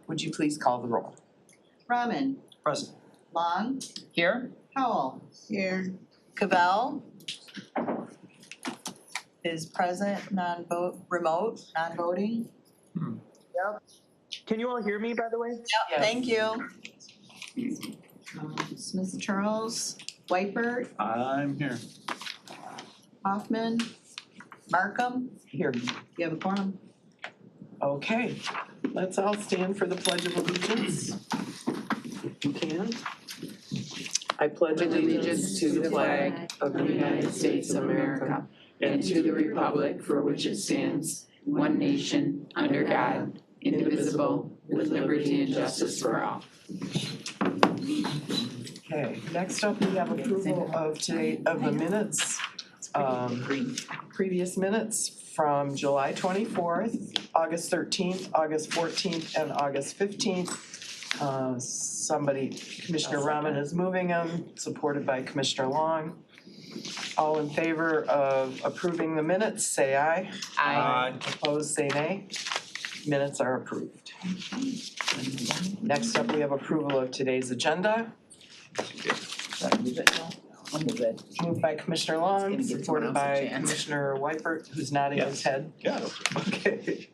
Would you please call the roll? Rahman, Present. Long, Here. Howell, Here. Cavell is present, remote, non-voting. Can you all hear me, by the way? Yep, Yes. thank you. Smith Charles, Whitebird, I'm here. Hoffman, Markham, Here. you have a quorum. Okay, let's all stand for the Pledge of Allegiance. If you can. I pledge allegiance to the flag of the United States of America and to the republic for which it stands, one nation, under God, indivisible, with liberty and justice for all. Okay, next up, we have approval of the minutes. Previous minutes from July 24th, August 13th, August 14th, and August 15th. Commissioner Rahman is moving them, supported by Commissioner Long. All in favor of approving the minutes, say aye. Aye. Opposed, say nay. Minutes are approved. Next up, we have approval of today's agenda. Moved by Commissioner Long, supported by Commissioner Whitebird, who's nodding his head. Yeah. Okay.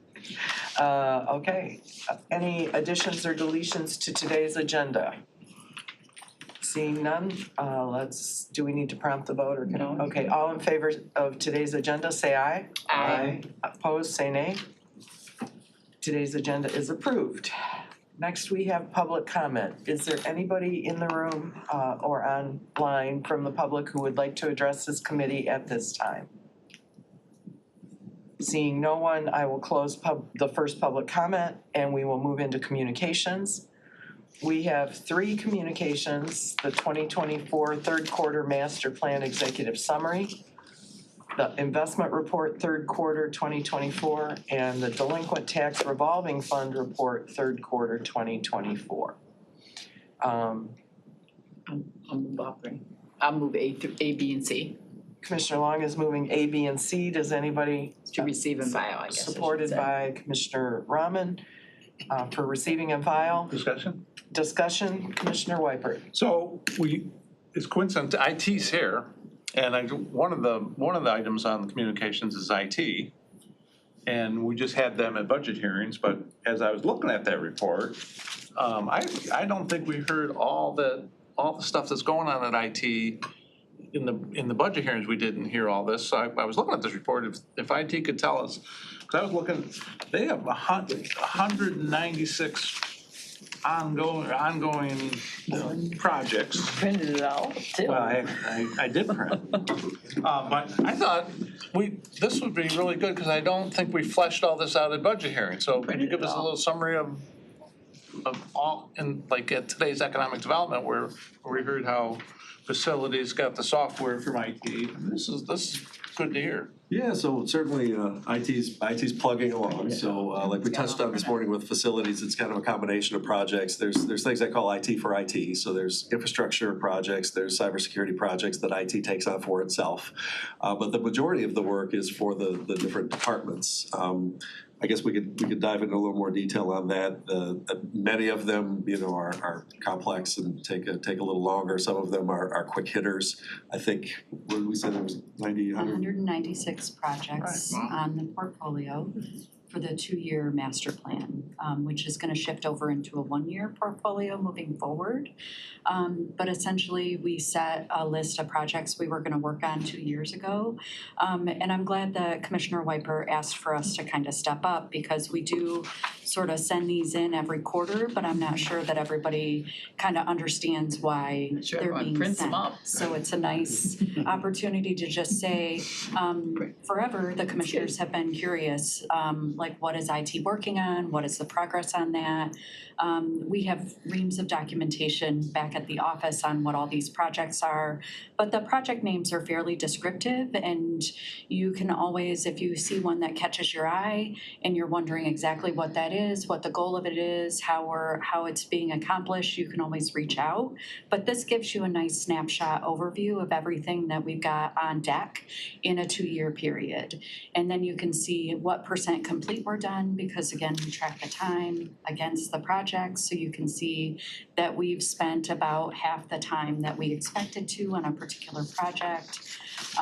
Okay, any additions or deletions to today's agenda? Seeing none, do we need to prompt the vote or? No. Okay, all in favor of today's agenda, say aye. Aye. Opposed, say nay. Today's agenda is approved. Next, we have public comment. Is there anybody in the room or online from the public who would like to address this committee at this time? Seeing no one, I will close the first public comment and we will move into communications. We have 3 communications: the 2024 third quarter master plan executive summary, the investment report third quarter 2024, and the delinquent tax revolving fund report third quarter 2024. I'll move A, B, and C Commissioner Long is moving A, B, and C. Does anybody? to receive and file, I guess I should Supported say. by Commissioner Rahman for receiving and file. Discussion, Commissioner Whitebird. So it's coincident, IT's here, and one of the items on the communications is IT. And we just had them at budget hearings, but as I was looking at that report, I don't think we heard all the stuff that's going on at IT. In the budget hearings, we didn't hear all this, so I was looking at this report, if IT could tell us, because I was looking, they have 196 ongoing projects. Printed it out too. Well, I did print. But I thought this would be really good, because I don't think we fleshed all this out at budget hearing. So could you give us a little summary of all, like at today's economic development, where we heard how facilities got the software from IT. This is good to hear. Yeah, so certainly IT's plugging along. So like we touched on this morning with facilities, it's kind of a combination of projects. There's things I call IT for IT. So there's infrastructure projects, there's cybersecurity projects that IT takes on for itself. But the majority of the work is for the different departments. I guess we could dive into a little more detail on that. Many of them, are complex and take a little longer. Some of them are quick hitters. I think, what did we say, there was 196 projects on the portfolio for the 2-year master plan, which is gonna shift over into a 1-year portfolio moving forward. But essentially, we set a list of projects we were gonna work on 2 years ago. And I'm glad that Commissioner Whitebird asked for us to kind of step up, because we do sort of send these in every quarter, but I'm not sure that everybody kind of understands why Sure, they're everyone being prints them sent. up. So it's a nice opportunity to just say, forever, the commissioners have been curious, like, what is IT working on? What is the progress on that? We have reams of documentation back at the office on what all these projects are, but the project names are fairly descriptive, and you can always, if you see one that catches your eye and you're wondering exactly what that is, what the goal of it is, how it's being accomplished, you can always reach out. But this gives you a nice snapshot overview of everything that we've got on deck in a 2-year period. And then you can see what % complete complete we're done, because again, we track the time against the project, so you can see that we've spent about half the time that we expected to on a particular project.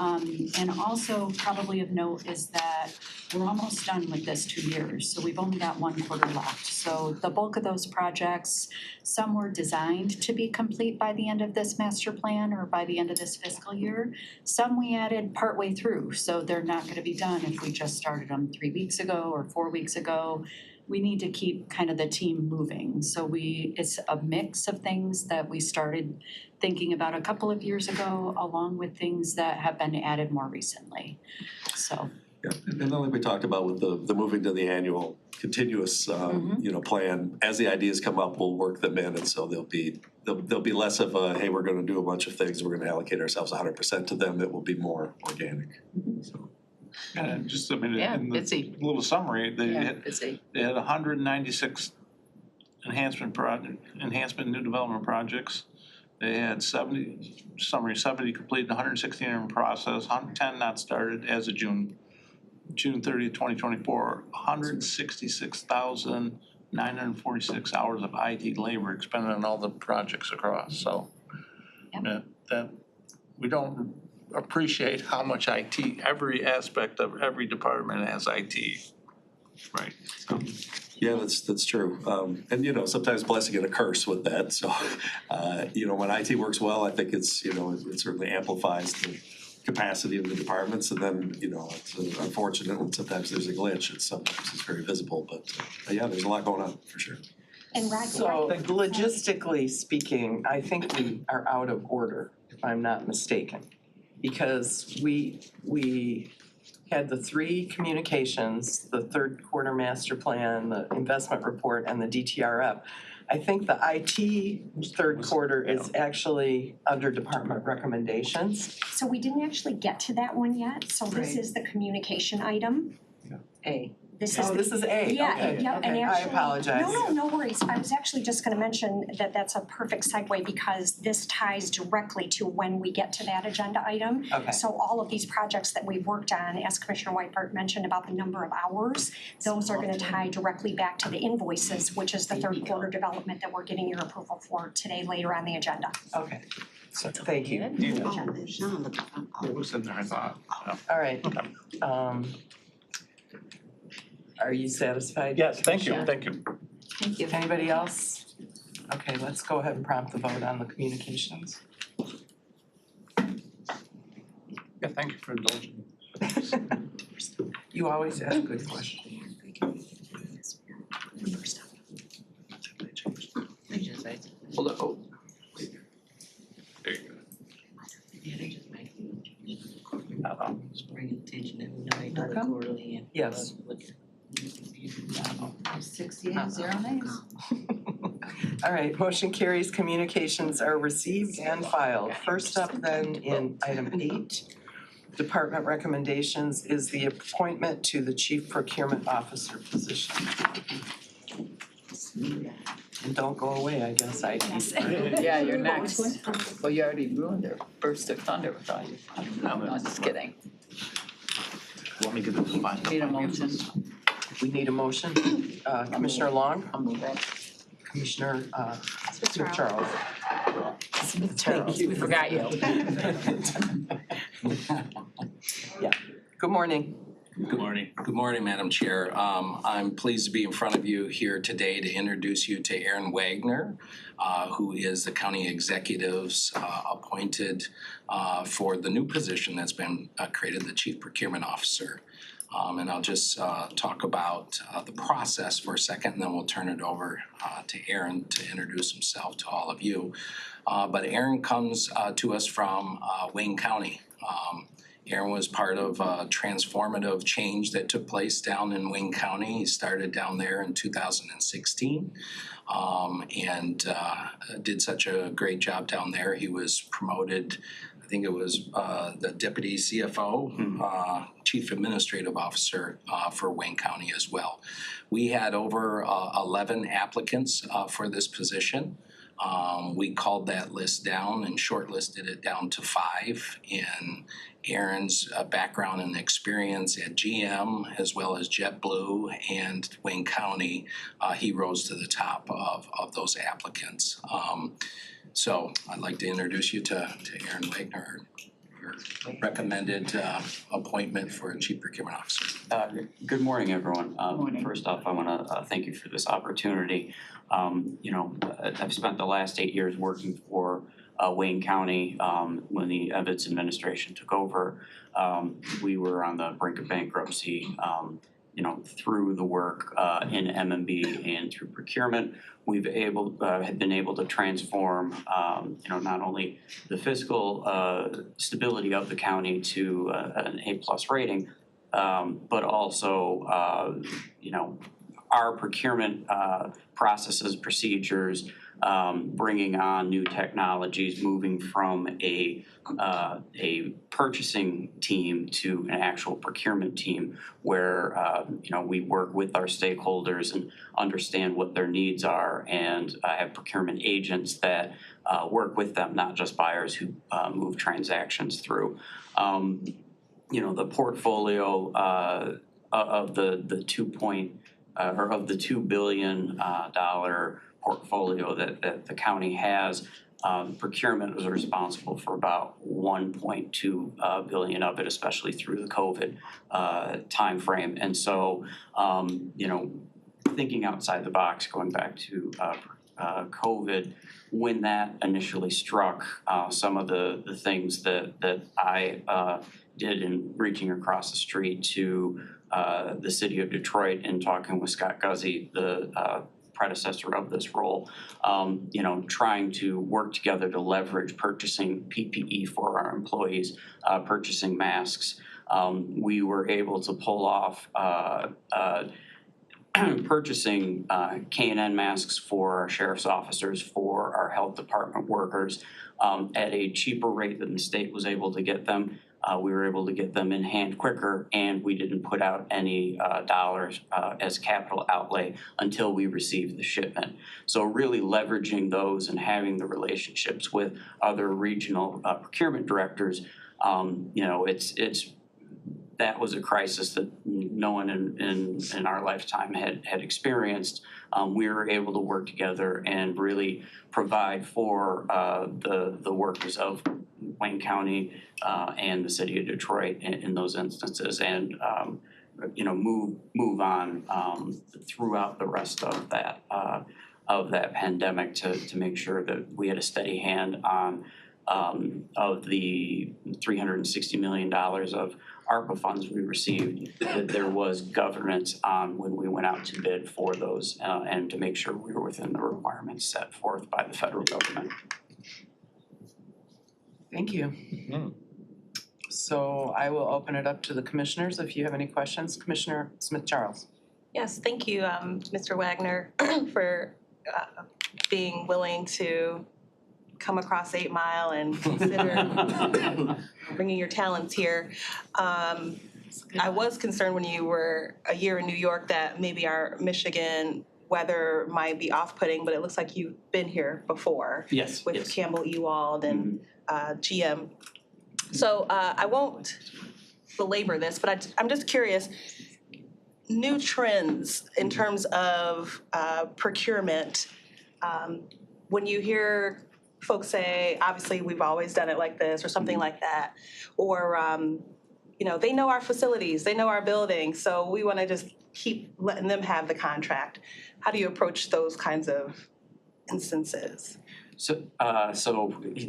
And also probably of note is that we're almost done with this 2 years, so we've only got 1 quarter left. So the bulk of those projects, some were designed to be complete by the end of this master plan or by the end of this fiscal year. Some we added partway through, so they're not gonna be done if we just started them 3 weeks ago or 4 weeks ago. We need to keep kind of the team moving. So it's a mix of things that we started thinking about a couple of years ago, along with things that have been added more recently, so. Yeah, and then like we talked about with the moving to the annual continuous, plan, as the ideas come up, we'll work them in, and so there'll be less of a, hey, we're gonna do a bunch of things, we're gonna allocate ourselves 100% to them, it will be more organic, so. And just, I mean, Yeah, in the busy. little summary, they Yeah, had, busy. they had 196 enhancement new development projects. They had 70 completed, 116 are in process, 110 not started as of June 30th, 2024, 166,946 hours of IT labor expended on all the projects across, so. Yep. Yeah, that, we don't appreciate how much IT, every aspect of every department has IT, right? So, Yeah, that's true. And sometimes blessing and a curse with that. So, when IT works well, I think it's, it certainly amplifies the capacity of the departments. And then, it's unfortunate when sometimes there's a glitch. Sometimes it's very visible. But yeah, there's a lot going on for sure. And So logistically speaking, I think we are out of order, if I'm not mistaken. Because we had the 3 communications, the third quarter master plan, the investment report, and the DTRF. I think the IT third quarter is actually under department recommendations. so we didn't actually get to that one yet, so this Right. is the communication item. A. This Oh, is, this is A, yeah, okay, yeah, and okay, I actually, apologize. no worries. I was actually just gonna mention that that's a perfect segue because this ties directly to when we get to that agenda item. Okay. So all of these projects that we've worked on, as Commissioner Whitebird mentioned about the number of hours, those are gonna tie directly back to the invoices, which is the third quarter development that we're getting your approval for today later on the agenda. Okay, so thank you. it was in there, I thought. Yeah. All right. Are you satisfied? Yes, thank you. Thank you. Anybody else? Okay, let's go ahead and prompt the vote on the communications. Yeah, thank you for indulging. You always ask good questions. Hold on, oh. There you go. Yeah, they just make Just bring attention every night to the Markham? quarterly and. Yes. 6 yeas, 0 nays. All right, motion carries, communications are received and filed. First up then in item 8, department recommendations is the appointment to the chief procurement officer position. And don't go away, I guess, IT. Yeah, you're next. Well, you already ruined their burst of thunder with all your. No, I'm just kidding. let me get the final. Need a motion. We need a motion. Commissioner Long, I'll move that. Commissioner Smith Charles. Smith Charles, we forgot you. Yeah, good morning. Good morning. Good morning, Madam Chair. I'm pleased to be in front of you here today to introduce you to Aaron Wagner, who is the county executive's appointed for the new position that's been created, the Chief Procurement Officer. And I'll just talk about the process for a second, and then we'll turn it over to Aaron to introduce himself to all of you. But Aaron comes to us from Wayne County. Aaron was part of a transformative change that took place down in Wayne County. He started down there in 2016 and did such a great job down there. He was promoted, I think it was the Deputy CFO, Chief Administrative Officer for Wayne County as well. We had over 11 applicants for this position. We called that list down and shortlisted it down to 5. And Aaron's background and experience at GM as well as JetBlue and Wayne County, he rose to the top of those applicants. So I'd like to introduce you to Aaron Wagner, your recommended appointment for Chief Procurement Officer. Good morning, everyone. Morning. First off, I want to thank you for this opportunity. I've spent the last 8 years working for Wayne County when the Evans administration took over. We were on the brink of bankruptcy. Through the work in MMB and through procurement, we've have been able to transform, not only the fiscal stability of the county to an A+ rating, but also, our procurement processes, procedures, bringing on new technologies, moving from a purchasing team to an actual procurement team where, we work with our stakeholders and understand what their needs are and have procurement agents that work with them, not just buyers who move transactions through. The portfolio of the $2 billion portfolio that the county has, procurement was responsible for about 1.2 billion of it, especially through the COVID timeframe. And so, thinking outside the box, going back to COVID, when that initially struck, some of the things that I did in reaching across the street to the city of Detroit and talking with Scott Guzzi, the predecessor of this role, trying to work together to leverage purchasing PPE for our employees, purchasing masks. We were able to pull off purchasing K&N masks for our sheriff's officers, for our health department workers, at a cheaper rate than the state was able to get them. We were able to get them in hand quicker, and we didn't put out any dollars as capital outlay until we received the shipment. So really leveraging those and having the relationships with other regional procurement directors, that was a crisis that no one in our lifetime had experienced. We were able to work together and really provide for the workers of Wayne County and the city of Detroit in those instances, and move on throughout the rest of that pandemic to make sure that we had a steady hand on of the $360 million of ARPA funds we received, that there was governance on when we went out to bid for those and to make sure we were within the requirements set forth by the federal government. Thank you. So I will open it up to the commissioners if you have any questions. Commissioner Smith-Charles. Yes, thank you, Mr. Wagner, for being willing to come across 8 Mile and consider bringing your talents here. I was concerned when you were a year in New York that maybe our Michigan weather might be off-putting, but it looks like you've been here before. Yes. With Campbell Ewald and GM. So I won't belabor this, but I'm just curious, new trends in terms of procurement, when you hear folks say, obviously, we've always done it like this or something like that, or, they know our facilities, they know our buildings, so we want to just keep letting them have the contract. How do you approach those kinds of instances? So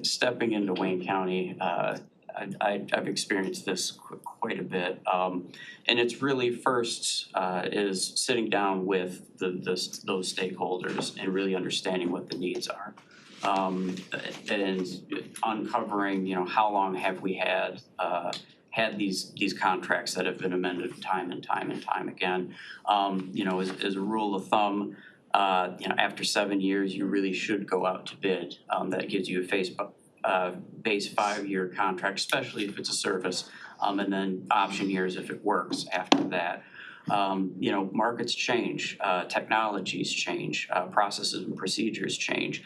stepping into Wayne County, I've experienced this quite a bit, and it's really first is sitting down with those stakeholders and really understanding what the needs are, and uncovering how long have we had these contracts that have been amended time and time and time again. As a rule of thumb, after 7 years, you really should go out to bid. That gives you a base 5-year contract, especially if it's a service, and then option years if it works after that. You know, markets change, technologies change, processes and procedures change.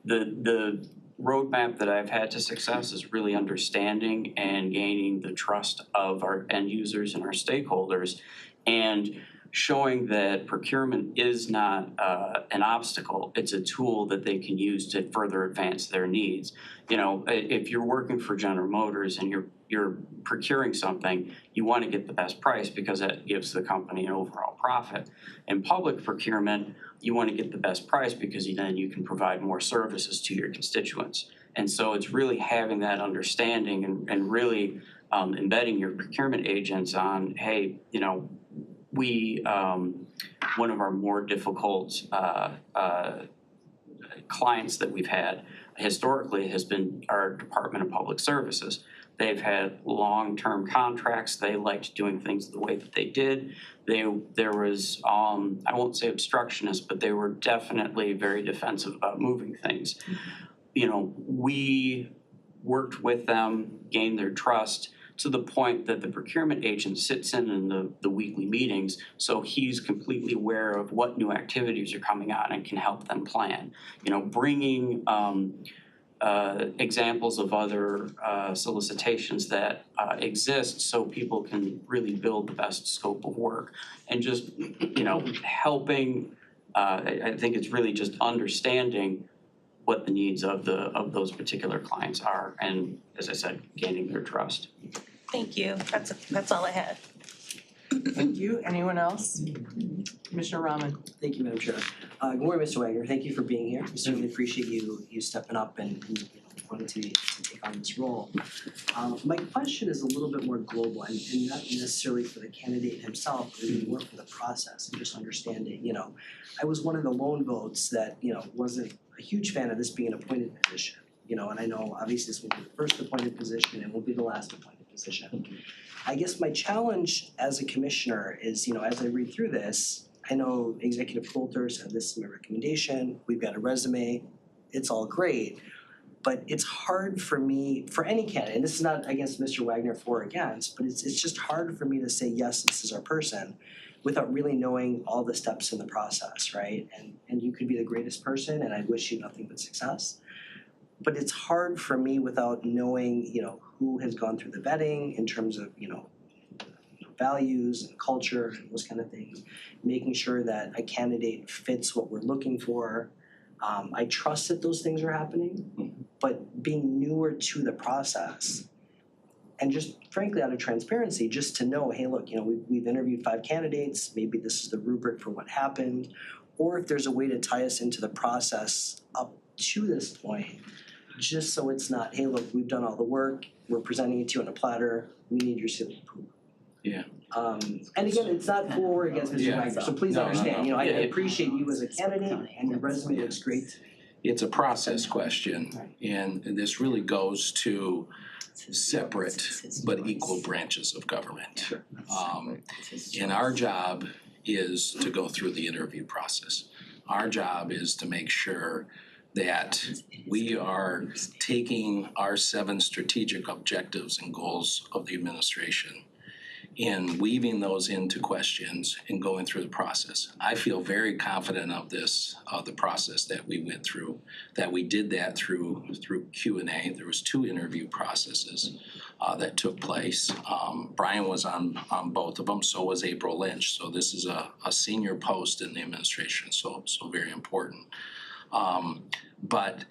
The roadmap that I've had to success is really understanding and gaining the trust of our end users and our stakeholders, and showing that procurement is not an obstacle. It's a tool that they can use to further advance their needs. You know, if you're working for General Motors and you're procuring something, you want to get the best price because that gives the company an overall profit. In public procurement, you want to get the best price because then you can provide more services to your constituents. And so it's really having that understanding and really embedding your procurement agents on, hey, you know, one of our more difficult clients that we've had historically has been our Department of Public Services. They've had long-term contracts. They liked doing things the way that they did. There was, I won't say obstructionist, but they were definitely very defensive about moving things. You know, we worked with them, gained their trust, to the point that the procurement agent sits in the weekly meetings, so he's completely aware of what new activities are coming on and can help them plan. You know, bringing examples of other solicitations that exist so people can really build the best scope of work, and just, you know, helping, I think it's really just understanding what the needs of those particular clients are, and as I said, gaining their trust. Thank you. That's all I had. Thank you. Anyone else? Commissioner Rahman. Thank you, Madam Chair. Good morning, Mr. Wagner. Thank you for being here. We certainly appreciate you stepping up and wanting to take on this role. My question is a little bit more global and not necessarily for the candidate himself, but really more for the process and just understanding, you know, I was one of the lone votes that, you know, wasn't a huge fan of this being an appointed position, you know, and I know obviously this will be the first appointed position and will be the last appointed position. I guess my challenge as a commissioner is, you know, as I read through this, I know Executive Coulter said this is my recommendation, we've got a resume, it's all great. But it's hard for me, for any candidate, and this is not against Mr. Wagner for or against, but it's just hard for me to say, yes, this is our person, without really knowing all the steps in the process, right? And you could be the greatest person, and I wish you nothing but success. But it's hard for me without knowing, you know, who has gone through the vetting in terms of, you know, values and culture and those kind of things, making sure that a candidate fits what we're looking for. I trust that those things are happening, but being newer to the process and just frankly out of transparency, just to know, hey, look, you know, we've interviewed 5 candidates, maybe this is the rubric for what happened, or if there's a way to tie us into the process up to this point, just so it's not, hey, look, we've done all the work, we're presenting it to you on a platter, we need your seal of approval. Yeah. And again, it's not for or against Mr. Wagner, so please understand, you know, I appreciate you as a candidate and your resume looks great. It's a process question, and this really goes to separate but equal branches of government. And our job is to go through the interview process. Our job is to make sure that we are taking our 7 strategic objectives and goals of the administration and weaving those into questions and going through the process. I feel very confident of this, the process that we went through, that we did that through Q&A. There was 2 interview processes that took place. Brian was on both of them, so was April Lynch. So this is a senior post in the administration, so very important. But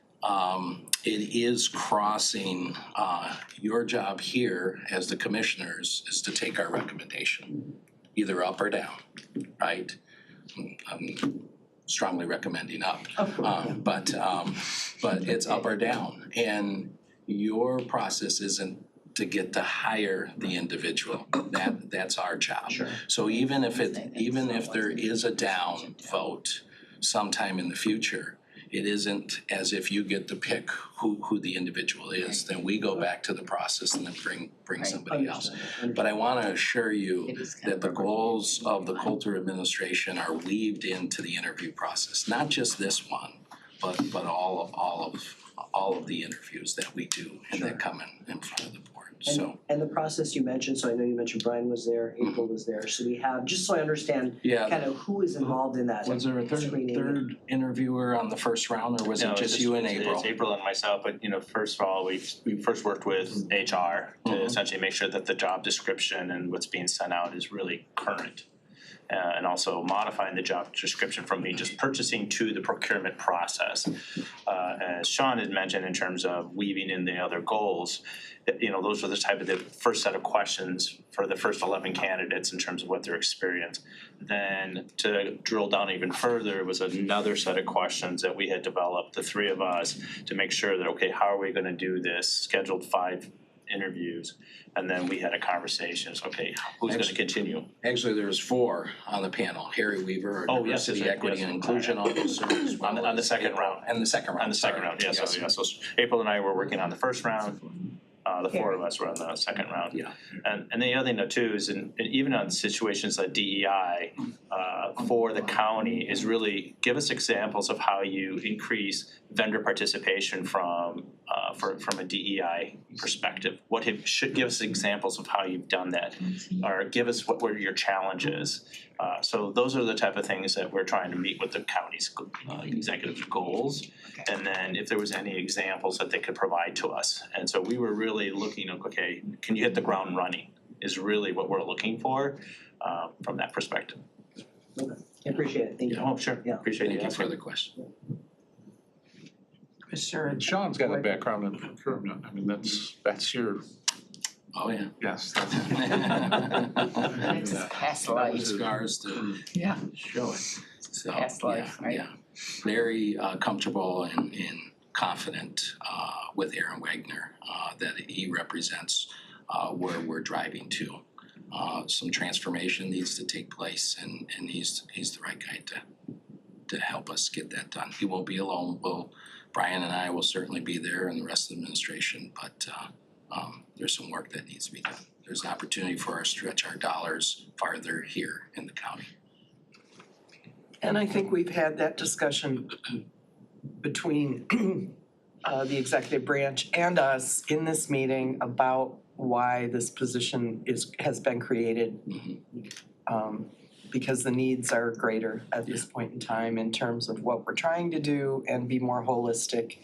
it is crossing, your job here as the commissioners is to take our recommendation, either up or down, right? I'm strongly recommending up, but it's up or down. And your process isn't to get to hire the individual. That's our job. Sure. So even if there is a down vote sometime in the future, it isn't as if you get to pick who the individual is, then we go back to the process and then bring somebody else. But I wanna assure you that the goals of the Coulter administration are weaved into the interview process, not just this one, but all of the interviews that we do and that come in front of the board. So, And the process you mentioned, so I know you mentioned Brian was there, April was there, so we have, just so I understand yeah, kind of who is involved in that was there a screening. third interviewer on the first round, or was No, it it's just you and it's- April? It's April and myself, but first of all, we first worked with HR to Mhm. essentially make sure that the job description and what's being sent out is really current. And also modifying the job description from being just purchasing to the procurement process. As Sean had mentioned in terms of weaving in the other goals, those are the type of the first set of questions for the first 11 candidates in terms of what their experience. Then to drill down even further was another set of questions that we had developed, the three of us, to make sure that, okay, how are we gonna do this? Scheduled 5 interviews, and then we had a conversation, so, okay, who's gonna continue? Actually, there's 4 on the panel. Harry Weaver, our Oh, yes, diversity, yes, equity, yes. and inclusion officer, as well On the as second April. round. And the second round, On the second sorry. round, yes, Yes. so, yeah, so April and I were working on the first round, the 4 of us were on the second round. Yeah. And the other thing though too is, and even on situations like DEI, for the county is really give us examples of how you increase vendor participation from a DEI perspective. Should give us examples of how you've done that, or give us what were your challenges. So those are the type of things that we're trying to meet with the county's executive goals. And then if there was any examples that they could provide to us. And so we were really looking at, okay, can you hit the ground running is really what we're looking for from that perspective. Okay, I appreciate it, thank you. Oh, sure, Yeah. appreciate you Thank you asking. for the question. Commissioner, And Sean's got a background in procurement, I mean, that's your, Oh, yeah. yes. It's his past life. Scars to Yeah. show it. So, Past life, yeah, right? yeah. Very comfortable and confident with Aaron Wagner that he represents where we're driving to. Some transformation needs to take place, and he's the right guy to help us get that done. He won't be alone. Brian and I will certainly be there, and the rest of the administration, but there's some work that needs to be done. There's an opportunity for us to stretch our dollars farther here in the county. and I think we've had that discussion between the executive branch and us in this meeting about why this position has been created. Because the needs are greater at this point in time in terms of what we're trying to do and be more holistic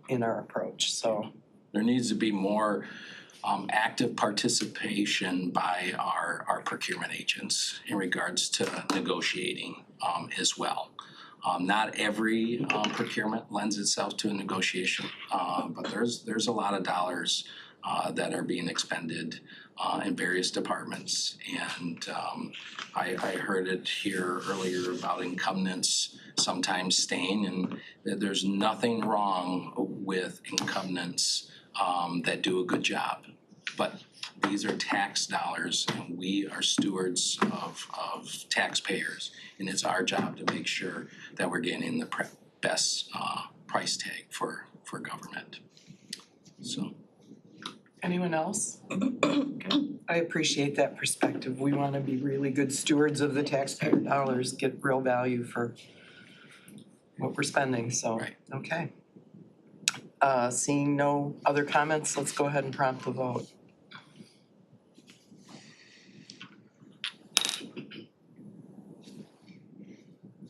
in our approach, so. There needs to be more active participation by our procurement agents in regards to negotiating as well. Not every procurement lends itself to a negotiation, but there's a lot of dollars that are being expended in various departments. And I heard it here earlier about incumbents sometimes staying, and there's nothing wrong with incumbents that do a good job. But these are tax dollars, and we are stewards of taxpayers, and it's our job to make sure that we're getting the best price tag for government. So. Anyone else? Okay. I appreciate that perspective. We want to be really good stewards of the taxpayer dollars, get real value for what we're spending, so, Right. okay. Seeing no other comments, let's go ahead and prompt the vote.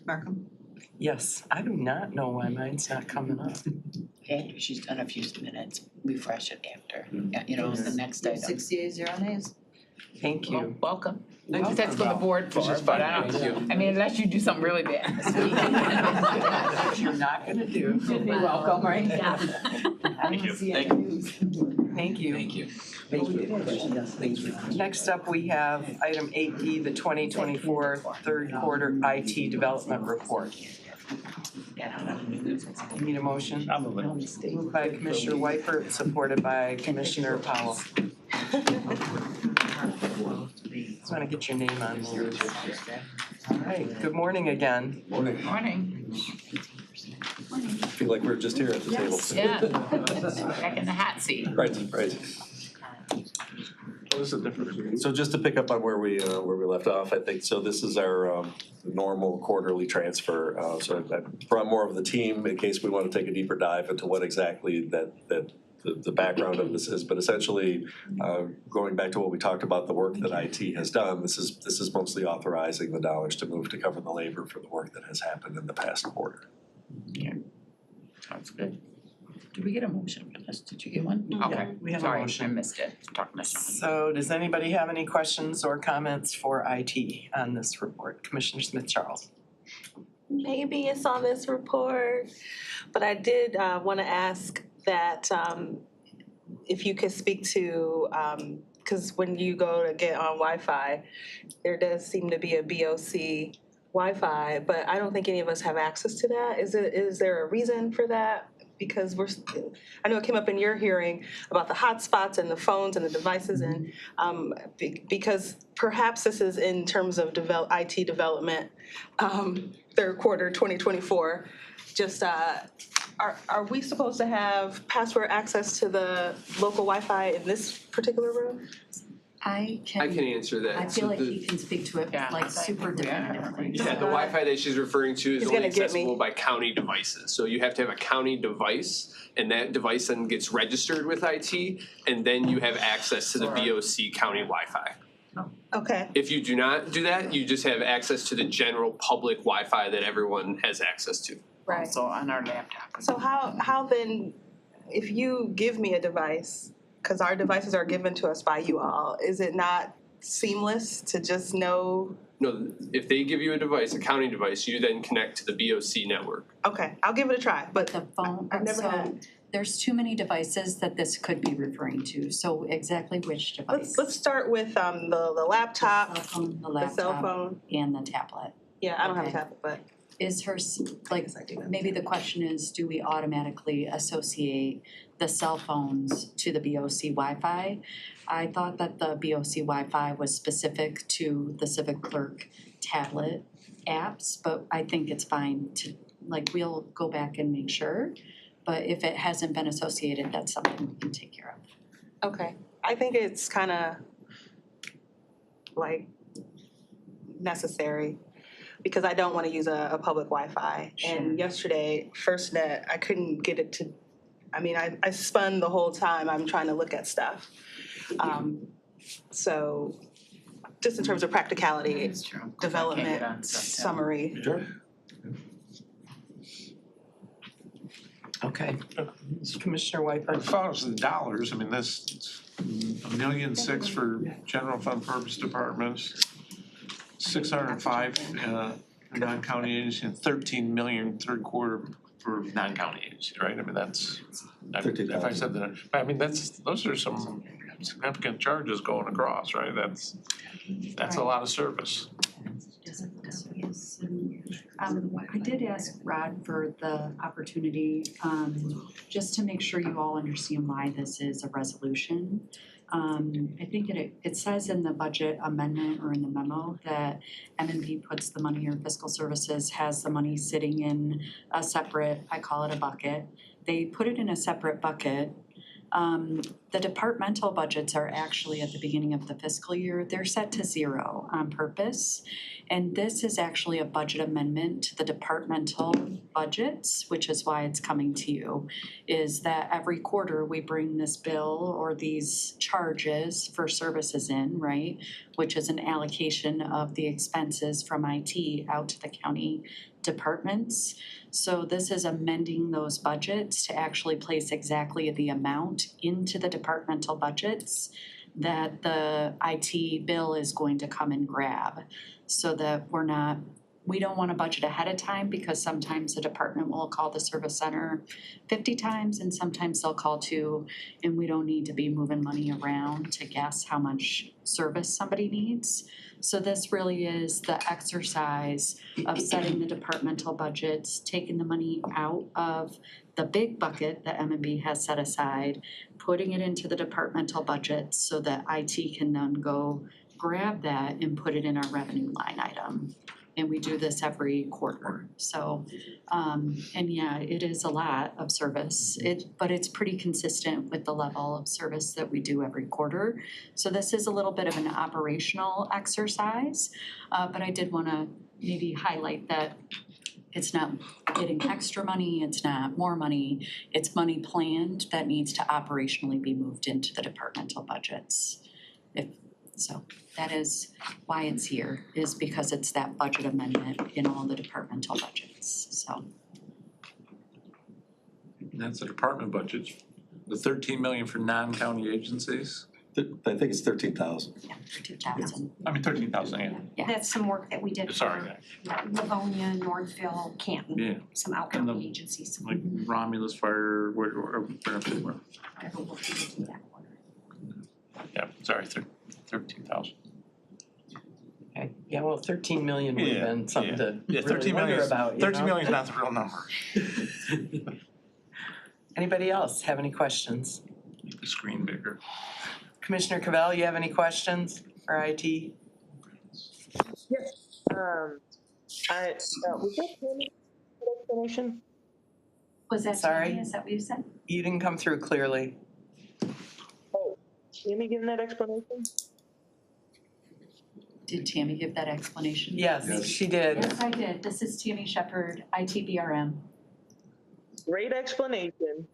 Markham? Yes, I do not know why mine's not coming up. After she's done a few minutes, refresh it after, the next item. 6 yeas, 0 nays. Thank Well, you. welcome. Welcome. That's what the board for, but I don't, I mean, unless you do something really bad. You're not gonna do. You're welcome, right? Yeah. Thank you. Thank you. Thank you. Thank you, yes, thank you. Next up, we have item 8D, the 2024 third quarter IT development report. Need a motion? I'll move it. Moved by Commissioner Weipert, supported by Commissioner Powell. Just want to get your name on there. All right, good morning again. Morning. Morning. Feel like we're just here at the table. Yeah. Back in the hot seat. Right, right. What is the difference? So just to pick up on where we left off, I think, so this is our normal quarterly transfer. So I brought more of the team in case we want to take a deeper dive into what exactly that the background of this is, but essentially, going back to what we talked about, the work that IT has done, this is mostly authorizing the dollars to move to cover the labor for the work that has happened in the past quarter. Sounds good. Did we get a motion for this? Did you get one? Yeah, Okay, we have a sorry, motion. I missed it. Talking to someone. So does anybody have any questions or comments for IT on this report? Commissioner Smith Charles? Maybe it's on this report, but I did want to ask that if you could speak to, because when you go to get on Wi-Fi, there does seem to be a BOC Wi-Fi, but I don't think any of us have access to that. Is there a reason for that? Because I know it came up in your hearing about the hotspots and the phones and the devices, and because perhaps this is in terms of IT development, third quarter 2024. Just are we supposed to have password access to the local Wi-Fi in this particular room? I can answer that. I feel like he can speak to it Yeah, like super definitively. Yeah, the Wi-Fi that she's referring to is He's only gonna get me. accessible by county devices. So you have to have a county device, and that device then gets registered with IT, and then you have access to the BOC county Wi-Fi. Okay. If you do not do that, you just have access to the general public Wi-Fi that everyone has access to. Right. Also on our laptop. So how then, if you give me a device, because our devices are given to us by you all, is it not seamless to just know? No, if they give you a device, a county device, you then connect to the BOC network. Okay, I'll give it a try, but The phone, I've never so had. there's too many devices that this could be referring to, so exactly which device? Let's start with the laptop, The cell phone, the the cell laptop, phone. and the tablet. Yeah, I don't have a Okay. tablet, but Is her, like, I do have maybe the question is, do we automatically associate the cell phones to the BOC Wi-Fi? I thought that the BOC Wi-Fi was specific to the Civic Clerk tablet apps, but I think it's fine to, like, we'll go back and make sure. But if it hasn't been associated, that's something we can take care of. okay. I think it's kind of like necessary because I don't want to use a public Wi-Fi. Sure. And yesterday, FirstNet, I couldn't get it to, I mean, I spun the whole time I'm trying to look at stuff. So just in terms of practicality, It's true. 'Cause I can't get development, on stuff, too. summary. Sure. Okay. Commissioner Whitehead? As far as the dollars, I mean, this, $1.6 million for general fund purpose departments, 605 for non-county agency, and 13 million third quarter for non-county agency, right? I mean, that's, if I said that, I mean, those are some significant charges going across, right? That's a lot of service. I did ask Rod for the opportunity, just to make sure you all understand why this is a resolution. I think it says in the budget amendment or in the memo that M&P puts the money, or fiscal services has the money sitting in a separate, I call it a bucket. They put it in a separate bucket. The departmental budgets are actually at the beginning of the fiscal year, they're set to 0 on purpose. And this is actually a budget amendment to the departmental budgets, which is why it's coming to you, is that every quarter we bring this bill or these charges for services in, right? Which is an allocation of the expenses from IT out to the county departments. So this is amending those budgets to actually place exactly the amount into the departmental budgets that the IT bill is going to come and grab. So that we don't want to budget ahead of time, because sometimes the department will call the service center 50 times and sometimes they'll call 2, and we don't need to be moving money around to guess how much service somebody needs. So this really is the exercise of setting the departmental budgets, taking the money out of the big bucket that M&B has set aside, putting it into the departmental budgets so that IT can then go grab that and put it in our revenue line item. And we do this every quarter. So, and yeah, it is a lot of service, but it's pretty consistent with the level of service that we do every quarter. So this is a little bit of an operational exercise, but I did wanna maybe highlight that It's not getting extra money, it's not more money, it's money planned that needs to operationally be moved into the departmental budgets. So that is why it's here, is because it's that budget amendment in all the departmental budgets, so. And that's the department budget, the 13 million for non-county agencies. I think it's 13,000. Yeah, for 2,000. I mean, 13,000, yeah. That's some work that we did Sorry, for Livonia, Northville, Canton, Yeah, some outgoing agencies. like Romulus Fire, where. Yeah, sorry, 13,000. Okay, yeah, well, 13 million would have been something to Yeah, really 13 wonder million, about, you 13 know? million is not the real number. Anybody else have any questions? Make the screen bigger. Commissioner Cavell, you have any questions for IT? Yes, was that Tammy's explanation? Was that Sorry? Tammy? Is that what you said? You didn't come through clearly. Oh, Tammy giving that explanation? Did Tammy give that explanation? Yes, she did. Yes, I did. This is Tammy Shepherd, ITBRM. Great explanation.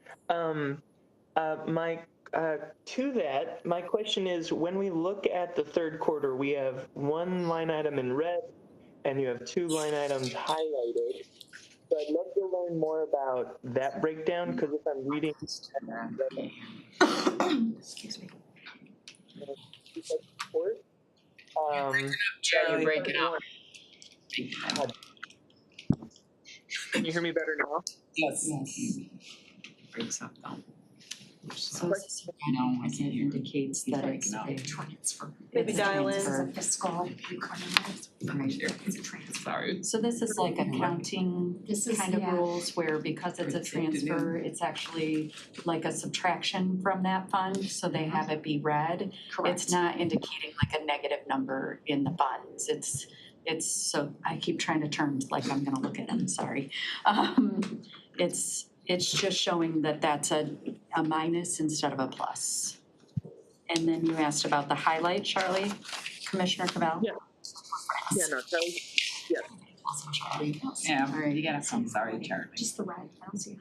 My question is, when we look at the third quarter, we have one line item in red and you have two line items highlighted. So I'd love to learn more about that breakdown, because if I'm reading. Excuse me. You're breaking up. Can you hear me better now? Yes. Breaks up though. So this it indicates that it's a Transfer. Maybe dial in. This is a fiscal Sorry. So this is like accounting This is, kind of yeah. rules where because it's a transfer, it's actually like a subtraction from that fund, so they have it be red. It's not indicating like a negative number in the funds, it's, so I keep trying to turn like I'm gonna look at it, sorry. It's just showing that that's a minus instead of a plus. And then you asked about the highlight, Charlie, Commissioner Cavell? Yeah. Yeah, no, that was, yeah. Yeah, all right, you gotta come, sorry, Charlie. Just the red, I don't see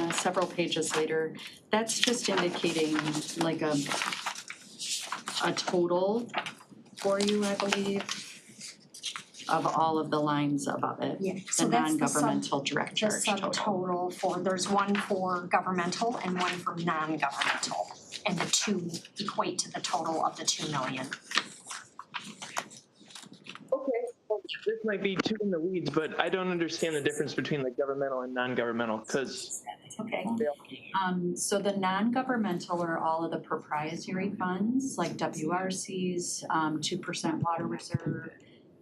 it. Several pages later, that's just indicating like a total for you, I believe, of all of the lines above it. Yeah, The so that's the non-governmental direct The charge total. subtotal for, there's one for governmental and one for non-governmental. And the two equate to the total of the 2 million. Okay, well, this might be too in the weeds, but I don't understand the difference between the governmental and non-governmental, because. Okay. So the non-governmental are all of the proprietary funds, like WRC's, 2% water reserve,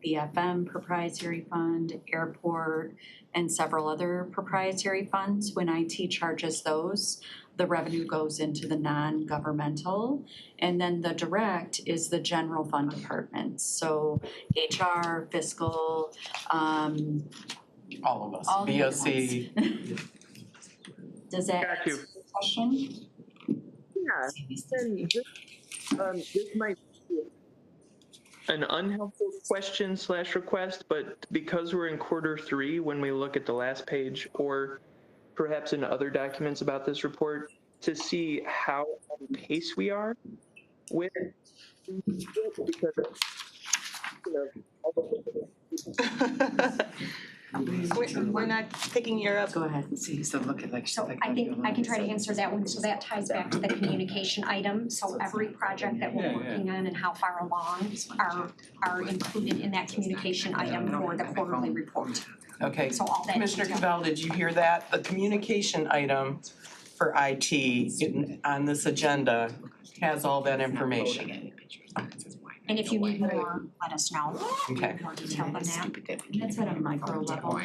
BFM proprietary fund, airport, and several other proprietary funds. When IT charges those, the revenue goes into the non-governmental. And then the direct is the general fund departments. So HR, fiscal, All of us, all the other BOC. ones. Does that Got you. answer your question? Yeah, then this might be an unhelpful question / request, but because we're in Q3, when we look at the last page, or perhaps in other documents about this report, to see how on pace we are with, because, We're not picking your up. Go ahead. See, so look at like. So I think I can try to answer that one, so that ties back to the communication item. So every project that we're working on and how far along are included in that communication item for the quarterly report. Okay, So all that Commissioner detail. Cavell, did you hear that? The communication item for IT on this agenda has all that information. And if you need more, let us know. Okay. More detail than that. That's at a micro level,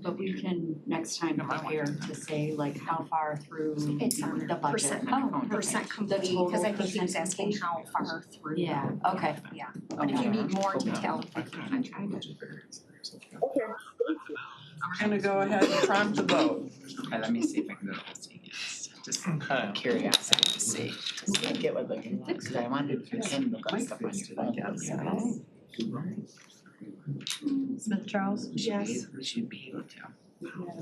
but we can next time prepare to say like how far through It's on the there, budget. percent complete, because I think he was asking how far through. Yeah, okay. Yeah, but if you need more detail, We're gonna go ahead and prompt the vote. Okay, let me see if I can go to see this. Just curiosity to see. Just I get what looking for, because I wanted to send the stuff on your phone. Smith Charles? Yes. We should be able to.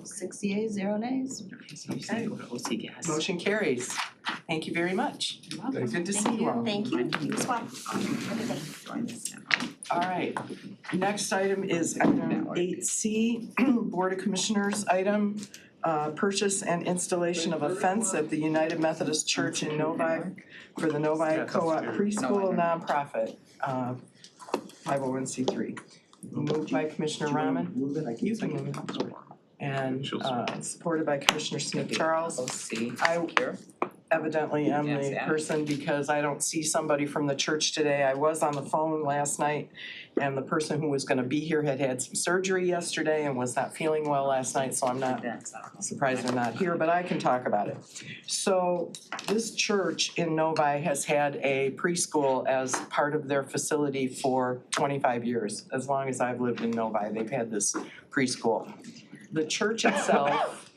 6 yeas, 0 nays. Okay. OC gas. Motion carries. Thank you very much. Good to see you all. Thank you. You as well. Have a good day. All right, next item is item 8C, Board of Commissioners item, purchase and installation of a fence at the United Methodist Church in Novi for the Novi Co-op Preschool Nonprofit, 501c3. Moved by Commissioner Rahman. Move it, I can You can move it. And supported by Commissioner Smith Charles. OC. I evidently am Yes, the yeah. person because I don't see somebody from the church today. I was on the phone last night and the person who was gonna be here had some surgery yesterday and was not feeling well last night, so I'm not surprised they're not here, but I can talk about it. So this church in Novi has had a preschool as part of their facility for 25 years. As long as I've lived in Novi, they've had this preschool. The church itself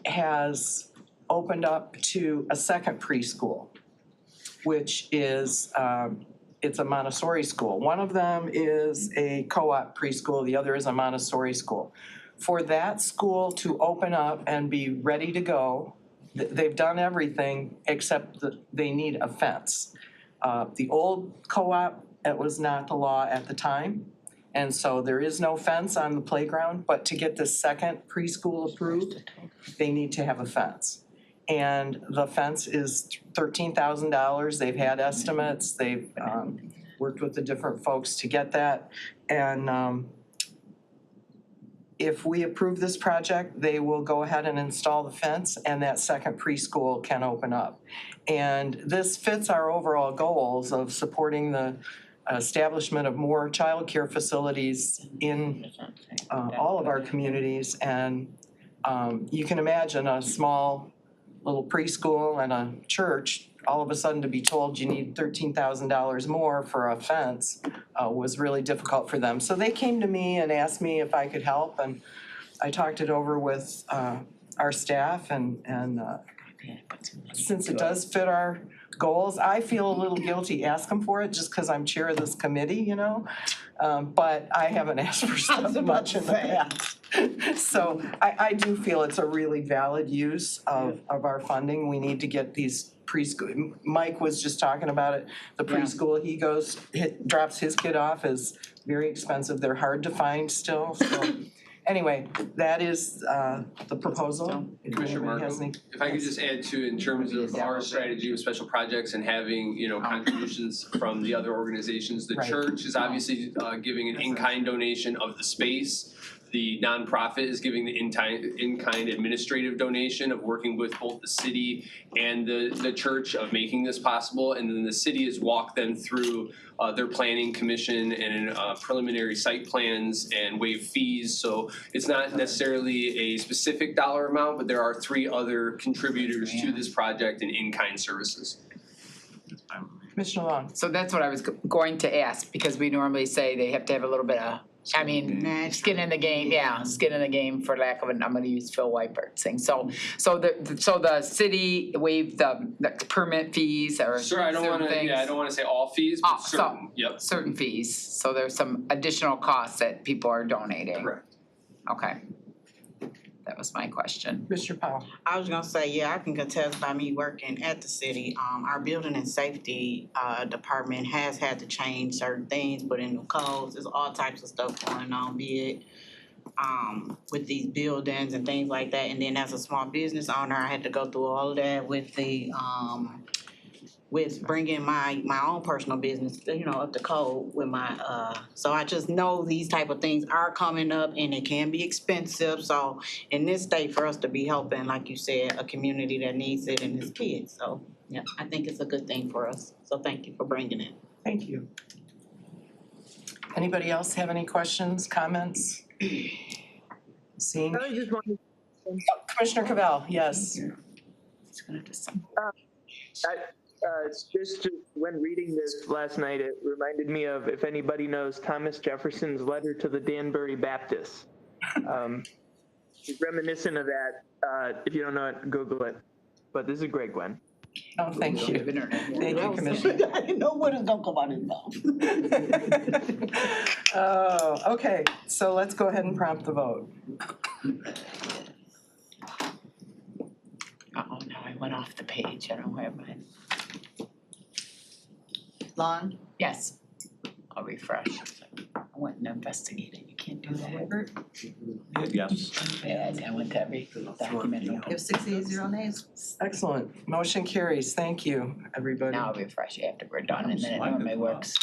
has opened up to a second preschool, which is, it's a Montessori school. One of them is a co-op preschool, the other is a Montessori school. For that school to open up and be ready to go, they've done everything except that they need a fence. The old co-op, it was not the law at the time. And so there is no fence on the playground, but to get the second preschool approved, they need to have a fence. And the fence is $13,000. They've had estimates. They've worked with the different folks to get that. And if we approve this project, they will go ahead and install the fence and that second preschool can open up. And this fits our overall goals of supporting the establishment of more childcare facilities in all of our communities. And you can imagine a small little preschool and a church, all of a sudden to be told you need $13,000 more for a fence was really difficult for them. So they came to me and asked me if I could help, and I talked it over with our staff, and since it does fit our goals, I feel a little guilty asking for it just because I'm chair of this committee, you know? But I haven't asked for stuff much in the past. So I do feel it's a really valid use of our funding. We need to get these preschool, Mike was just talking about it, the preschool he goes, drops his kid off is very expensive. They're hard to find still, so. Anyway, that is the proposal. If Commissioner anybody has Markham, any- if I could just add to, in terms of our strategy with special projects and having, you know, contributions from the other organizations, the Right. church is obviously giving an in-kind donation of the space. The nonprofit is giving the in-kind administrative donation of working with both the city and the church of making this possible. And then the city has walked them through their planning commission and preliminary site plans and waived fees. So it's not necessarily a specific dollar amount, but there are 3 other contributors to this project in in-kind services. Commissioner Long. So that's what I was going to ask, because we normally say they have to have a little bit of, I mean, skin in the game, skin in the game, for lack of an, I'm gonna use Phil Weipert's thing. So the city waived the permit fees or Sure, I don't certain wanna, things? I don't wanna say all fees, but Oh, so- certain, yep. Certain fees, so there's some additional costs that people are donating? Correct. Okay. That was my question. Mr. Powell. I was gonna say, yeah, I can contest by me working at the city. Our building and safety department has had to change certain things, put in new codes. There's all types of stuff going on, be it with these buildings and things like that. And then as a small business owner, I had to go through all of that with the with bringing my own personal business, you know, up to code with my, so I just know these type of things are coming up and it can be expensive. So in this state, for us to be helping, like you said, a community that needs it and its kids. So, yeah, I think it's a good thing for us. So thank you for bringing it. Thank you. Anybody else have any questions, comments? Seeing, I just wanted Commissioner Cavell, yes. just when reading this last night, it reminded me of, if anybody knows, Thomas Jefferson's letter to the Danbury Baptists. Reminiscent of that. If you don't know it, Google it. But this is a great one. Oh, thank We don't have you. internet here. Thank you, Commissioner. I didn't know what was gonna come out of his mouth. Oh, okay, so let's go ahead and prompt the vote. Uh-oh, now I went off the page, I don't have mine. Lon? Yes, I'll refresh. I went and investigated, you can't do that. Yes. Yeah, I went to every document. You have 6 yeas, 0 nays. Excellent, motion carries, thank you, everybody. Now I'll refresh after we're done and then it normally works.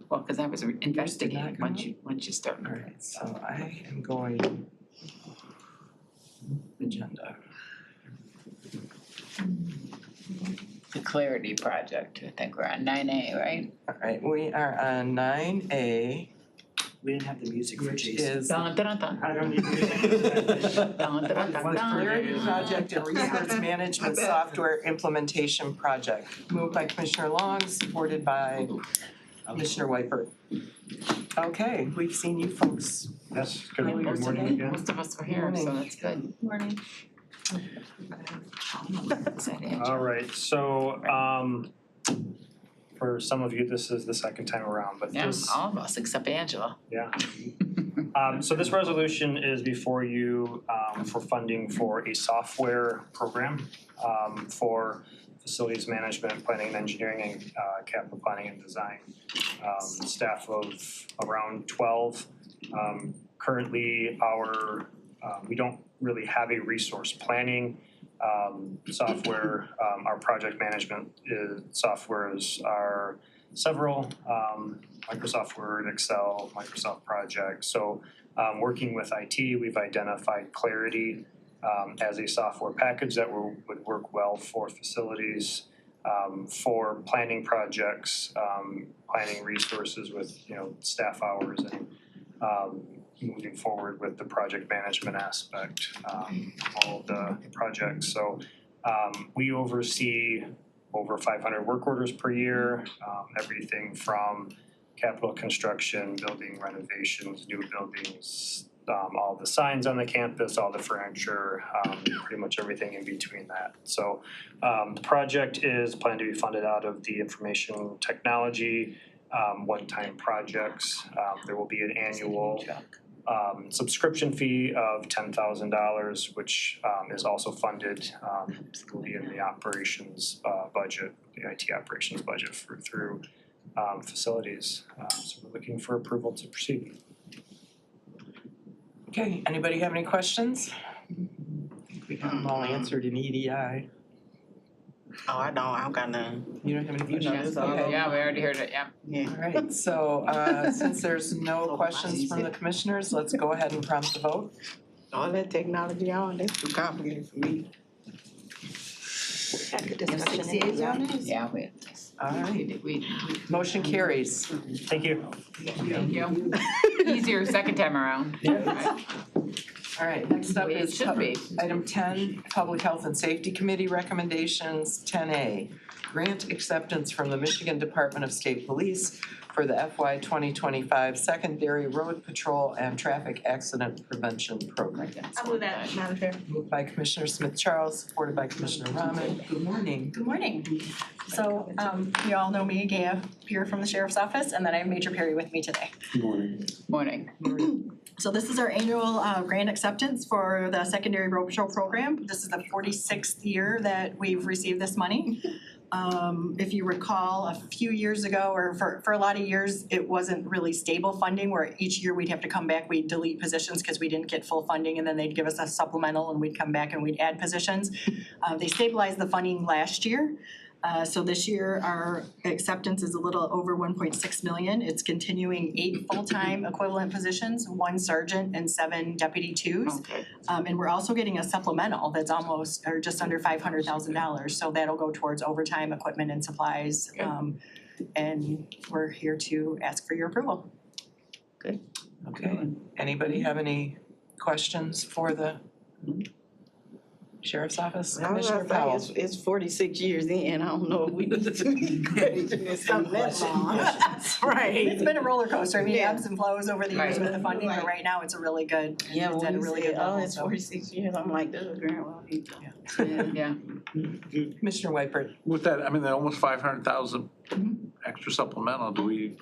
Well, cause I was investigating once you start. All right, so I am going agenda. The Clarity Project, I think we're on 9A, right? All right, we are on 9A, We didn't have the music for which Jason. is Dun, dun, dun, I don't need dun, dun, dun, dun, dun. Clarity Project and Resource Management Software Implementation Project. Moved by Commissioner Long, supported by Commissioner Wyper. Okay, we've seen you folks. Yes, Good morning again. Most of us were here, so that's good. Morning. All right, so for some of you, this is the second time around, but Yeah, this, all of us except Angela. yeah. So this resolution is before you for funding for a software program for facilities management, planning and engineering, and capital planning and design. Staff of around 12. Currently, we don't really have a resource planning software. Our project management softwares are several, Microsoft Word, Excel, Microsoft Project. So working with IT, we've identified Clarity as a software package that would work well for facilities, for planning projects, planning resources with, staff hours and moving forward with the project management aspect, all of the projects. So we oversee over 500 work orders per year, everything from capital construction, building renovations, new buildings, all the signs on the campus, all the furniture, pretty much everything in between that. So the project is planned to be funded out of the information technology one-time projects. There will be an annual subscription fee of $10,000, which is also funded, will be in the operations budget, the IT operations budget through facilities. So we're looking for approval to proceed. Okay, anybody have any questions? We have them all answered in EDI. Oh, I don't, I don't got none. You don't have any You know questions? this, Okay. Yeah, we already heard it, yeah. Yeah. All right, so since there's no questions from the commissioners, let's go ahead and prompt the vote. All that technology on, that's too complicated for me. You have 6 yeas, 0 nays. Yeah, we All right, we motion carries. Thank you. thank you. Easier second time around. All right, next up It is should be. item 10, Public Health and Safety Committee recommendations. 10A, grant acceptance from the Michigan Department of State Police for the FY 2025 Secondary Road Patrol and Traffic Accident Prevention Program. I'll move that, Madam Chair. Moved by Commissioner Smith Charles, supported by Commissioner Rahman. Good morning. Good morning. So you all know me, Gaya, here from the Sheriff's Office, and then I have Major Perry with me today. Good morning. Morning. So this is our annual grant acceptance for the Secondary Road Patrol Program. This is the 46th year that we've received this money. If you recall, a few years ago, or for a lot of years, it wasn't really stable funding, where each year we'd have to come back, we'd delete positions because we didn't get full funding, and then they'd give us a supplemental and we'd come back and we'd add positions. They stabilized the funding last year. So this year, our acceptance is a little over 1.6 million. It's continuing 8 full-time equivalent positions, 1 sergeant and 7 deputy twos. Okay. And we're also getting a supplemental that's almost, or just under $500,000. So that'll go towards overtime, equipment and supplies. And we're here to ask for your approval. Okay, anybody have any questions for the Sheriff's Office, I was Commissioner gonna Powell. say, it's 46 years in, I don't know if we need to be graduating something that long. That's right. It's been a roller coaster, I mean, Yeah. ebbs and flows over the years with the funding, but right now it's a really good, Yeah, it's at when a you really say, good level, oh, it's so. 46 years, I'm like, this is grant, well, Yeah. Commissioner Whiteford. With that, I mean, the almost 500,000 extra supplemental, do we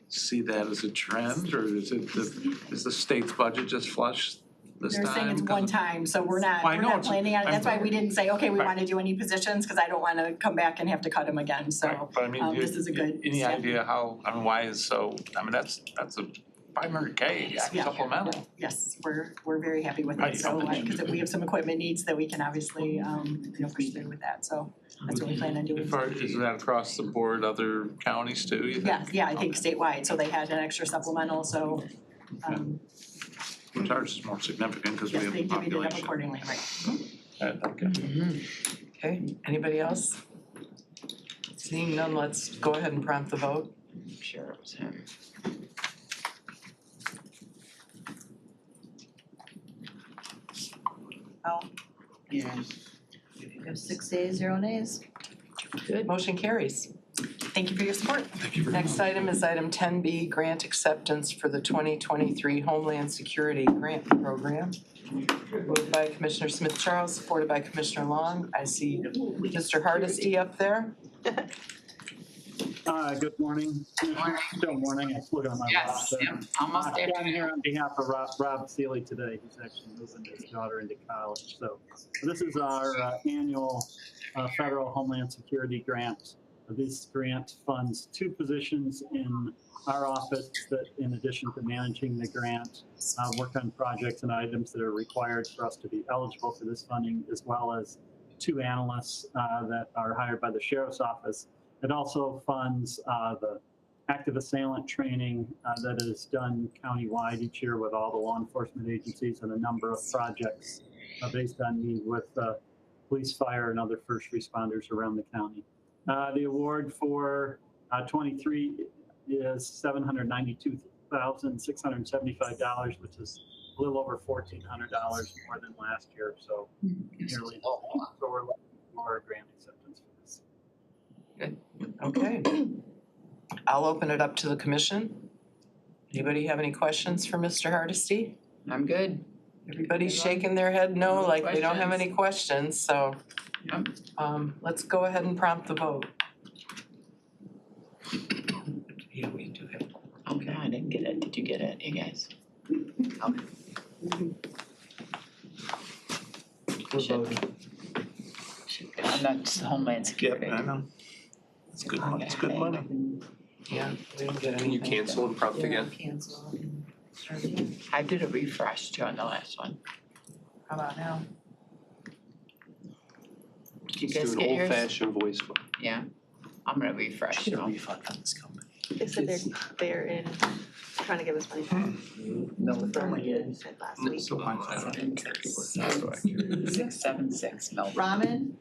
see that as a trend, or is the state's budget just flush this time? They're saying it's one time, so we're not, I we're know not it's- planning on it, that's why we didn't say, okay, we Right. wanna do any positions, cause I don't wanna come back and have to cut them again, so. But I mean, this is a good any step. idea how, I mean, why is so, I mean, that's a 500K Yeah. supplemental. Yes, we're very happy with How it, do you so fund it? like, cause we have some equipment needs that we can obviously, push through with that, so that's what we plan on doing. Is that across the board, other counties too, you think? Yeah, I think statewide, so they had an extra supplemental, so, Which ours is more significant because we yes, have they the divvied it up population. accordingly, right? Okay. Okay, anybody else? Seeing none, let's go ahead and prompt the vote. Sure it was him. Yes. We have 6 yeas, 0 nays. Good. Motion carries. Thank you for your support. Next item is item 10B, grant acceptance for the 2023 Homeland Security Grant Program. Moved by Commissioner Smith Charles, supported by Commissioner Long. I see Mr. Hardesty up there. Good morning. Still morning, I look on my Yes, watch. yep, almost I'm afternoon. here on behalf of Rob Seeley today, who's actually moving his daughter into college. So this is our annual federal Homeland Security grant. This grant funds 2 positions in our office that, in addition to managing the grant, work on projects and items that are required for us to be eligible for this funding, as well as 2 analysts that are hired by the Sheriff's Office. It also funds the active assailant training that is done countywide each year with all the law enforcement agencies and a number of projects based on need with police, fire, and other first responders around the county. The award for 23 is $792,675, which is a little over $1,400 more than last year. So nearly so we're looking for grant acceptance for this. Good. Okay. I'll open it up to the commission. Anybody have any questions for Mr. Hardesty? I'm good. Everybody's shaking their head no, like they don't have any questions, so. Yep. Let's go ahead and prompt the vote. Yeah, we do have. Okay, I didn't get it. Did you get it, you guys? Okay. We're voting. I'm not just Homeland Security. I know. It's good money, it's good money. Yeah, we didn't get Can you anything. cancel and prompt again? Cancel. I did a refresh too on the last one. How about now? Did you Let's guys do an get yours? old-fashioned voice vote. Yeah, I'm gonna refresh. Get a refund from this company. They said they're in, trying to give us money back. No, For what you said last week. 676 Melvin. Ramen,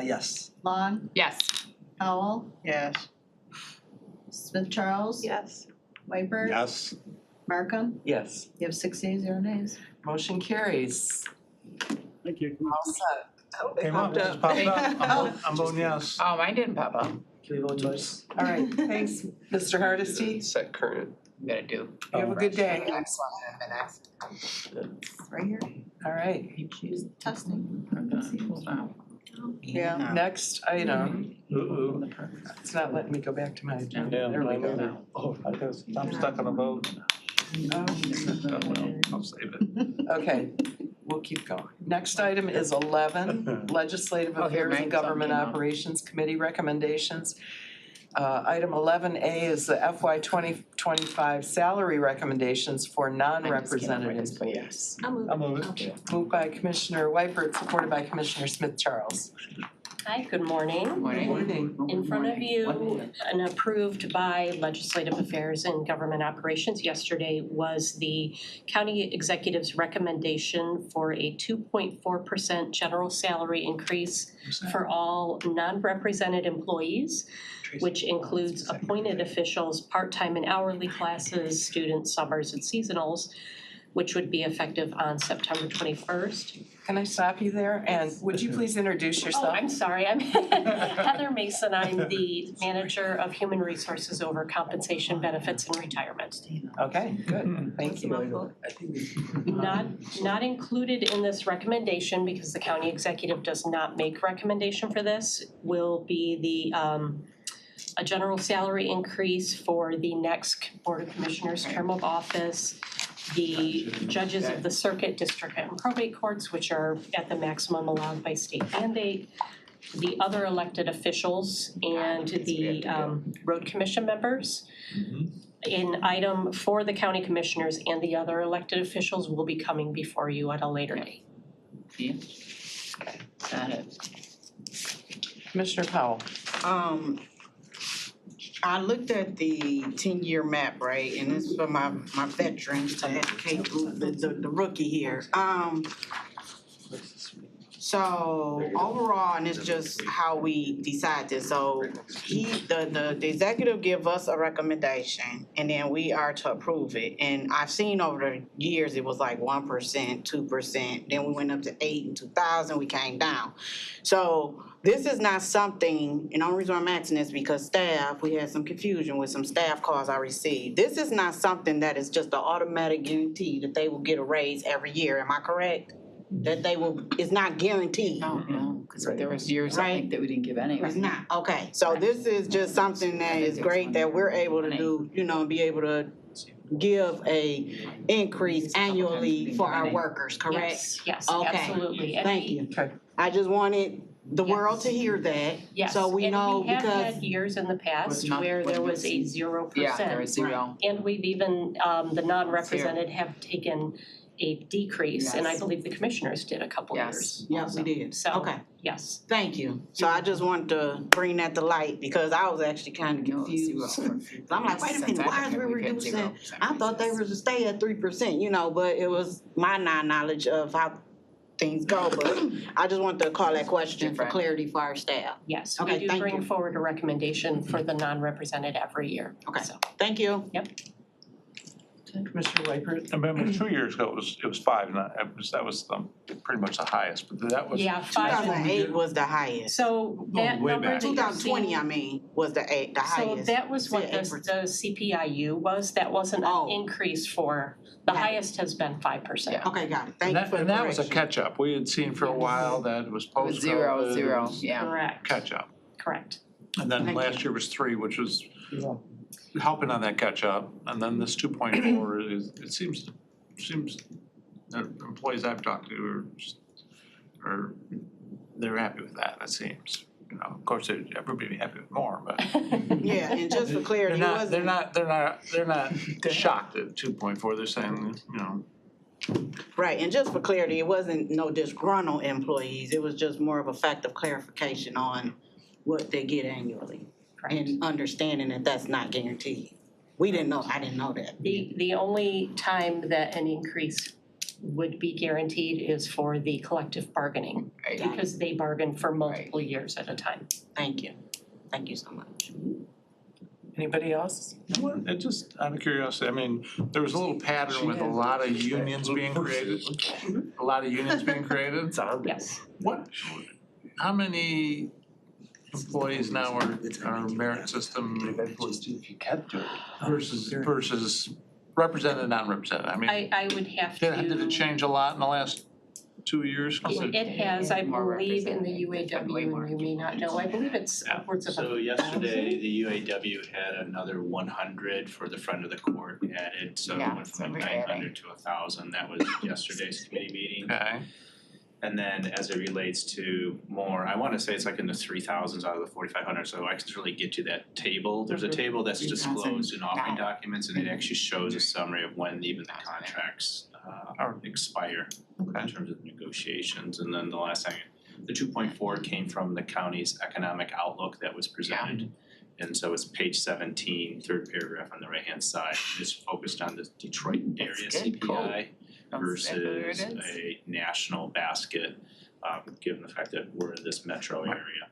Yes. Long, Yes. Howell, Yes. Smith Charles, Yes. Whitebird, Yes. Markham. Yes, You have 6 yeas, 0 nays. motion carries. Thank you. All set. Oh, it Came up, popped just up. popped up. I'm voting yes. Oh, mine didn't pop up. Can we vote twice? All right, thanks, Mr. Hardesty. Set current. I'm gonna do. You have a good day. Next one in minutes. Right here. All right, Testing. yeah, next item. Ooh. It's not letting me go back to my agenda. Yeah, There we go. Oh, I guess I'm stuck on a vote. Oh, I'll save it. okay, we'll keep going. Next item is 11, Legislative Oh, here, Affairs and mine's on Government the, Operations Committee recommendations. Item 11A is the FY 2025 salary recommendations for non-represented employees. I'll move it. Moved by Commissioner Whiteford, supported by Commissioner Smith Charles. Hi, good morning. Morning. In front of you and approved by Legislative Affairs and Government Operations yesterday was the county executive's recommendation for a 2.4% general salary increase for all non-represented employees, which includes appointed officials, part-time and hourly classes, students, summers, and seasonals. which would be effective on September 21st. Can I stop you there? And would you please introduce Oh, yourself? I'm sorry, I'm Heather Mason, I'm the Manager of Human Resources over Compensation, Benefits, and Retirement. Okay, good, thank you. Not included in this recommendation, because the county executive does not make recommendation for this, will be a general salary increase for the next Board of Commissioners term of office, the judges of the circuit, district, and probate courts, which are at the maximum allowed by state mandate, the other elected officials, and the road commission members. An item for the county commissioners and the other elected officials will be coming before you at a later date. Got it. Commissioner Powell. I looked at the 10-year map, right, and this is for my veterans to educate the rookie here. So overall, and it's just how we decide this, so the executive give us a recommendation and then we are to approve it. And I've seen over the years, it was like 1%, 2%, then we went up to 8 in 2000, we came down. So this is not something, and the only reason I'm asking is because staff, we had some confusion with some staff calls I received. This is not something that is just an automatic guarantee that they will get a raise every year, am I correct? That they will, it's not guaranteed. No, because there was years I think that we didn't give any. It's not, okay, so this is just something that is great that we're able to do, be able to give a increase annually for our workers, correct? Yes, Okay. absolutely. And Thank you. I just wanted the world to hear that, Yes, so we know and we have because. had years in the past Was not- where there was was a 0%. Yeah, there was zero. And we've even, the non-represented have taken a decrease, and I Yes. believe the commissioners did a couple years. Yeah, we did, So, okay. yes. Thank you. So I just wanted to bring that to light because I was actually kind of confused. I'm like, wait a minute, why is we reducing? I thought they were to stay at 3%, but it was my non-knowledge of how things go. But I just wanted to call that question for clarity for our staff. Yes, Okay, we do thank bring you. forward a recommendation for the non-represented every year. Okay, So, thank you. Yep. Commissioner Wypert. I remember 2 years ago, it was 5, and that was pretty much the highest, but that was. Yeah, 5. 2008 was the highest. So that way number back. that you're 2020, seeing- I mean, was the So highest. that was what Yeah, the CPIU was, that wasn't an increase for, the Got it. highest has been 5%. Okay, got it. Thank you for the And that was a correction. catch-up. We had seen for a while that it was post-COVID. Zero, yeah. Correct, Catch-up. correct. And then Thank last year was 3, which was helping on that catch-up. And then this 2.4 is, it seems the employees I've talked to they're happy with that, it seems. Of course, everybody be happy with more, but. Yeah, and just for clarity, it wasn't. They're not shocked at 2.4. They're saying, Right, and just for clarity, it wasn't no disgruntled employees, it was just more of a fact of clarification on what they get annually. And understanding that that's not guaranteed. I didn't know that. The only time that an increase would be guaranteed is for the collective bargaining, because they bargain for multiple years at a time. Thank you so much. Anybody else? It just, out of curiosity, I mean, there was a little pattern with a lot of unions being created. Yes. How many employees now are merit system versus represented, non-represented? I mean, I would have to. did it change a lot in the last 2 years? 'Cause It has, I More believe, in the represented, UAW, and you may not know, I believe it's upwards of 1,000. So yesterday, the UAW had another 100 for the front of the court added, so it Yeah, went so from we're 900 to 1,000. That was yesterday's committee meeting. Okay. And then as it relates to more, I wanna say it's like in the 3,000s out of the 4,500, so I can really get to that table. There's a table that's 3,000. disclosed in offering documents, and it actually shows a summary of when even the contracts expire in terms of negotiations. And then the last thing, the 2.4 came from the county's economic outlook that was presented. And so it's page 17, third paragraph on the right-hand side, it's focused on the Detroit area CPI versus a national basket, given the fact that we're in this metro area.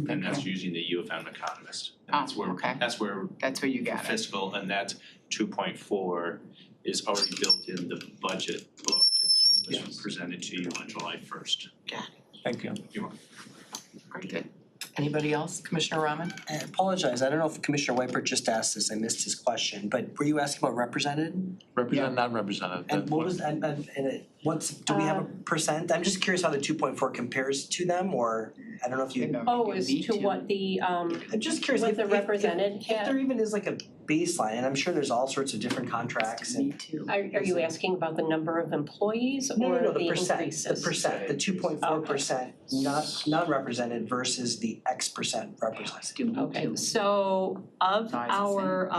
And that's using the U of M economist. And that's where okay. that's where That's where you got it. fiscal, and that 2.4 is already built in the budget book that was presented to you on July 1st. Thank you. You're welcome. Very good. Anybody else? Commissioner Rahman? I apologize, I don't know if Commissioner Wypert just asked this, I missed his question, but were you asking about represented? Represent, non-represented. And what was, what's, do we have a percent? I'm just curious how the 2.4 compares to them, or I don't know if you. Oh, as to what the I'm just curious what if the represented if there even is like a baseline, and I'm sure there's all sorts of different contracts and. Are you asking about the number of employees No, or the percent, increases? the percent, the 2.4% not represented versus the X percent represented. Okay, so of our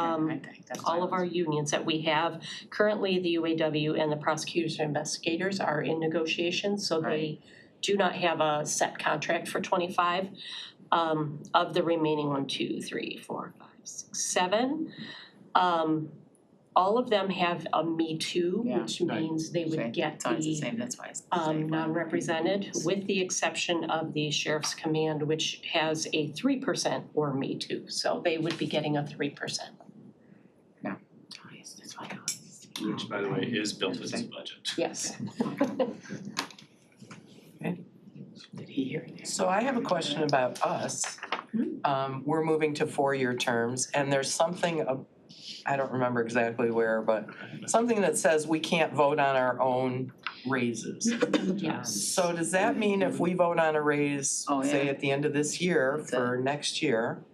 all of our unions that we have, currently the UAW and the prosecutors and investigators are in negotiations, so they do not have a set contract for 25. Of the remaining 1, 2, 3, 4, 5, 6, 7. All of them have a Me Too, which means they would get the non-represented, with the exception of the Sheriff's Command, which has a 3% or Me Too, so they would be getting a 3%. Which, by the way, is built into the budget. Yes. Did he hear that? So I have a question about us. We're moving to 4-year terms, and there's something, I don't remember exactly where, but something that says we can't vote on our own raises. Yes. So does that mean if we vote on a raise, Oh, say yeah. at the end of this year for next year,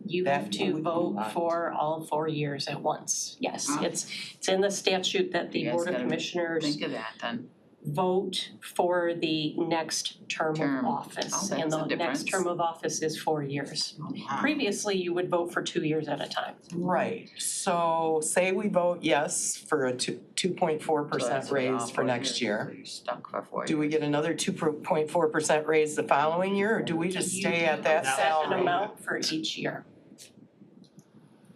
You have to vote for all 4 years at once, yes. It's in the statute that the You guys Board of gotta Commissioners Think of that then. vote for the next term of office. Oh, And that's the a difference. next term of office is 4 years. Previously, you would vote for 2 years at a time. right, so say we vote yes for a 2.4% raise for next year. You're stuck for 4 years. Do we get another 2.4% raise the following year, or do we just stay at that Set an salary? amount for each year.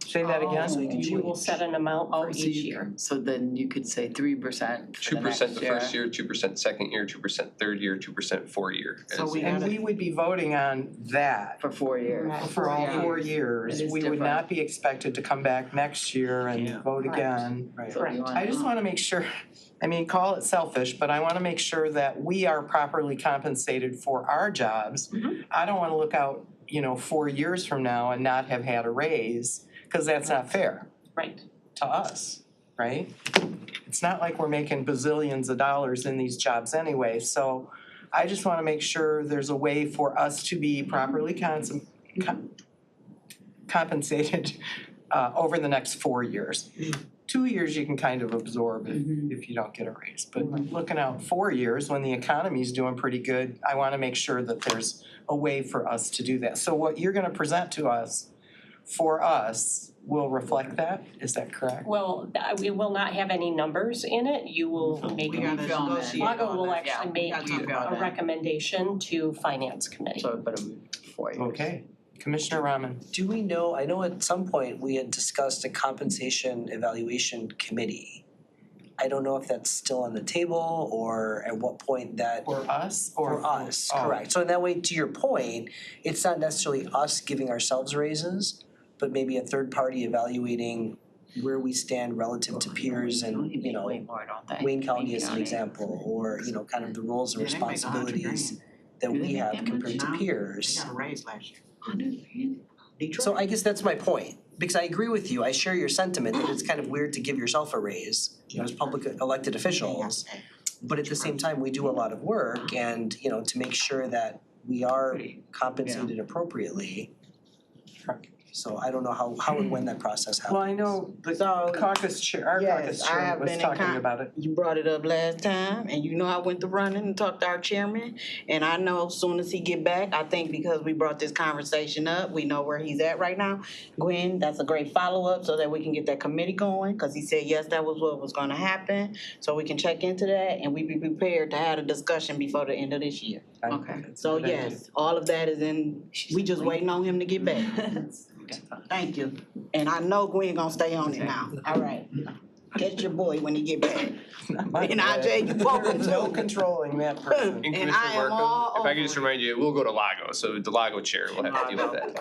Say that again? You will set an amount for each year. So then you could say 3% for the next 2% the first year, 2% second year, 2% third year, 2% fourth year. And we would be voting on that. For 4 years. For all 4 It years. is We would different. not be expected to come back next year and vote Correct. again. Correct. I just wanna make sure, I mean, call it selfish, but I wanna make sure that we are properly compensated for our jobs. I don't wanna look out, 4 years from now and not have had a raise, cause that's not fair Right. to us, right? It's not like we're making bazillions of dollars in these jobs anyway, so I just wanna make sure there's a way for us to be properly compensated over the next 4 years. 2 years you can kind of absorb if you don't get a raise, but looking out 4 years when the economy's doing pretty good, I wanna make sure that there's a way for us to do that. So what you're gonna present to us, for us, will reflect that, is that correct? Well, we will not have any numbers in it. You will make, Lago will actually make a recommendation to Finance Committee. So, but it would be 4 years. Okay, Commissioner Rahman. Do we know, I know at some point we had discussed a compensation evaluation committee. I don't know if that's still on the table or at what point that. For us or? For us, oh. correct. So in that way, to your point, it's not necessarily us giving ourselves raises, but maybe a third party evaluating where we stand relative to peers and, Wayne County as an example, or, kind of the roles and responsibilities that we have compared to peers. So I guess that's my point, because I agree with you, I share your sentiment that it's kind of weird to give yourself a raise, as public elected officials. But at the same time, we do a lot of work and, to make sure that we are compensated appropriately. So I don't know how and when that process happens. Well, I know the caucus chair, our caucus chair was talking about it. You brought it up last time, and I went to running and talked to our chairman, and I know as soon as he get back, I think because we brought this conversation up, we know where he's at right now. Gwen, that's a great follow-up so that we can get that committee going, because he said, yes, that was what was gonna happen, so we can check into that, and we be prepared to have a discussion before the end of this year. Okay. So yes, all of that is in, we just waiting on him to get back. Thank you. And I know Gwen gonna stay on it now. All right. Catch your boy when he get back. My And I bad. take you forward. There is no controlling that person. And And Commissioner I am Markham, all if I could over just remind you, we'll go to Lago, so the Lago chair will have to deal with that.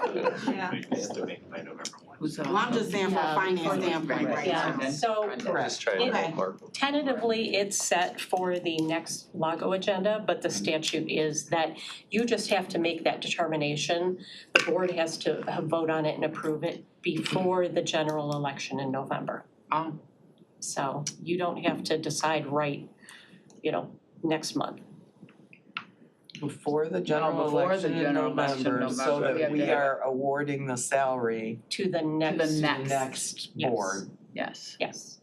Well, I'm just saying from a finance standpoint right now. Yeah, so Just trying to Okay. mark. tentatively, it's set for the next Lago agenda, but the statute is that you just have to make that determination. The board has to vote on it and approve it before the general election in November. Oh. So you don't have to decide next month. Before the general before the election in general election in November, so November, we that have we to have are awarding the salary To the To next. the to next. the next Yes. board. Yes. Yes.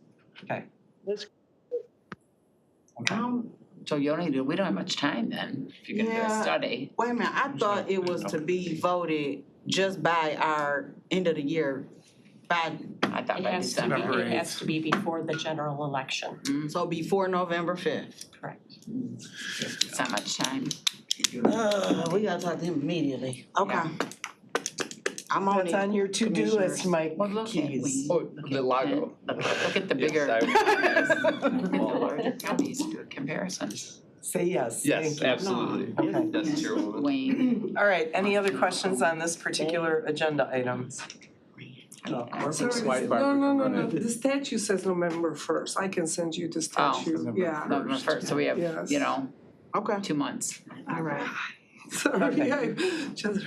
So you only do, we don't have much time then, if you're gonna do a Yeah. study. Wait a minute, I thought it was to be voted just by our end of the year, by, I thought It by has to be, December. it has to be before the general election. so before November 5th. Correct. It's not much time. We gotta talk to him immediately. Okay. I'm on That's it. on your to-do list, Commissioners. Mike Well, look at, Keys. Oh, the Lago. Look at the bigger. Yes, Look at the larger counties, do a comparison. Say yes, Yes, thank you. absolutely. Okay. Yes, Chairwoman. Wayne. All right, any other questions on this particular agenda item? Slide by- No, the statute says November 1st, I can send you the statute, yeah. November first, so we have, Yes. Okay. 2 months. All right. Sorry, Okay. I just.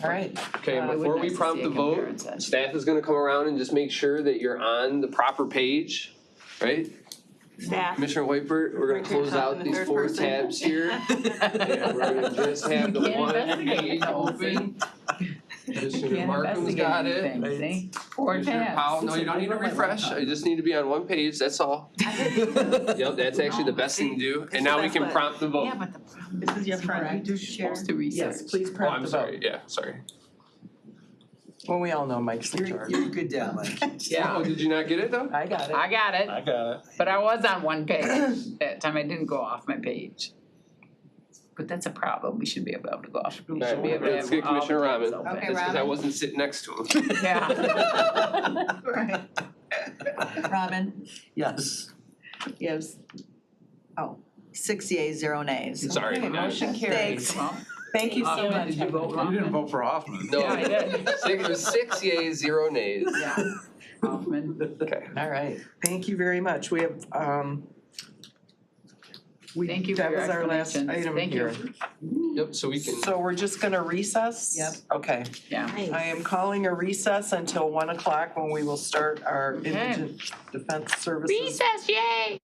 All right. Okay, and I would before like we to prompt see a the vote, comparison. staff is gonna come around and just make sure that you're on the proper page, right? Staff. Commissioner Whitebird, we're gonna close out these 4 tabs here. And we're gonna just have the Can't one investigate, page no, open. Commissioner Can't Markham's got investigate it. anything, see? 4 Commissioner tabs. Powell, no, you don't need to refresh, I just need to be on one page, that's all. Yep, that's actually the best thing to do, and now we can prompt the vote. Yeah, but the problem This is your friend, correct. you do share. Supposed to research. Yes, please Oh, prompt I'm the sorry, vote. yeah, sorry. Well, we all know Mike's in charge. You're good down, Mike. Yeah, Oh, did you not get it though? I got it. I got it, I got it. but I was on one page. That time I didn't go off my page. But that's a problem, we should be able to go off, we should be able to Let's have get all the Commissioner tabs Rahman. open. Okay, That's because I Rahman. wasn't sitting next to him. Yeah. Right. Robin, Yes. yes. Oh, 6 yeas, 0 nays. Sorry. Okay, motion carries. Thanks. Thank you so much. Did you vote You wrong? didn't vote for Hoffman. No, Yeah, I did. it was 6 yeas, 0 nays. Yeah. Hoffman. Okay. All right, thank you very much. We have, Thank you for that your was our last explanations. item Thank you. here. Yep, so we can. So we're just gonna recess? Yep. Okay. Yeah. I am calling a recess until 1 o'clock when we will start our indigent defense services. Recess, yay!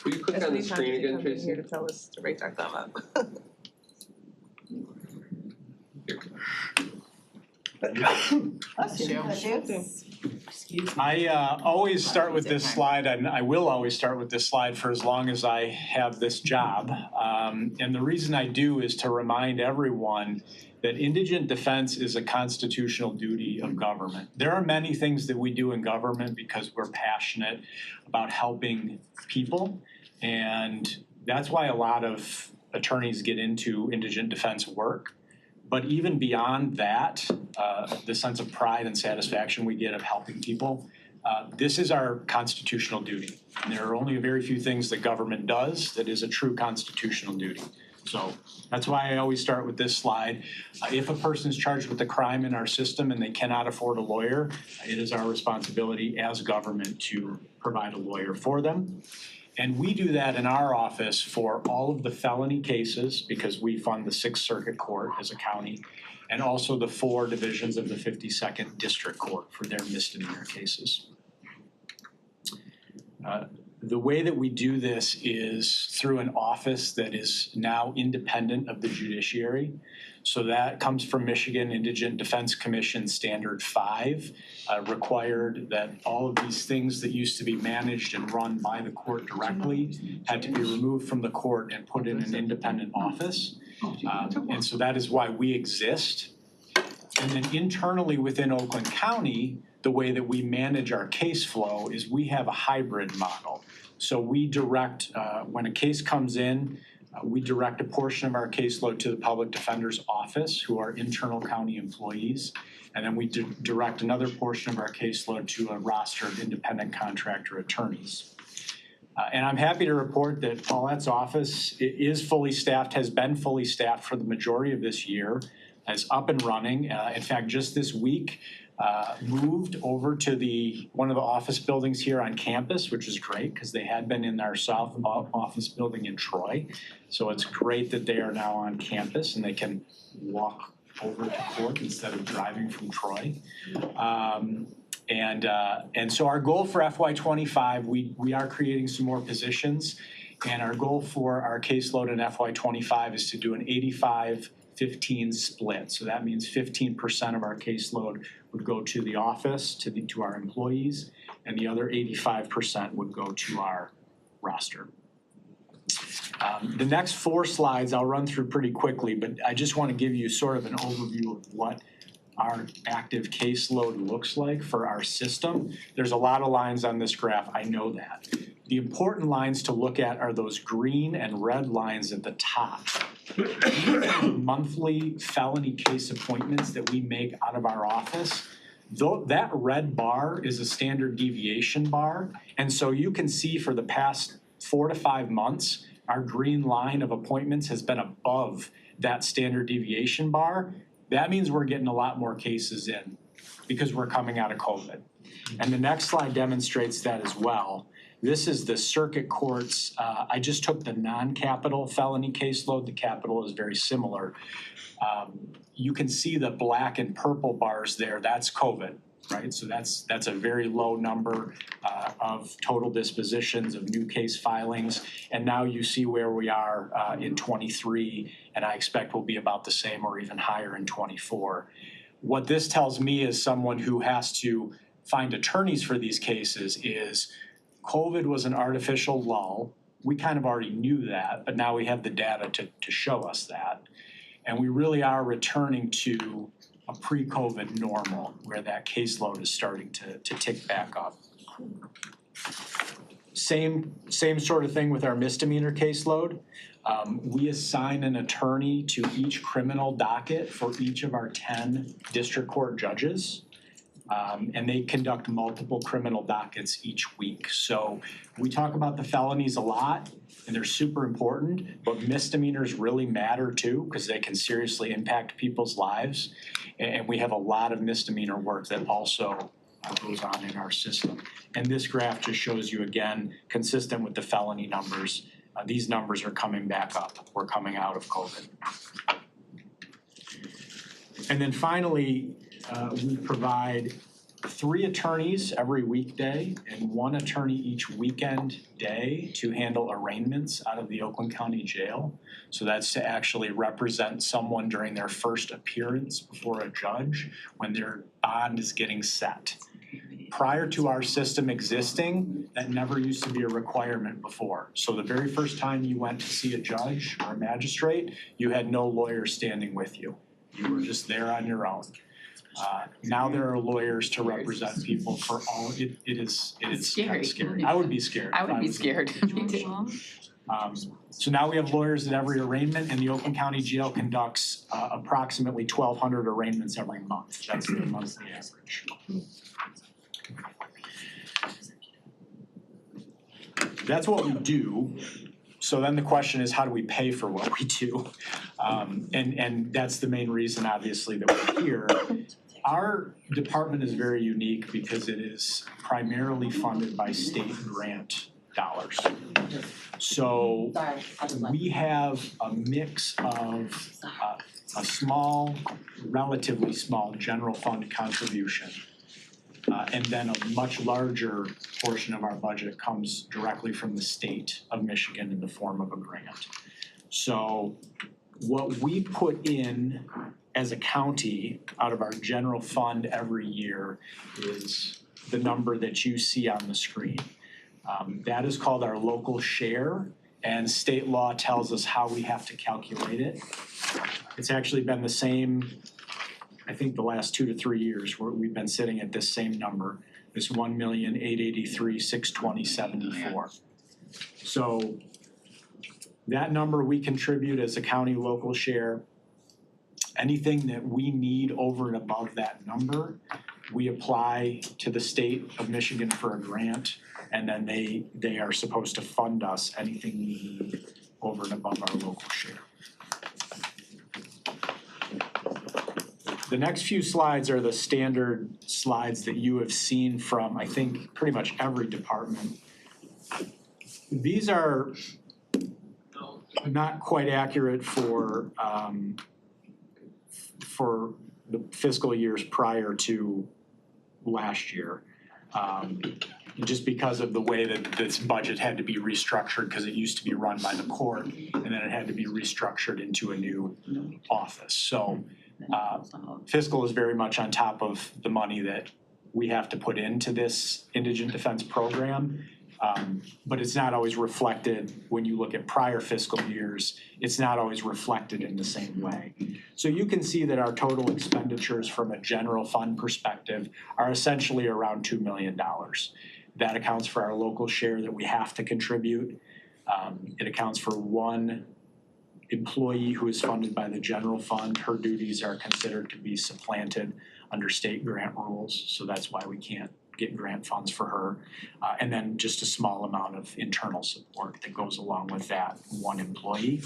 Will you click on the screen again, Here Tracy? to tell us to raise our thumb up. I always start with this slide, and I will always start with this slide for as long as I have this job. And the reason I do is to remind everyone that indigent defense is a constitutional duty of government. There are many things that we do in government because we're passionate about helping people, and that's why a lot of attorneys get into indigent defense work. But even beyond that, the sense of pride and satisfaction we get of helping people, this is our constitutional duty. And there are only a very few things that government does that is a true constitutional duty. So that's why I always start with this slide. If a person is charged with a crime in our system and they cannot afford a lawyer, it is our responsibility as government to provide a lawyer for them. And we do that in our office for all of the felony cases because we fund the 6th Circuit Court as a county, and also the 4 divisions of the 52nd District Court for their misdemeanor cases. The way that we do this is through an office that is now independent of the judiciary. So that comes from Michigan Indigent Defense Commission Standard 5, required that all of these things that used to be managed and run by the court directly had to be removed from the court and put in an independent office. And so that is why we exist. And then internally within Oakland County, the way that we manage our case flow is we have a hybrid model. So we direct, when a case comes in, we direct a portion of our caseload to the public defender's office, who are internal county employees. And then we direct another portion of our caseload to a roster of independent contractor attorneys. And I'm happy to report that Paulette's office is fully staffed, has been fully staffed for the majority of this year, is up and running. In fact, just this week, moved over to one of the office buildings here on campus, which is great because they had been in our south office building in Troy. So it's great that they are now on campus and they can walk over to court instead of driving from Troy. And so our goal for FY25, we are creating some more positions, and our goal for our caseload in FY25 is to do an 85-15 split. So that means 15% of our caseload would go to the office, to our employees, and the other 85% would go to our roster. The next 4 slides I'll run through pretty quickly, but I just want to give you sort of an overview of what our active caseload looks like for our system. There's a lot of lines on this graph, I know that. The important lines to look at are those green and red lines at the top. These are the monthly felony case appointments that we make out of our office. That red bar is a standard deviation bar. And so you can see for the past 4 to 5 months, our green line of appointments has been above that standard deviation bar. That means we're getting a lot more cases in because we're coming out of COVID. And the next slide demonstrates that as well. This is the circuit courts. I just took the non-capital felony caseload. The capital is very similar. You can see the black and purple bars there. That's COVID, right? So that's a very low number of total dispositions of new case filings. And now you see where we are in 23, and I expect we'll be about the same or even higher in 24. What this tells me as someone who has to find attorneys for these cases is COVID was an artificial lull. We kind of already knew that, but now we have the data to show us that. And we really are returning to a pre-COVID normal where that caseload is starting to tick back up. Same sort of thing with our misdemeanor caseload. We assign an attorney to each criminal docket for each of our 10 district court judges. And they conduct multiple criminal dockets each week. So we talk about the felonies a lot, and they're super important, but misdemeanors really matter too, because they can seriously impact people's lives. And we have a lot of misdemeanor work that also goes on in our system. And this graph just shows you, again, consistent with the felony numbers, these numbers are coming back up. We're coming out of COVID. And then finally, we provide 3 attorneys every weekday and 1 attorney each weekend day to handle arraignments out of the Oakland County Jail. So that's to actually represent someone during their first appearance before a judge when their bond is getting set. Prior to our system existing, that never used to be a requirement before. So the very first time you went to see a judge or a magistrate, you had no lawyer standing with you. You were just there on your own. Now there are lawyers to represent people for all, it is kind of scary. I would be scared. I would be scared. Me too. So now we have lawyers at every arraignment, and the Oakland County Jail conducts approximately 1,200 arraignments every month. That's the monthly average. That's what we do. So then the question is, how do we pay for what we do? And that's the main reason, obviously, that we're here. Our department is very unique because it is primarily funded by state grant dollars. So we have a mix of a small, relatively small general fund contribution. And then a much larger portion of our budget comes directly from the state of Michigan in the form of a grant. So what we put in as a county out of our general fund every year is the number that you see on the screen. That is called our local share, and state law tells us how we have to calculate it. It's actually been the same, I think, the last 2 to 3 years where we've been sitting at this same number, this 1,883,620.74. So that number we contribute as a county local share. Anything that we need over and above that number, we apply to the state of Michigan for a grant, and then they are supposed to fund us anything we need over and above our local share. The next few slides are the standard slides that you have seen from, I think, pretty much every department. These are not quite accurate for the fiscal years prior to last year. Just because of the way that this budget had to be restructured, because it used to be run by the court, and then it had to be restructured into a new office. So fiscal is very much on top of the money that we have to put into this indigent defense program. But it's not always reflected when you look at prior fiscal years, it's not always reflected in the same way. So you can see that our total expenditures from a general fund perspective are essentially around $2 million. That accounts for our local share that we have to contribute. It accounts for 1 employee who is funded by the general fund. Her duties are considered to be supplanted under state grant rules, so that's why we can't get grant funds for her. And then just a small amount of internal support that goes along with that 1 employee.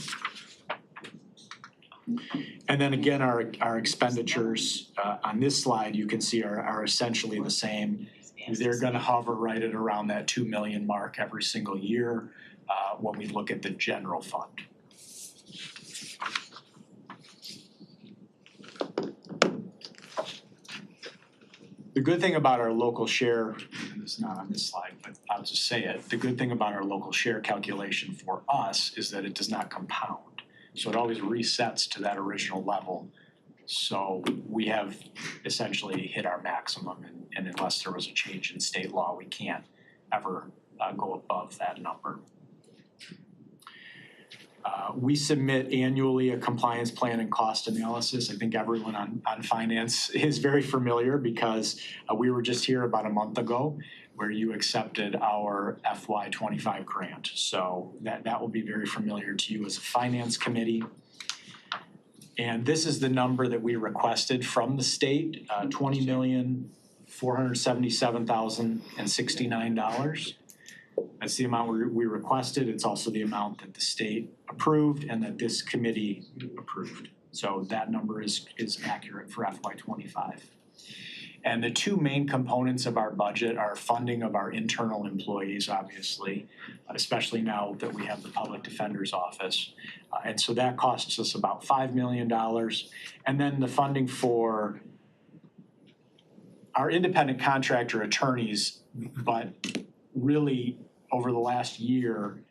And then again, our expenditures on this slide, you can see are essentially the same. They're gonna hover right at around that 2 million mark every single year when we look at the general fund. The good thing about our local share, and it's not on this slide, but I'll just say it, the good thing about our local share calculation for us is that it does not compound. So it always resets to that original level. So we have essentially hit our maximum, and unless there was a change in state law, we can't ever go above that number. We submit annually a compliance plan and cost analysis. I think everyone on finance is very familiar because we were just here about a month ago where you accepted our FY25 grant. So that will be very familiar to you as a finance committee. And this is the number that we requested from the state, $20,477,069. That's the amount we requested. It's also the amount that the state approved and that this committee approved. So that number is accurate for FY25. And the 2 main components of our budget are funding of our internal employees, obviously, especially now that we have the Public Defender's Office. And so that costs us about $5 million. And then the funding for our independent contractor attorneys, but really over the last year,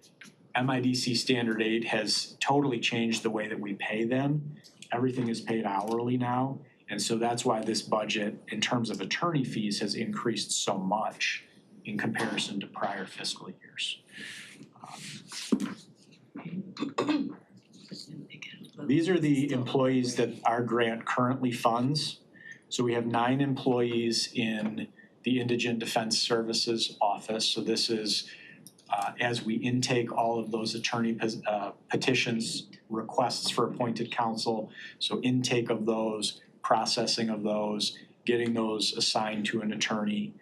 MIDC Standard 8 has totally changed the way that we pay them. Everything is paid hourly now. And so that's why this budget, in terms of attorney fees, has increased so much in comparison to prior fiscal years. These are the employees that our grant currently funds. So we have 9 employees in the Indigent Defense Services Office. So this is as we intake all of those attorney petitions, requests for appointed counsel. So intake of those, processing of those, getting those assigned to an attorney,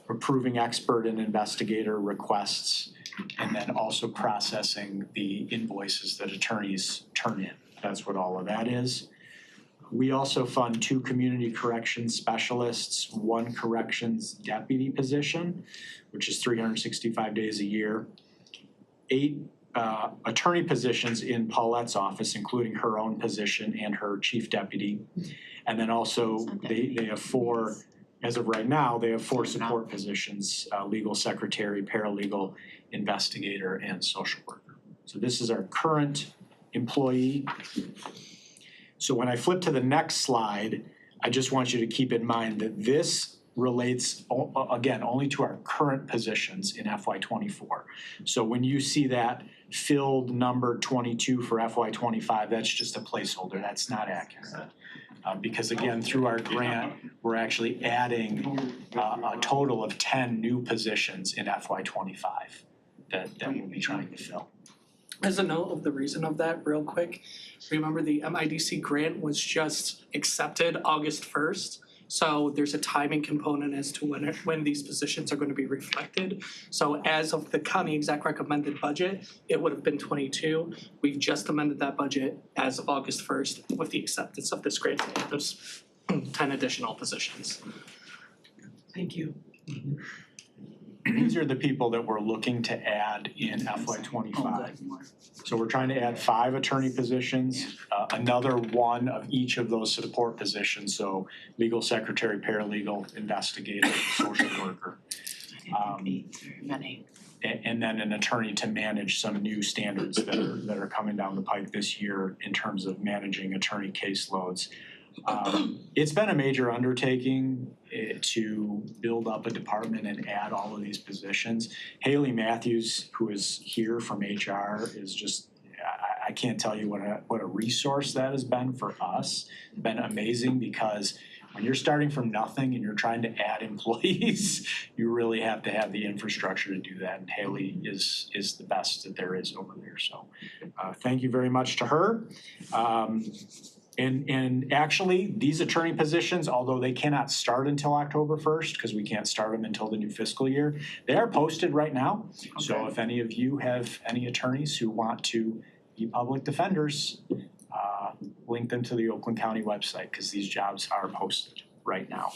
approving expert and investigator requests, and then also processing the invoices that attorneys turn in. That's what all of that is. We also fund 2 community corrections specialists, 1 corrections deputy position, which is 365 days a year, 8 attorney positions in Paulette's office, including her own position and her chief deputy. And then also they have 4, as of right now, they have 4 support positions, legal secretary, paralegal, investigator, and social worker. So this is our current employee. So when I flip to the next slide, I just want you to keep in mind that this relates, again, only to our current positions in FY24. So when you see that filled number 22 for FY25, that's just a placeholder. That's not accurate. Because again, through our grant, we're actually adding a total of 10 new positions in FY25 that we'll be trying to fill. As a note of the reason of that, real quick, remember the MIDC grant was just accepted August 1st. So there's a timing component as to when these positions are going to be reflected. So as of the county exec recommended budget, it would have been 22. We've just amended that budget as of August 1st with the acceptance of this grant. There's 10 additional positions. Thank you. These are the people that we're looking to add in FY25. So we're trying to add 5 attorney positions, another 1 of each of those support positions. So legal secretary, paralegal, investigator, social worker. And then an attorney to manage some new standards that are coming down the pike this year in terms of managing attorney caseloads. It's been a major undertaking to build up a department and add all of these positions. Haley Matthews, who is here from HR, is just, I can't tell you what a resource that has been for us. It's been amazing because when you're starting from nothing and you're trying to add employees, you really have to have the infrastructure to do that. And Haley is the best that there is over there. So thank you very much to her. And actually, these attorney positions, although they cannot start until October 1st, because we can't start them until the new fiscal year, they are posted right now. Okay. So if any of you have any attorneys who want to be public defenders, link them to the Oakland County website, because these jobs are posted right now.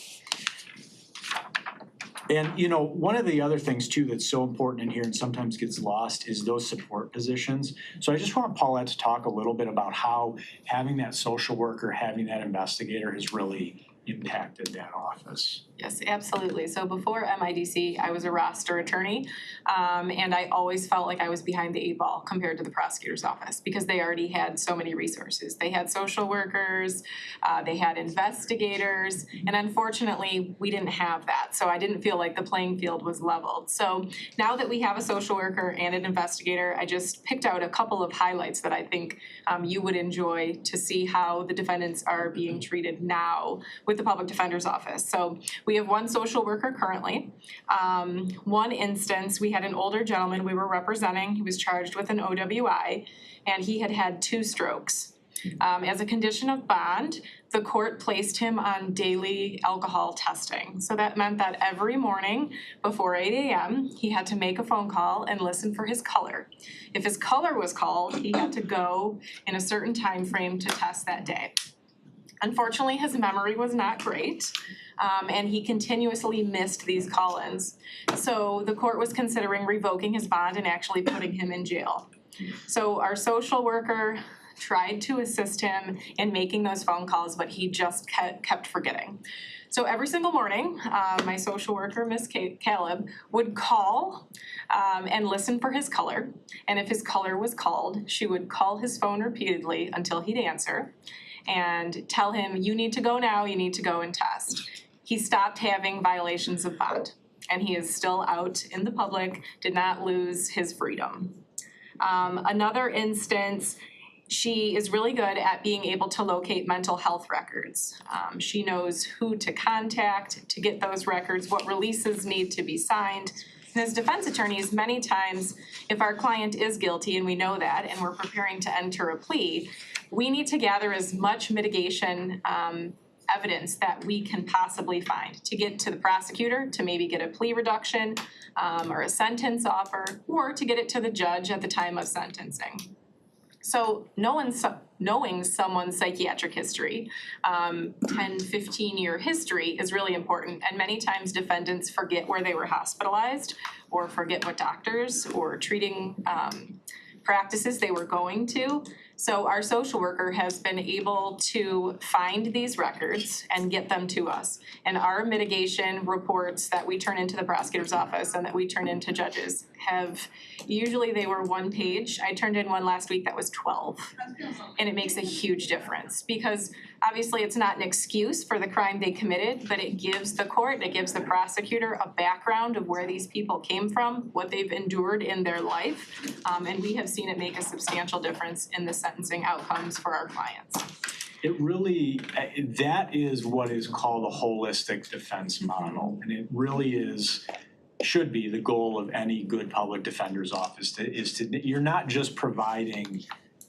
And you know, one of the other things too that's so important in here and sometimes gets lost is those support positions. So I just want Paulette to talk a little bit about how having that social worker, having that investigator has really impacted that office. Yes, absolutely. So before MIDC, I was a roster attorney, and I always felt like I was behind the 8 ball compared to the prosecutor's office because they already had so many resources. They had social workers, they had investigators, and unfortunately, we didn't have that. So I didn't feel like the playing field was leveled. So now that we have a social worker and an investigator, I just picked out a couple of highlights that I think you would enjoy to see how the defendants are being treated now with the Public Defender's Office. So we have 1 social worker currently. One instance, we had an older gentleman we were representing. He was charged with an OWI, and he had had 2 strokes. As a condition of bond, the court placed him on daily alcohol testing. So that meant that every morning before 8 a.m., he had to make a phone call and listen for his color. If his color was called, he had to go in a certain time frame to test that day. Unfortunately, his memory was not great, and he continuously missed these call-ins. So the court was considering revoking his bond and actually putting him in jail. So our social worker tried to assist him in making those phone calls, but he just kept forgetting. So every single morning, my social worker, Miss Caleb, would call and listen for his color. And if his color was called, she would call his phone repeatedly until he'd answer and tell him, you need to go now, you need to go and test. He stopped having violations of bond, and he is still out in the public, did not lose his freedom. Another instance, she is really good at being able to locate mental health records. She knows who to contact to get those records, what releases need to be signed. And as defense attorneys, many times, if our client is guilty and we know that and we're preparing to enter a plea, we need to gather as much mitigation evidence that we can possibly find to get to the prosecutor to maybe get a plea reduction or a sentence offer, or to get it to the judge at the time of sentencing. So knowing someone's psychiatric history, 10, 15-year history is really important. And many times defendants forget where they were hospitalized or forget what doctors or treating practices they were going to. So our social worker has been able to find these records and get them to us. And our mitigation reports that we turn into the prosecutor's office and that we turn into judges usually they were 1 page. I turned in one last week that was 12. And it makes a huge difference because obviously it's not an excuse for the crime they committed, but it gives the court, it gives the prosecutor a background of where these people came from, what they've endured in their life. And we have seen it make a substantial difference in the sentencing outcomes for our clients. It really, that is what is called a holistic defense model. And it really should be the goal of any good public defender's office you're not just providing,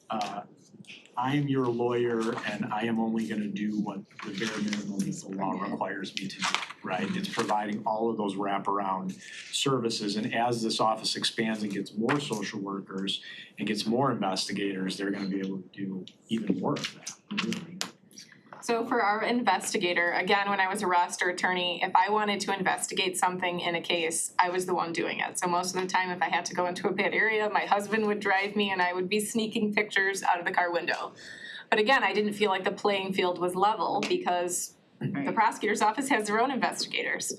I am your lawyer and I am only gonna do what the bare minimum the law requires me to do, right? It's providing all of those wraparound services, and as this office expands and gets more social workers and gets more investigators, they're gonna be able to do even more of that. So for our investigator, again, when I was a roster attorney, if I wanted to investigate something in a case, I was the one doing it. So most of the time, if I had to go into a bad area, my husband would drive me and I would be sneaking pictures out of the car window. But again, I didn't feel like the playing field was level because the prosecutor's office has their own investigators.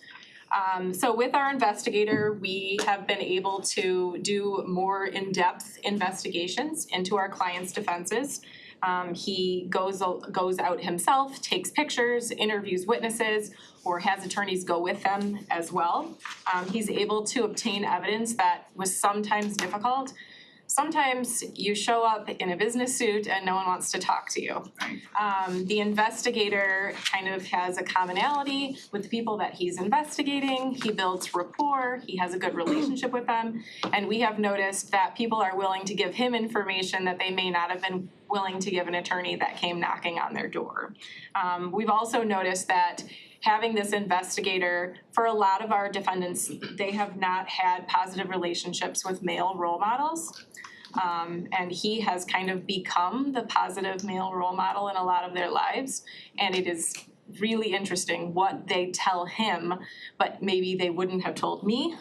So with our investigator, we have been able to do more in-depth investigations into our clients' defenses. He goes out himself, takes pictures, interviews witnesses, or has attorneys go with them as well. He's able to obtain evidence that was sometimes difficult. Sometimes you show up in a business suit and no one wants to talk to you. The investigator kind of has a commonality with the people that he's investigating. He builds rapport, he has a good relationship with them, and we have noticed that people are willing to give him information that they may not have been willing to give an attorney that came knocking on their door. We've also noticed that having this investigator, for a lot of our defendants, they have not had positive relationships with male role models. And he has kind of become the positive male role model in a lot of their lives. And it is really interesting what they tell him, but maybe they wouldn't have told me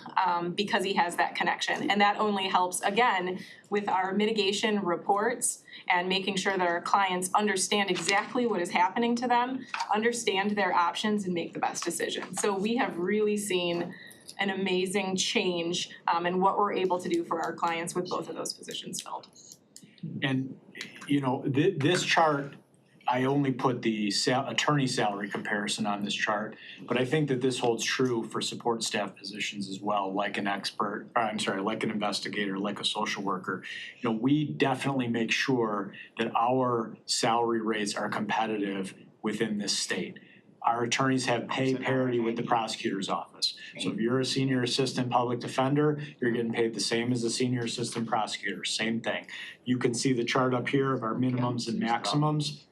because he has that connection. And that only helps, again, with our mitigation reports and making sure that our clients understand exactly what is happening to them, understand their options, and make the best decision. So we have really seen an amazing change in what we're able to do for our clients with both of those positions filled. And, you know, this chart, I only put the attorney salary comparison on this chart, but I think that this holds true for support staff positions as well, like an like an investigator, like a social worker. You know, we definitely make sure that our salary rates are competitive within this state. Our attorneys have pay parity with the prosecutor's office. So if you're a senior assistant public defender, you're getting paid the same as a senior assistant prosecutor, same thing. You can see the chart up here of our minimums and maximums.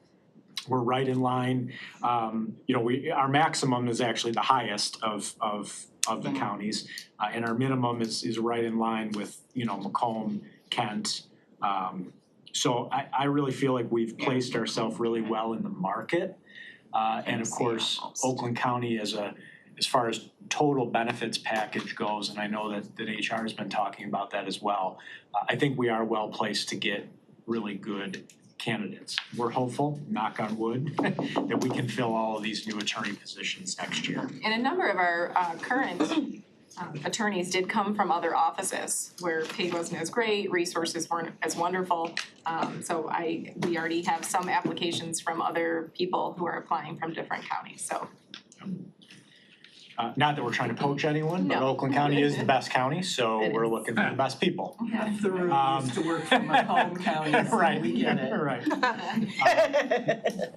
We're right in line. You know, our maximum is actually the highest of the counties, and our minimum is right in line with, you know, Macomb, Kent. So I really feel like we've placed ourselves really well in the market. And of course, Oakland County as far as total benefits package goes, and I know that HR has been talking about that as well. I think we are well placed to get really good candidates. We're hopeful, knock on wood, that we can fill all of these new attorney positions next year. And a number of our current attorneys did come from other offices where pay wasn't as great, resources weren't as wonderful. So we already have some applications from other people who are applying from different counties, so. Not that we're trying to poach anyone, but No. Oakland County is the best county, so we're looking for the best people. Through used to work from my home county, so Right, we get it. right.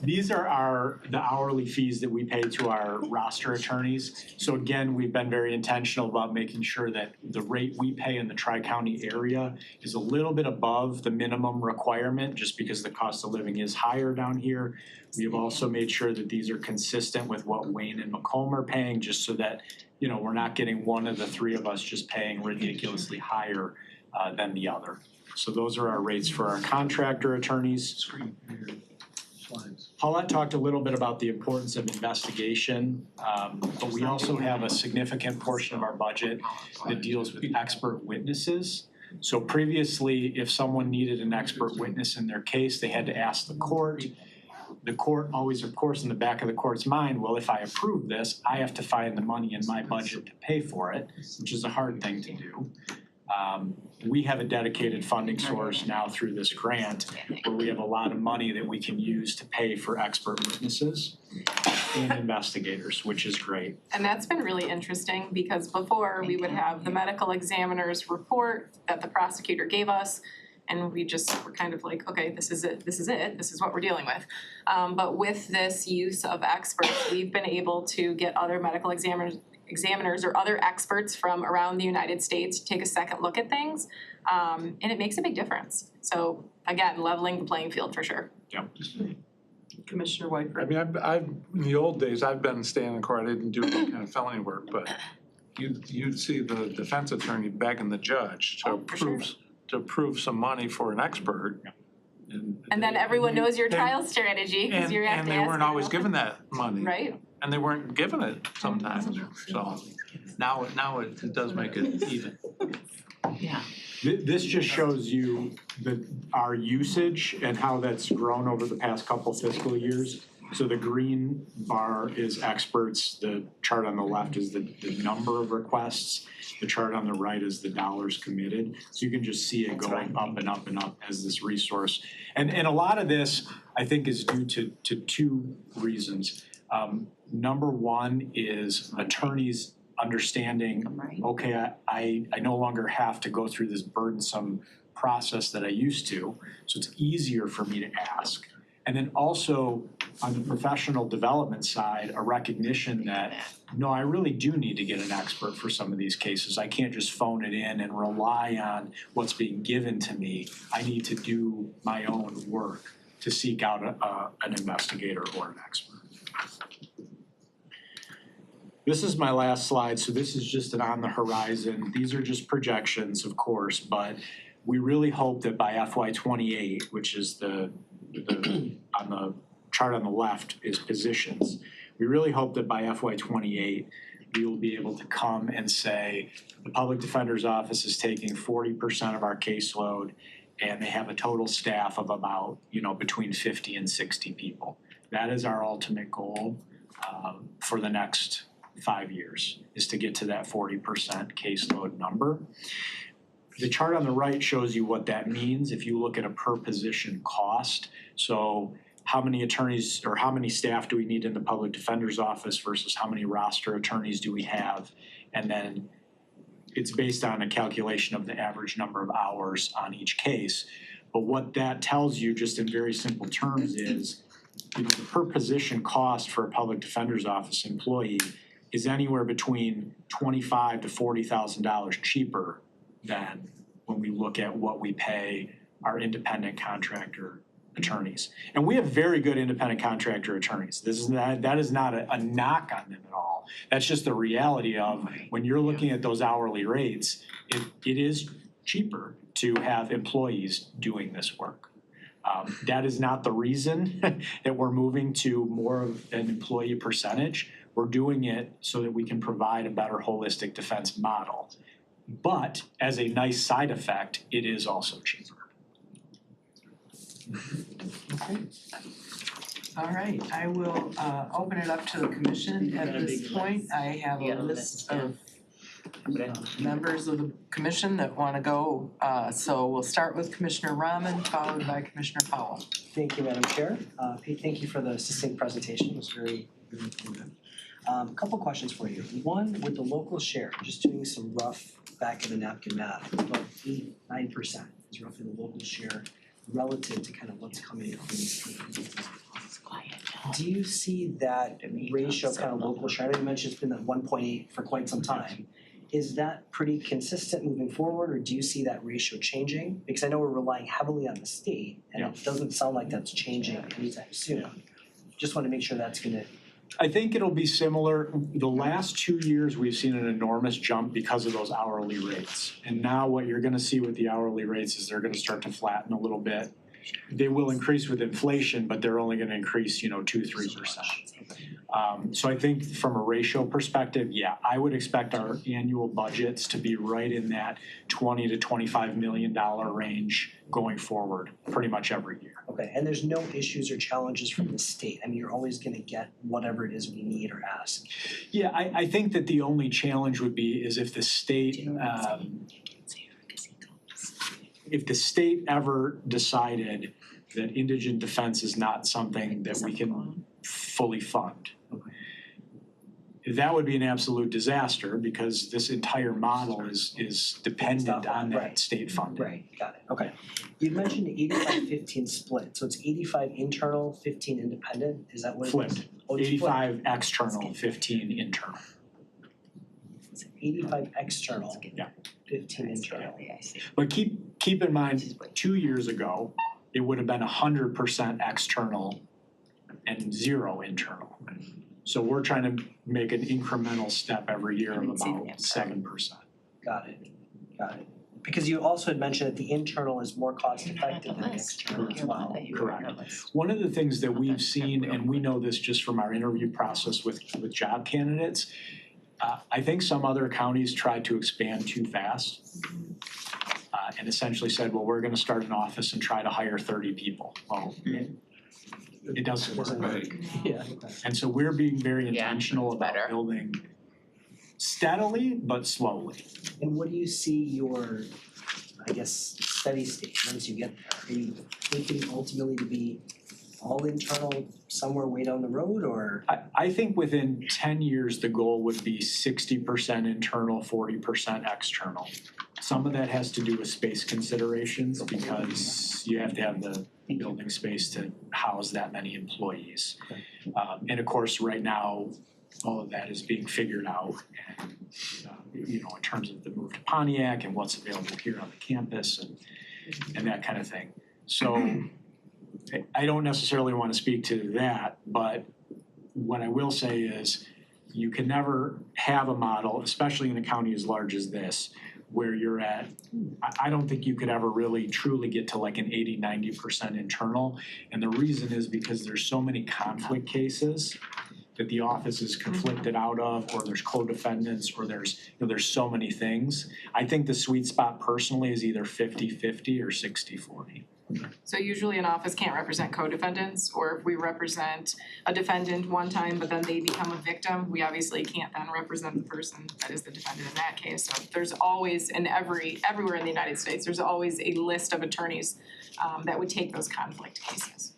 These are the hourly fees that we pay to our roster attorneys. So again, we've been very intentional about making sure that the rate we pay in the tri-county area is a little bit above the minimum requirement, just because the cost of living is higher down here. We have also made sure that these are consistent with what Wayne and Macomb are paying, just so that, you know, we're not getting one of the three of us just paying ridiculously higher than the other. So those are our rates for our contractor attorneys. Paulette talked a little bit about the importance of investigation, but we also have a significant portion of our budget that deals with expert witnesses. So previously, if someone needed an expert witness in their case, they had to ask the court. The court always, of course, in the back of the court's mind, well, if I approve this, I have to find the money in my budget to pay for it, which is a hard thing to do. We have a dedicated funding source now through this grant where we have a lot of money that we can use to pay for expert witnesses and investigators, which is great. And that's been really interesting because before we would have the medical examiner's report that the prosecutor gave us. And we just were kind of like, okay, this is it, this is what we're dealing with. But with this use of experts, we've been able to get other medical examiners or other experts from around the United States to take a second look at things. And it makes a big difference. So again, leveling the playing field for sure. Yep. Commissioner White. I mean, I've, in the old days, I've been staying in court, I didn't do any kind of felony work, but you'd see the defense attorney begging the judge to approve some money for an expert. And then everyone knoes your trial strategy because you have And to they ask weren't always people. given that money. Right. And they weren't given it sometimes, so now it does make it even. Yeah. This just shows you our usage and how that's grown over the past couple fiscal years. So the green bar is experts, the chart on the left is the number of requests, the chart on the right is the dollars committed. So you can just see it going up and up and up as this resource. And a lot of this, I think, is due to two reasons. Number one is attorneys understanding, okay, I no longer have to go through this burdensome process that I used to, so it's easier for me to ask. And then also on the professional development side, a recognition that, no, I really do need to get an expert for some of these cases. I can't just phone it in and rely on what's being given to me. I need to do my own work to seek out an investigator or an expert. This is my last slide, so this is just an on the horizon. These are just projections, of course, but we really hope that by FY28, which is on the chart on the left is positions. We really hope that by FY28, we will be able to come and say, the Public Defender's Office is taking 40% of our caseload and they have a total staff of about, between 50 and 60 people. That is our ultimate goal for the next 5 years, is to get to that 40% caseload number. The chart on the right shows you what that means if you look at a per position cost. So how many attorneys or how many staff do we need in the Public Defender's Office versus how many roster attorneys do we have? And then it's based on a calculation of the average number of hours on each case. But what that tells you, just in very simple terms, is the per position cost for a Public Defender's Office employee is anywhere between $25,000 to $40,000 cheaper than when we look at what we pay our independent contractor attorneys. And we have very good independent contractor attorneys. That is not a knock on them at all. That's just the reality of when you're looking at those hourly rates, it is cheaper to have employees doing this work. That is not the reason that we're moving to more of an employee percentage. We're doing it so that we can provide a better holistic defense model. But as a nice side effect, it is also cheaper. All right, I will open it up to the commission. At this point, I have a list of members of the commission that want to go. So we'll start with Commissioner Rahman, followed by Commissioner Powell. Thank you, Madam Chair. Pete, thank you for the succinct presentation. It was very informative. A couple questions for you. One, with the local share, just doing some rough back of the napkin math, about 8-9% is roughly the local share relative to kind of what's coming from these companies. Do you see that ratio of kind of local share? I know you mentioned it's been at 1.8 for quite some time. Is that pretty consistent moving forward, or do you see that ratio changing? Because I know we're relying heavily on the state, and it doesn't sound like that's changing anytime soon. Just want to make sure that's gonna. I think it'll be similar. The last 2 years, we've seen an enormous jump because of those hourly rates. And now what you're gonna see with the hourly rates is they're gonna start to flatten a little bit. They will increase with inflation, but they're only gonna increase, 2-3%. So I think from a ratio perspective, yeah, I would expect our annual budgets to be right in that $20 to $25 million range going forward, pretty much every year. Okay, and there's no issues or challenges from the state? I mean, you're always gonna get whatever it is we need or ask. Yeah, I think that the only challenge would be is if the state, ever decided that indigent defense is not something that we can fully fund. That would be an absolute disaster because this entire model is dependent on that state funding. Right, got it, okay. You mentioned the 85-15 split, so it's 85 internal, 15 independent, is that what it is? Flipped, Oh, it's flipped. 85 external, 15 internal. 85 external, Yeah. 15 internal. But keep in mind, 2 years ago, it would have been 100% external and 0 internal. So we're trying to make an incremental step every year of about 7%. Got it. Because you also had mentioned that the internal is more cost effective than the external as well. Correct. One of the things that we've seen, and we know this just from our interview process with job candidates, I think some other counties tried to expand too fast and essentially said, well, we're gonna start an office and try to hire 30 people. Well, it doesn't work. Yeah. And so we're being very intentional about building steadily but slowly. And what do you see your, I guess, steady state once you get there? Are you thinking ultimately to be all internal somewhere way down the road, or? I think within 10 years, the goal would be 60% internal, 40% external. Some of that has to do with space considerations because you have to have the building space to house that many employees. And of course, right now, all of that is being figured out and, in terms of the move to Pontiac and what's available here on the campus and that kind of thing. So I don't necessarily want to speak to that, but what I will say is you can never have a model, especially in a county as large as this, where you're at, I don't think you could ever really truly get to like an 80-90% internal. And the reason is because there's so many conflict cases that the office is conflicted out of, or there's co-defendants, or there's so many things. I think the sweet spot personally is either 50-50 or 60-40. So usually an office can't represent co-defendants, or if we represent a defendant one time, but then they become a victim, we obviously can't then represent the person that is the defendant in that case. So there's always, everywhere in the United States, there's always a list of attorneys that would take those conflict cases.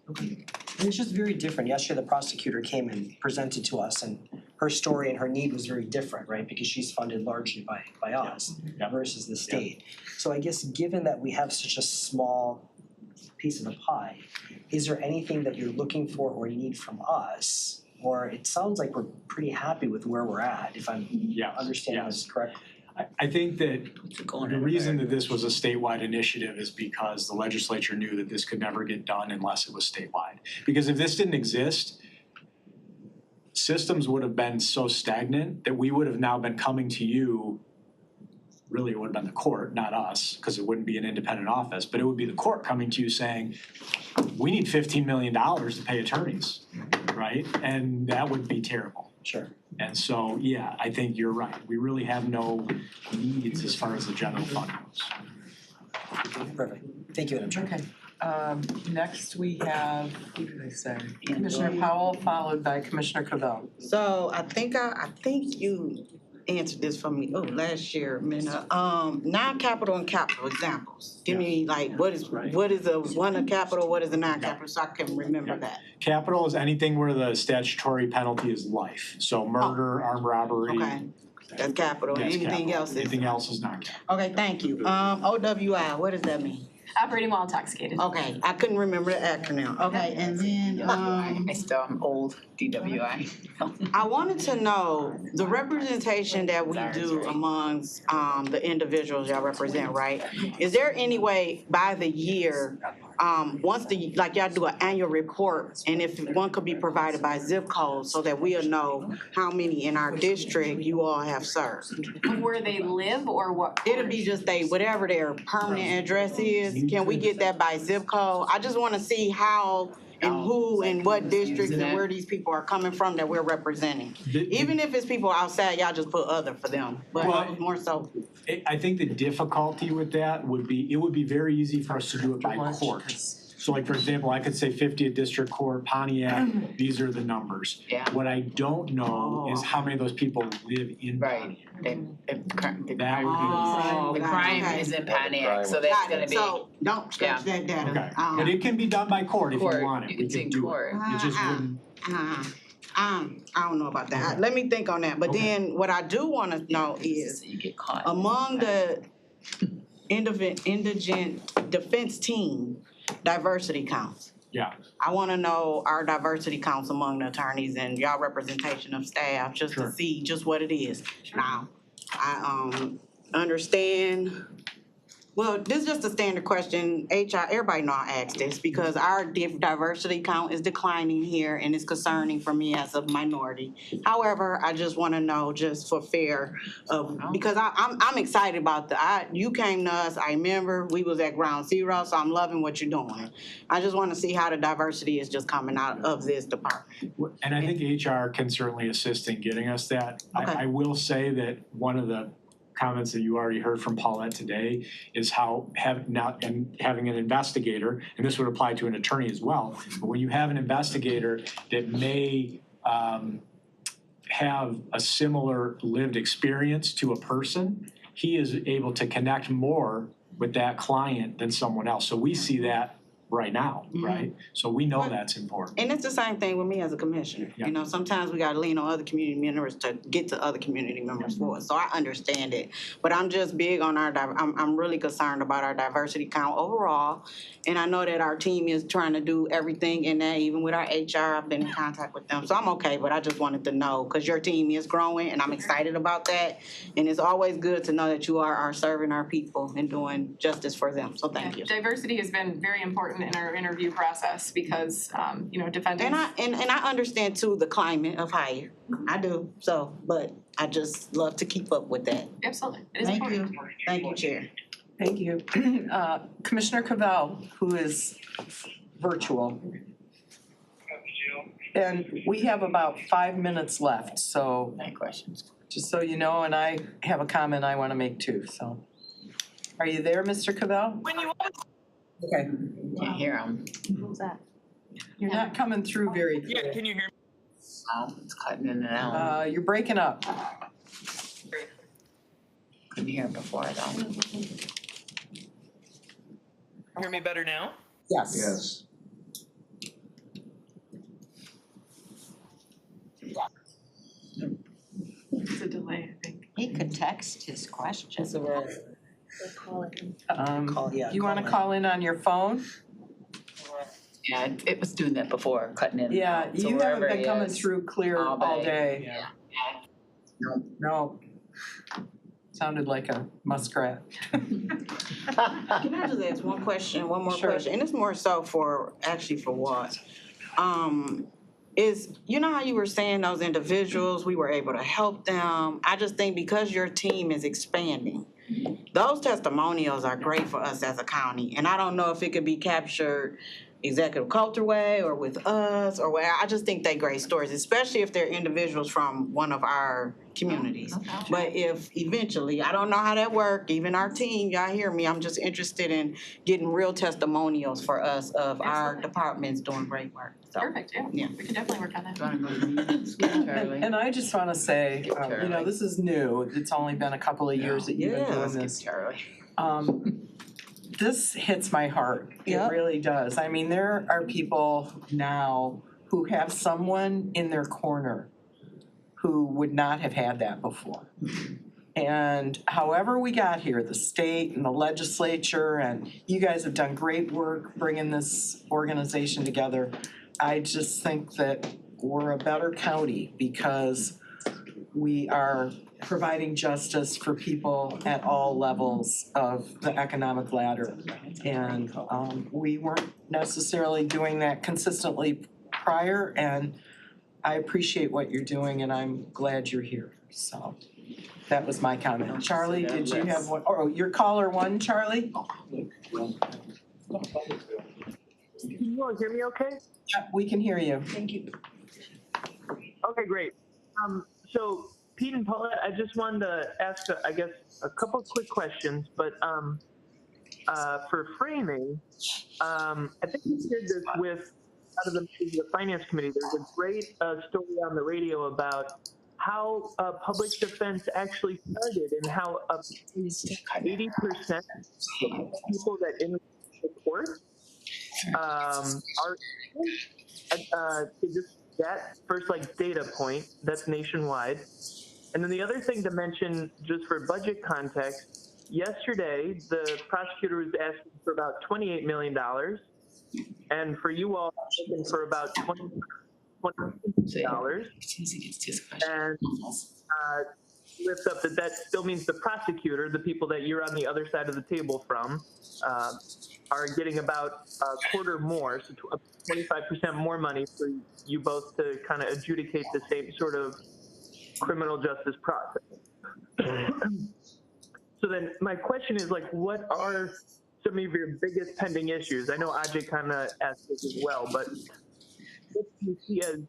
Okay. And it's just very different. Yesterday, the prosecutor came and presented to us, and her story and her need was very different, right? Because she's funded largely by us versus the state. So I guess given that we have such a small piece of the pie, is there anything that you're looking for or need from us? Or it sounds like we're pretty happy with where we're at, if I'm understanding this correctly. I think that the reason that this was a statewide initiative is because the legislature knew that this could never get done unless it was statewide. Because if this didn't exist, systems would have been so stagnant that we would have now been coming to you. Really, it would have been the court, not us, because it wouldn't be an independent office, but it would be the court coming to you saying, we need $15 million to pay attorneys, right? And that would be terrible. Sure. And so, yeah, I think you're right. We really have no needs as far as the general fund goes. Perfect. Thank you, Madam Chair. Okay, Next we have, who did I say? Commissioner Powell, followed by Commissioner Cavell. So I think you answered this for me, last year, Minna. Non-capital and capital examples. Give me like, what is a capital, what is a non-capital, so I can remember that. Capital is anything where the statutory penalty is life, so murder, armed robbery. Okay, that's capital, Yes, anything capital. else is. Anything else is not capital. Okay, thank you. OWI, what does that mean? Operating while intoxicated. Okay, I couldn't remember the acronym. Okay, and then, I'm old, DWI. I wanted to know the representation that we do amongst the individuals y'all represent, right? Is there any way by the year, once y'all do an annual report, and if one could be provided by zip code so that we'll know how many in our district you all have served? Where they live or what? It'll be just whatever their permanent address is. Can we get that by zip code? I just wanna see how and who and what districts and where these people are coming from that we're representing. Even if it's people outside, y'all just put other for them, but more so. I think the difficulty with that would be, it would be very easy for us to do it by court. So like, for example, I could say 50th District Court, Pontiac, these are the numbers. Yeah. What I don't know is how many of those people live in Pontiac. That would be The crime is in Pontiac, so that's gonna be. So don't scratch that data. Okay, but it can be done by court if you Court. want it, we It's can in do court. it, it just wouldn't. I don't know about that. Let me think on that. But then what I do wanna know is, You get caught. among the indigent defense team, diversity counts. Yeah. I wanna know our diversity counts among the attorneys and y'all representation of staff, just to Sure. see just what it is. Now, I understand, well, this is just a standard question, HR, everybody know I ask this, because our diversity count is declining here and it's concerning for me as a minority. However, I just wanna know, just for fair, because I'm excited about you came to us, I remember, we was at ground zero, so I'm loving what you're doing. I just wanna see how the diversity is just coming out of this department. And I think HR can certainly assist in getting us that. Okay. I will say that one of the comments that you already heard from Paulette today is how having an investigator, and this would apply to an attorney as well, but when you have an investigator that may have a similar lived experience to a person, he is able to connect more with that client than someone else. So we see that right now, right? So we know that's important. And it's the same thing with me as a commissioner. Yeah. You know, sometimes we gotta lean on other community members to get to other community members for us. So I understand it. But I'm just big on I'm really concerned about our diversity count overall. And I know that our team is trying to do everything in that, even with our HR, I've been in contact with them. So I'm okay, but I just wanted to know, because your team is growing and I'm excited about that. And it's always good to know that you are serving our people and doing justice for them. So thank you. Diversity has been very important in our interview process because, defendants. And I understand too the climate of hire. I do, but I just love to keep up with that. Absolutely, it is Thank important. you, thank you, Chair. Thank you. Commissioner Cavell, who is virtual. And we have about 5 minutes left, so. Any questions? Just so you know, and I have a comment I wanna make too, so. Are you there, Mr. Cavell? Okay. Can't hear him. What was that? You're not coming through very clear. Yeah, can you hear me? Oh, it's cutting in and out. You're breaking up. Couldn't hear it before though. Hear me better now? Yes. Yes. It's a delay, I think. He could text his question. You wanna call in on your phone? Yeah, it was doing that before, cutting in. and Yeah, out. So you haven't wherever been he coming is, through clear all day. Yeah. No. Sounded like a muskrat. Can I just ask one more Sure. question? And it's more so for what? Is, you know how you were saying those individuals, we were able to help them? I just think because your team is expanding, those testimonials are great for us as a county. And I don't know if it could be captured Executive Culture Way or with us or where. I just think they great stories, especially if they're individuals from one of our communities. But if eventually, I don't know how that work, even our team, y'all hear me, I'm just interested in getting real testimonials for us of our departments doing great work. So, Perfect, yeah, we can definitely work on that. And I just wanna say, you know, this is new, it's only been a couple of years that you've been doing this. This hits my heart, it Yep. really does. I mean, there are people now who have someone in their corner who would not have had that before. And however we got here, the state and the legislature, and you guys have done great work bringing this organization together. I just think that we're a better county because we are providing justice for people at all levels of the economic ladder. And we weren't necessarily doing that consistently prior, and I appreciate what you're doing and I'm glad you're here, so. That was my comment. Charlie, did you have one? Oh, your caller one, Charlie? Can you all hear me okay? Yeah, we can hear you. Thank you. Okay, great. So Pete and Paulette, I just wanted to ask, I guess, a couple quick questions, but for framing, I think we did this with out of the finance committee. There's a great story on the radio about how public defense actually started and how 80% of people that in the court are just that first data point that's nationwide. And then the other thing to mention, just for budget context, yesterday the prosecutor was asking for about $28 million, and for you all looking for about $20 million. And lift up that still means the prosecutor, the people that you're on the other side of the table from, are getting about a quarter more, so 25% more money for you both to kind of adjudicate the same sort of criminal justice process. So then my question is, what are some of your biggest pending issues? I know Ajay kind of asked this as well, but what do you see as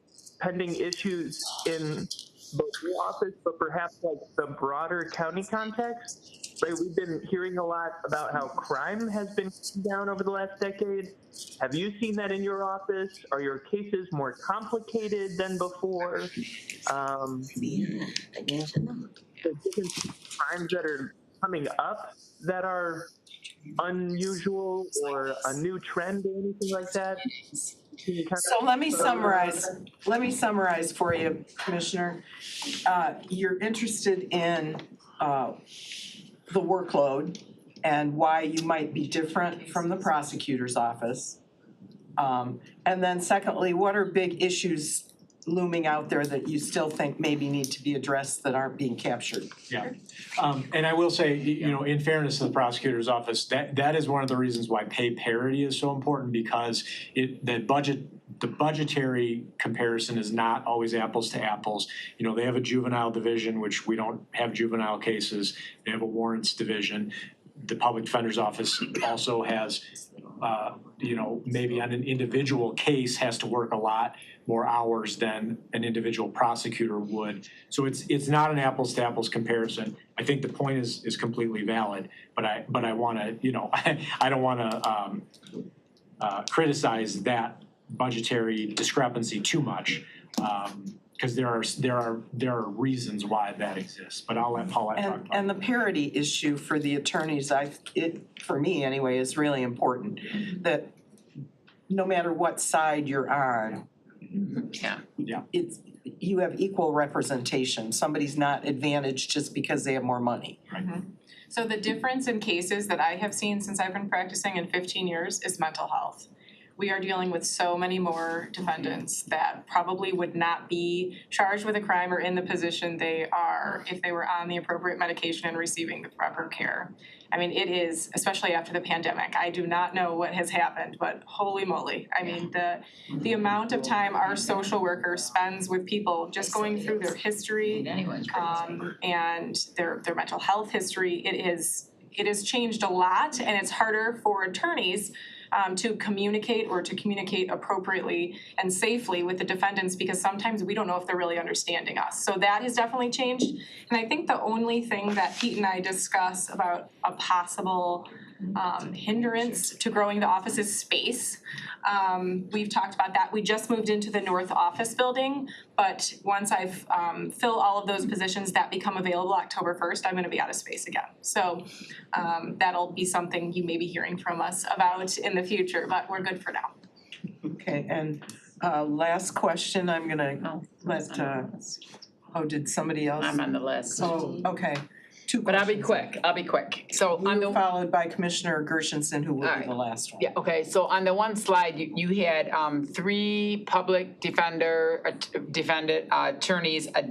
pending issues in both your office, but perhaps the broader county context? Right, we've been hearing a lot about how crime has been down over the last decade. Have you seen that in your office? Are your cases more complicated than before? The different crimes that are coming up that are unusual or a new trend or anything like that? So let me summarize for you, Commissioner. You're interested in the workload and why you might be different from the prosecutor's office. And then secondly, what are big issues looming out there that you still think maybe need to be addressed that aren't being captured? Yeah, and I will say, in fairness to the prosecutor's office, that is one of the reasons why pay parity is so important, because the budgetary comparison is not always apples to apples. They have a juvenile division, which we don't have juvenile cases. They have a warrants division. The public defender's office also has, maybe on an individual case has to work a lot more hours than an individual prosecutor would. So it's not an apples to apples comparison. I think the point is completely valid, but I want to, I don't want to criticize that budgetary discrepancy too much, because there are reasons why that exists. But I'll let Paulette talk about it. And the parity issue for the attorneys, for me anyway, is really important. That no matter what side you're on, you have equal representation. Somebody's not advantaged just because they have more money. So the difference in cases that I have seen since I've been practicing in 15 years is mental health. We are dealing with so many more defendants that probably would not be charged with a crime or in the position they are if they were on the appropriate medication and receiving the proper care. I mean, it is, especially after the pandemic, I do not know what has happened, but holy moly. I mean, the amount of time our social worker spends with people just going through their history and their mental health history, it has changed a lot, and it's harder for attorneys to communicate appropriately and safely with the defendants, because sometimes we don't know if they're really understanding us. So that has definitely changed. And I think the only thing that Pete and I discuss about a possible hindrance to growing the office is space. We've talked about that. We just moved into the north office building, but once I've fill all of those positions that become available October 1st, I'm gonna be out of space again. So that'll be something you may be hearing from us about in the future, but we're good for now. Okay, and last question, I'm gonna let, did somebody else? I'm on the list. Oh, okay. Two But questions. I'll be quick. So on the. Followed by Commissioner Gershenson, who will be the last one. Yeah, okay, so on the one slide, you had 3 public defendant attorneys a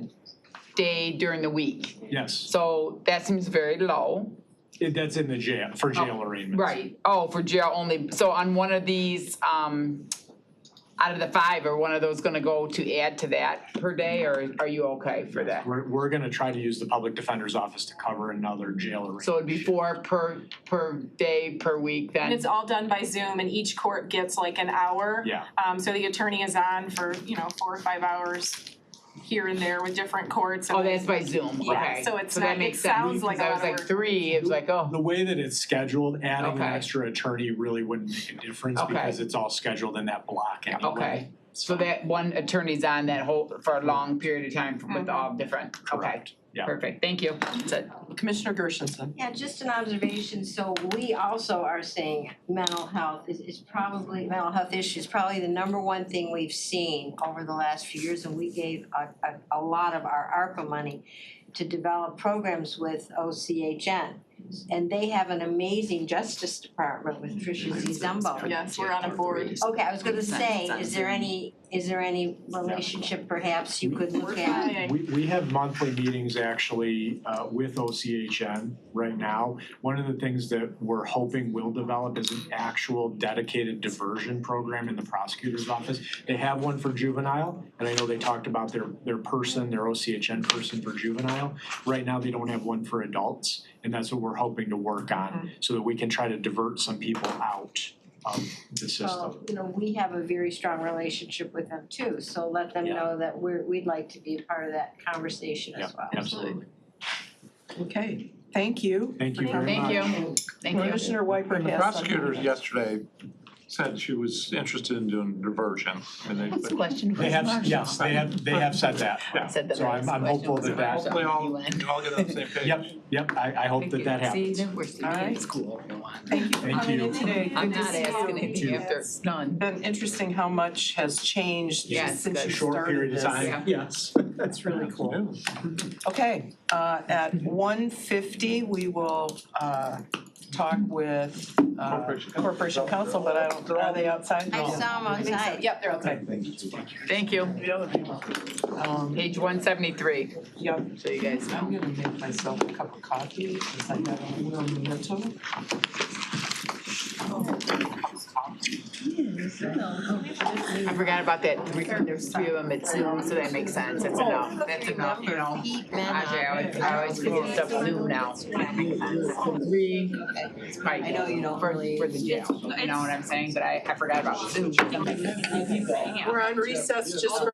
day during the week. Yes, So that seems very low. that's in the jail, for jail arraignments. Right, oh, for jail only, so on one of these, out of the 5, are one of those gonna go to add to that per day, or are you okay for that? We're gonna try to use the public defender's office to cover another jail arraignment. So it'd be 4 per day, per week then? And it's all done by Zoom, and each court gets like an hour. Yeah. So the attorney is on for, 4 or 5 hours here and there with different courts. Oh, that's by Zoom, Yeah, okay. so it's that not, it makes sense, sounds like a because I lot was of like work. 3, it was like, oh. The way that it's scheduled, adding an Okay. extra attorney really wouldn't make a difference Okay. because it's all scheduled in that block anyway. Okay, so that one attorney's on that whole, for a long period of time with all different, okay. Correct. Yeah. Perfect, thank you. That's it. Commissioner Gershenson. Yeah, just an observation, so we also are saying mental health is probably, mental health issues, probably the number one thing we've seen over the last few years, and we gave a lot of our ARPA money to develop programs with OCHN. And they have an amazing Justice Department with Tricia Zumbo. Yes, we're on a board. Okay, I was gonna say, is there any relationship perhaps you could look at? We have monthly meetings actually with OCHN right now. One of the things that we're hoping will develop is an actual dedicated diversion program in the prosecutor's office. They have one for juvenile, and I know they talked about their OCHN person for juvenile. Right now, they don't have one for adults, and that's what we're hoping to work on, so that we can try to divert some people out of the system. So, we have a very strong relationship with them too, so let them know that we'd like to be a part of that conversation as well. Absolutely. Okay, thank you. Thank you very much. Thank you, thank you. Commissioner Wiper And the has something. prosecutors yesterday said she was interested in doing diversion. And That's a question for They have, Marshall. yes, they have said that, yeah. Said the So last I'm hopeful question that was that. Hopefully all get on the same page. Yep, I hope that happens. See, then we're still in Alright. school. Thank you for Thank coming you. in today. I'm Good to not see asking you. anything after it's done. Been interesting how much has changed Yeah, just since good. you Short started period of this. time, yes. That's really cool. Okay, at 1:50, we will talk with Corporation Council, but I don't, are they outside? I saw them outside. Yep, they're outside. Thank you. Page 173, Yep, so you guys I'm know. gonna make myself a cup of coffee, because I have a little memento. I forgot about that, there's 3 of them at Zoom, so that makes sense, that's enough, that's enough, you know. Ajay, I always forget stuff Zoom now. 3, it's probably I know you don't for really- the jail, you know what I'm saying, but I forgot about Zoom. We're on recess just for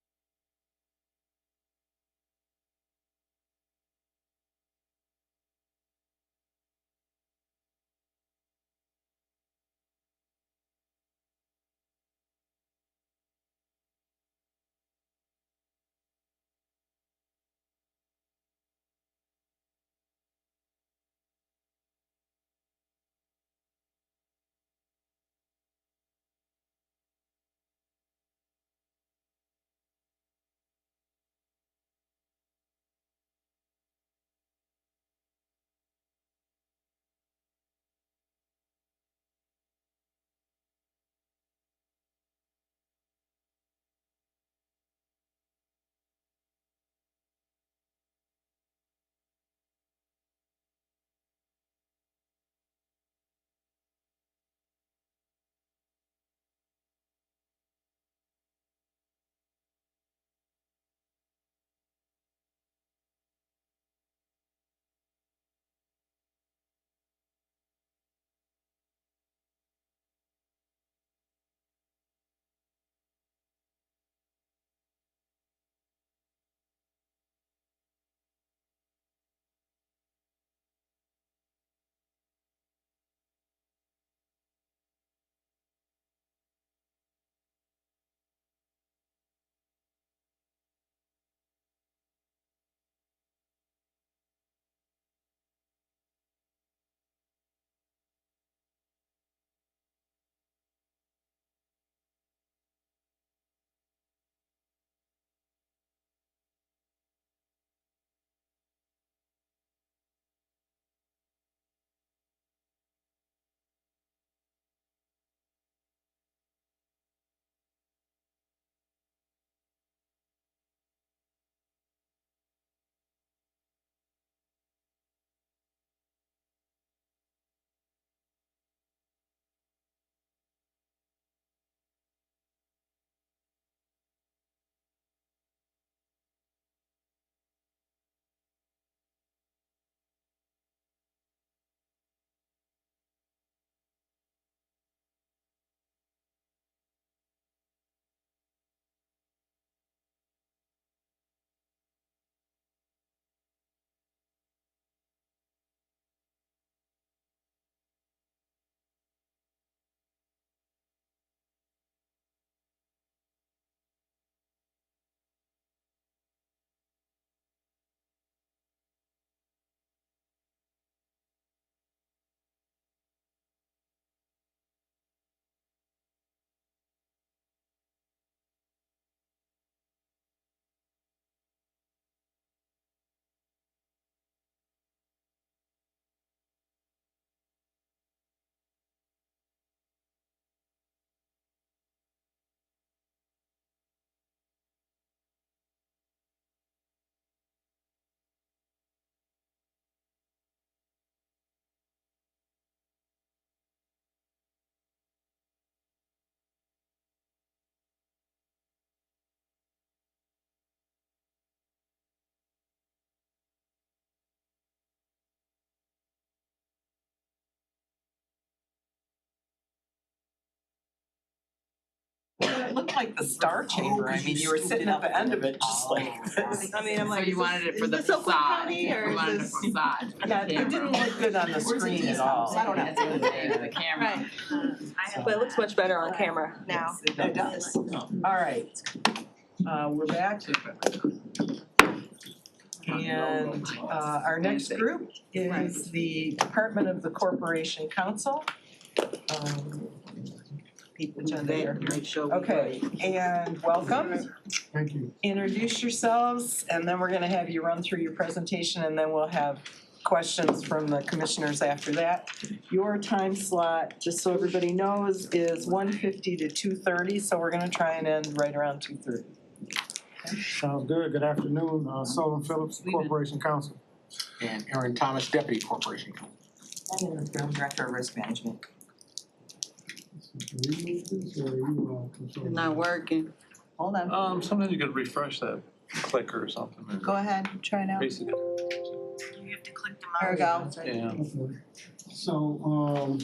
It looked like the Star Chamber. I mean, you were sitting at the end of it, just like this. I mean, I'm So like, you is wanted this- it for the is this Oakland facade, County you or is wanted the this- facade for the Yeah, it camera. didn't look good on the screen at all. I don't know. That's what it is, the camera. But it looks much better on camera now. It does. All right. We're back. And our next group is the Department of the Corporation Council. Agenda here. Okay, and welcome. Thank you. Introduce yourselves, and then we're gonna have you run through your presentation, and then we'll have questions from the commissioners after that. Your time slot, just so everybody knows, is 1:50 to 2:30, so we're gonna try and end right around 2:30. Sounds good. Good afternoon, Solon Phillips, Corporation Counsel. And Aaron Thomas, Deputy Corporation Counsel. Director of Risk Management. Can we move this, or you, control? Not working. Hold on. Sometimes you could refresh that clicker or something. Go ahead, try now. Basically, There we go. yeah. Okay. So,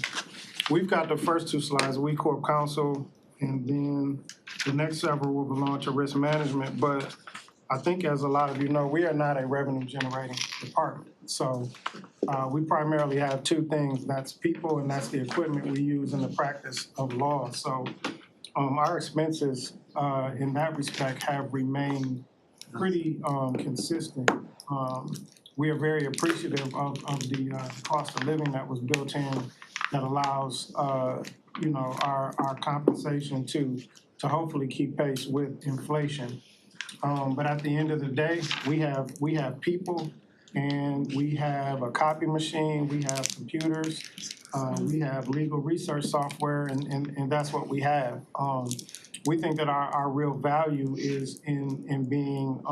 we've got the first two slides, We Corp Counsel, and then the next several will belong to risk management. But I think, as a lot of you know, we are not a revenue generating department. So we primarily have two things, that's people and that's the equipment we use in the practice of law. So our expenses in that respect have remained pretty consistent. We are very appreciative of the cost of living that was built in that allows our compensation to hopefully keep pace with inflation. But at the end of the day, we have people, and we have a copy machine, we have computers, we have legal research software, and that's what we have. We think that our real value is in being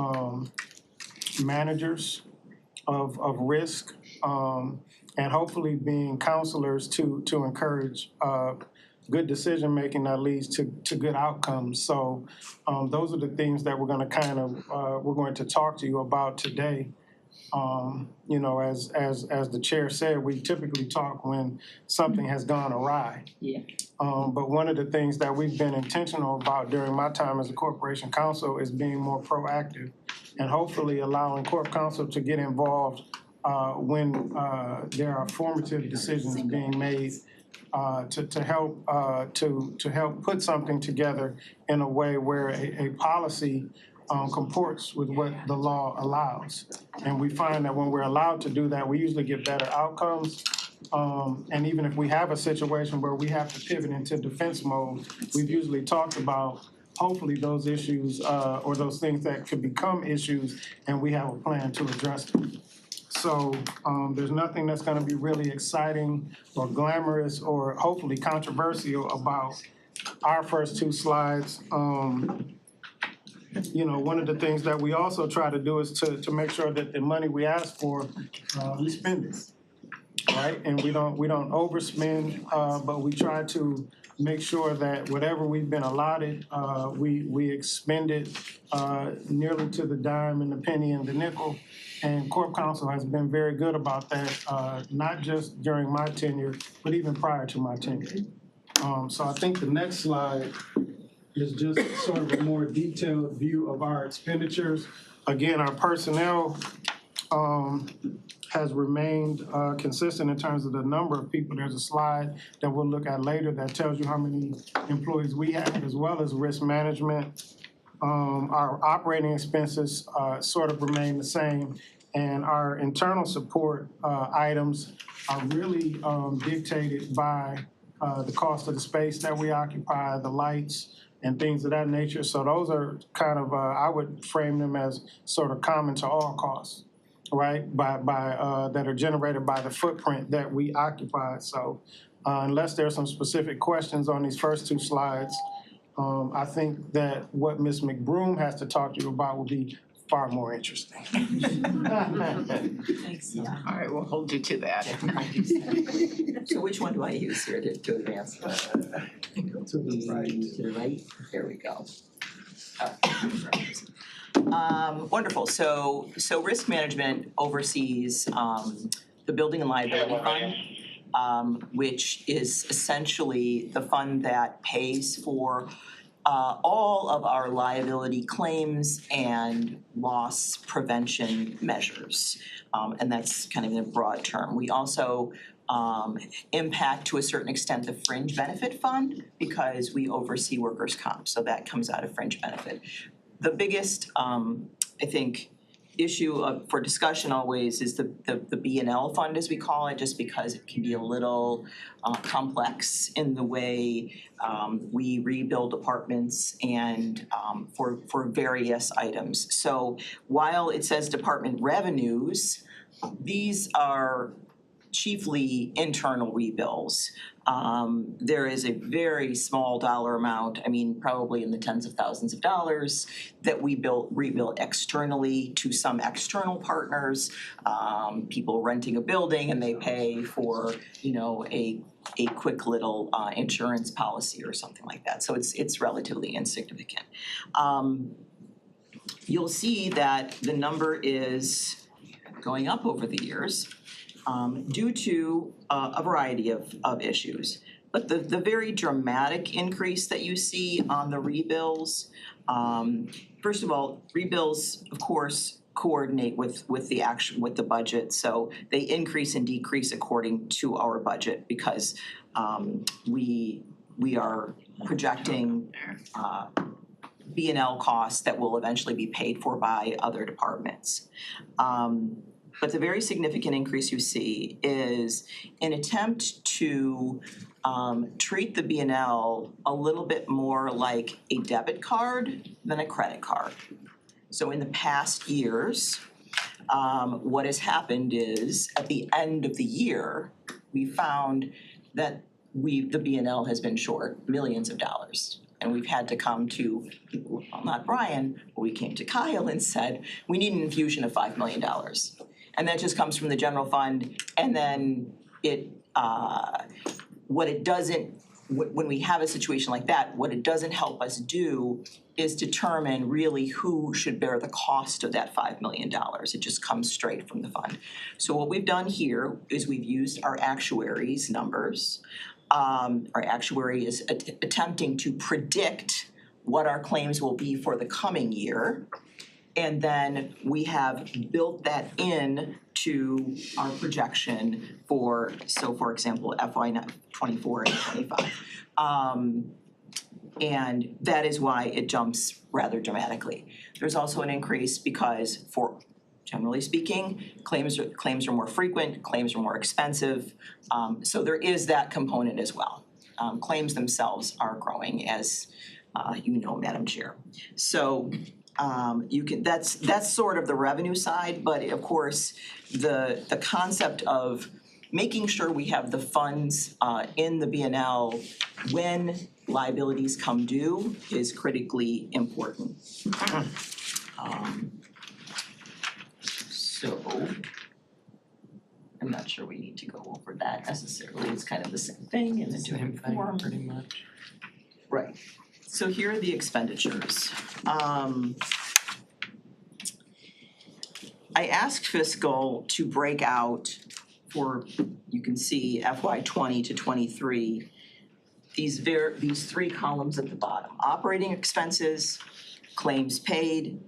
managers of risk, and hopefully being counselors to encourage good decision-making that leads to good outcomes. So those are the things that we're gonna we're going to talk to you about today. As the chair said, we typically talk when something has gone awry. Yeah. But one of the things that we've been intentional about during my time as a corporation counsel is being more proactive and hopefully allowing corp counsel to get involved when there are formative decisions being made to help put something together in a way where a policy comports with what the law allows. And we find that when we're allowed to do that, we usually get better outcomes. And even if we have a situation where we have to pivot into defense mode, we've usually talked about hopefully those issues or those things that could become issues, and we have a plan to address them. So there's nothing that's gonna be really exciting or glamorous or hopefully controversial about our first two slides. One of the things that we also try to do is to make sure that the money we ask for, we spend it, right? And we don't overspend, but we try to make sure that whatever we've been allotted, we expend it nearly to the dime and the penny and the nickel. And Corp Counsel has been very good about that, not just during my tenure, but even prior to my tenure. So I think the next slide is just sort of a more detailed view of our expenditures. Again, our personnel has remained consistent in terms of the number of people. There's a slide that we'll look at later that tells you how many employees we have, as well as risk management. Our operating expenses sort of remain the same, and our internal support items are really dictated by the cost of the space that we occupy, the lights, and things of that nature. So those are kind of, I would frame them as sort of common to all costs, right? By that are generated by the footprint that we occupy. So unless there's some specific questions on these first two slides, I think that what Ms. McBroom has to talk to you about will be far more interesting. Thanks. All right, we'll hold you to that. So which one do I use here to advance? Go to the right. To the right? There we go. Wonderful. So risk management oversees the Building and Liability Fund, which is essentially the fund that pays for all of our liability claims and loss prevention measures. And that's kind of in a broad term. We also impact to a certain extent the fringe benefit fund because we oversee workers' comp, so that comes out of fringe benefit. The biggest, I think, issue for discussion always is the B&L fund, as we call it, just because it can be a little complex in the way we rebuild apartments and for various items. So while it says department revenues, these are chiefly internal rebills. There is a very small dollar amount, I mean, probably in the tens of thousands of dollars, that we rebuild externally to some external partners, people renting a building and they pay for, you know, a quick little insurance policy or something like that. So it's relatively insignificant. You'll see that the number is going up over the years. Due to a variety of issues. But the very dramatic increase that you see on the rebills, first of all, rebills, of course, coordinate with the budget. So they increase and decrease according to our budget because we are projecting B&L costs that will eventually be paid for by other departments. But the very significant increase you see is an attempt to treat the B&L a little bit more like a debit card than a credit card. So in the past years, what has happened is at the end of the year, we found that the B&L has been short millions of dollars. And we've had to come to, well, not Brian, but we came to Kyle and said, we need an infusion of $5 million. And that just comes from the general fund, and then when we have a situation like that, what it doesn't help us do is determine really who should bear the cost of that $5 million. It just comes straight from the fund. So what we've done here is we've used our actuaries' numbers. Our actuary is attempting to predict what our claims will be for the coming year. And then we have built that in to our projection for example, FY '24 and '25. And that is why it jumps rather dramatically. There's also an increase because generally speaking, claims are more frequent, claims are more expensive. So there is that component as well. Claims themselves are growing, as you know, Madam Chair. So that's sort of the revenue side, but of course, the concept of making sure we have the funds in the B&L when liabilities come due is critically important. So I'm not sure we need to go over that necessarily. It's kind of the same thing in a different form. Pretty much. Right. So here are the expenditures. I asked fiscal to break out you can see FY '20 to '23, these three columns at the bottom: operating expenses, claims paid,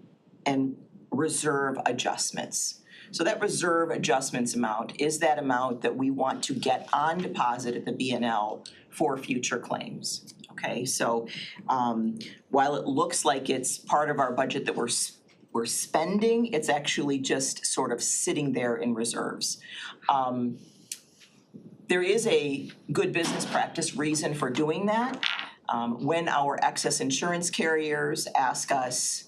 and reserve adjustments. So that reserve adjustments amount is that amount that we want to get on deposit at the B&L for future claims. Okay, so while it looks like it's part of our budget that we're spending, it's actually just sort of sitting there in reserves. There is a good business practice reason for doing that. When our excess insurance carriers ask us,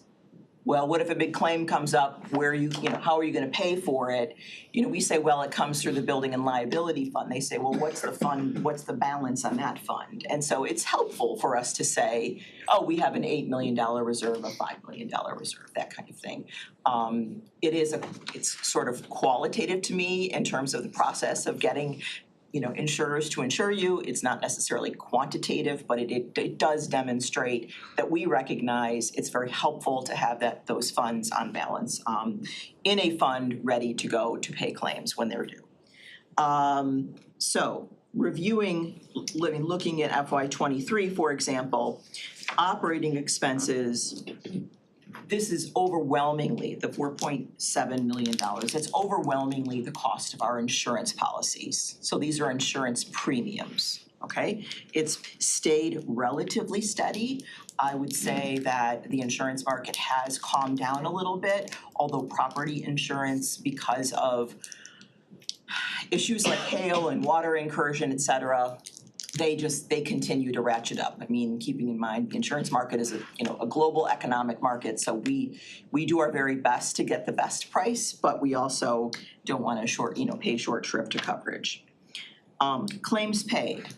well, what if a big claim comes up, how are you gonna pay for it? We say, well, it comes through the building and liability fund. They say, well, what's the balance on that fund? And so it's helpful for us to say, oh, we have an $8 million reserve, a $5 million reserve, that kind of thing. It's sort of qualitative to me in terms of the process of getting insurers to insure you. It's not necessarily quantitative, but it does demonstrate that we recognize it's very helpful to have those funds on balance in a fund ready to go to pay claims when they're due. So looking at FY '23, for example, operating expenses, this is overwhelmingly, the $4.7 million, it's overwhelmingly the cost of our insurance policies. So these are insurance premiums, okay? It's stayed relatively steady. I would say that the insurance market has calmed down a little bit, although property insurance, because of issues like hail and water incursion, et cetera, they continue to ratchet up. I mean, keeping in mind, the insurance market is a global economic market, so we do our very best to get the best price, but we also don't wanna pay short shrift to coverage. Claims paid,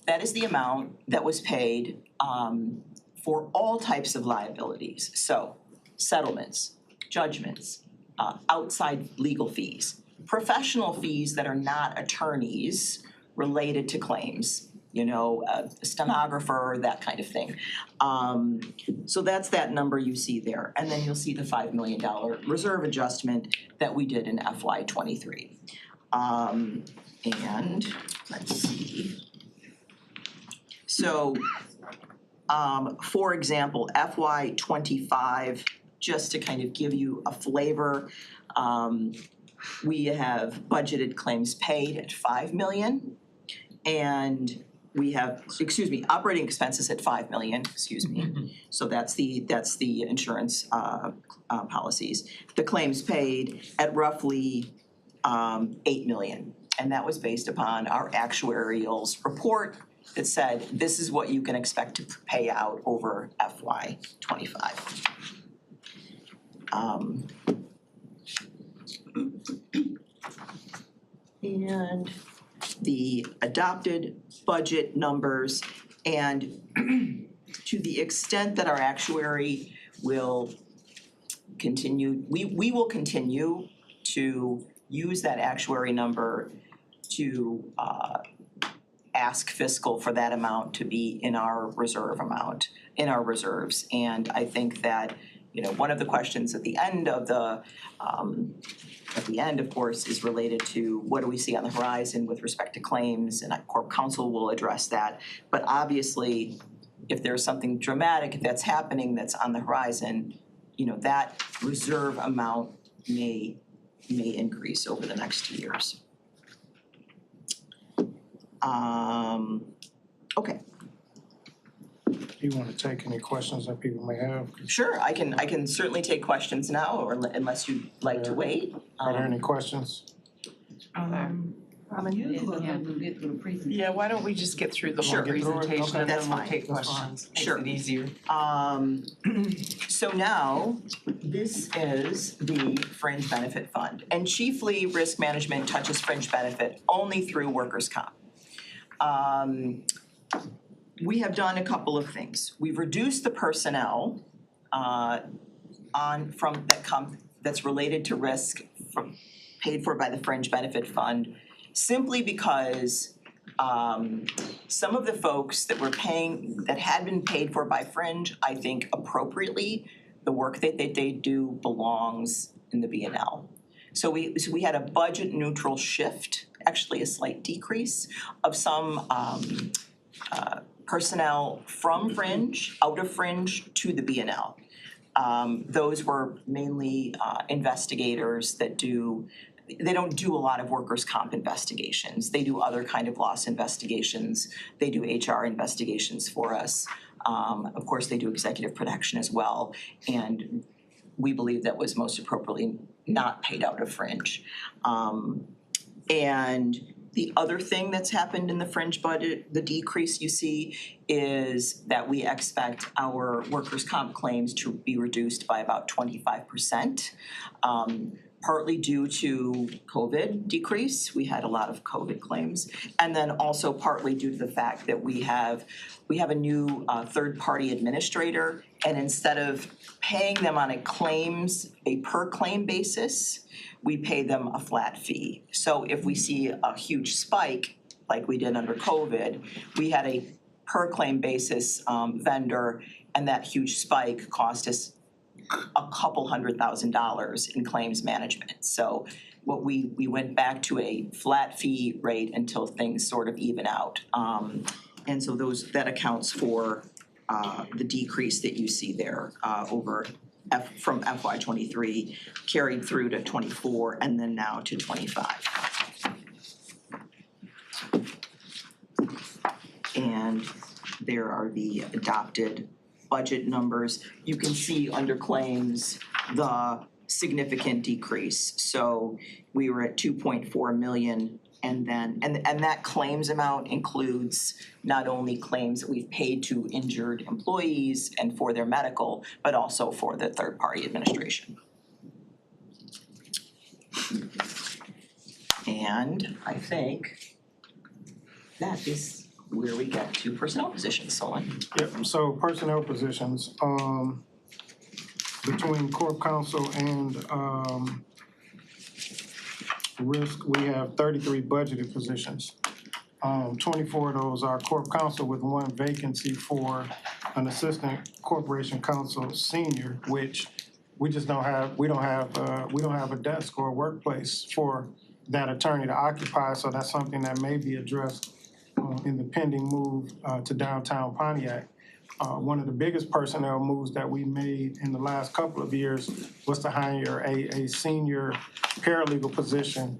that is the amount that was paid for all types of liabilities. So settlements, judgments, outside legal fees, professional fees that are not attorneys related to claims, a stenographer, that kind of thing. So that's that number you see there. And then you'll see the $5 million reserve adjustment that we did in FY '23. And let's see. So, for example, FY '25, just to kind of give you a flavor, we have budgeted claims paid at $5 million. And we have, operating expenses at $5 million, So that's the insurance policies. The claims paid at roughly $8 million. And that was based upon our actuarial's report that said, this is what you can expect to pay out over FY '25. And the adopted budget numbers, and to the extent that our actuary will continue, we will continue to use that actuary number to ask fiscal for that amount to be in our reserves. And I think that, one of the questions at the end of of course, is related to what do we see on the horizon with respect to claims, and Corp Counsel will address that. But obviously, if there's something dramatic that's happening that's on the horizon, that reserve amount may increase over the next 2 years. Okay. Do you wanna take any questions that people may have? Sure, I can certainly take questions now, or unless you'd like to wait. Are there any questions? Yeah, why don't we just get through the whole Sure. presentation and That's then we'll fine. take questions. Sure. Makes it easier. So now, this is the Fringe Benefit Fund, and chiefly risk management touches fringe benefit only through workers' comp. We have done a couple of things. We've reduced the personnel that's related to risk paid for by the Fringe Benefit Fund, simply because some of the folks that had been paid for by Fringe, I think appropriately, the work that they do belongs in the B&L. So we had a budget neutral shift, actually a slight decrease of some personnel from Fringe, out of Fringe to the B&L. Those were mainly investigators that they don't do a lot of workers' comp investigations. They do other kind of loss investigations. They do HR investigations for us. Of course, they do executive protection as well. And we believe that was most appropriately not paid out of Fringe. And the other thing that's happened in the Fringe budget, the decrease you see, is that we expect our workers' comp claims to be reduced by about 25%. Partly due to COVID decrease, we had a lot of COVID claims, and then also partly due to the fact that we have a new third-party administrator, and instead of paying them on a per claim basis, we pay them a flat fee. So if we see a huge spike, like we did under COVID, we had a per claim basis vendor, and that huge spike cost us a couple $100,000 in claims management. So what we went back to a flat fee rate until things sort of even out. And so that accounts for the decrease that you see there from FY '23 carried through to '24 and then now to '25. And there are the adopted budget numbers. You can see under claims the significant decrease. So we were at 2.4 million and then, and that claims amount includes not only claims that we've paid to injured employees and for their medical, but also for the third-party administration. And I think that is where we get to personnel positions, Solon. Yep, so personnel positions, between Corp Counsel and Risk, we have 33 budgeted positions. 24 of those are Corp Counsel with one vacancy for an Assistant Corporation Counsel Senior, which we just don't have, we don't have a desk or a workplace for that attorney to occupy, so that's something that may be addressed in the pending move to downtown Pontiac. One of the biggest personnel moves that we made in the last couple of years was to hire a senior paralegal position,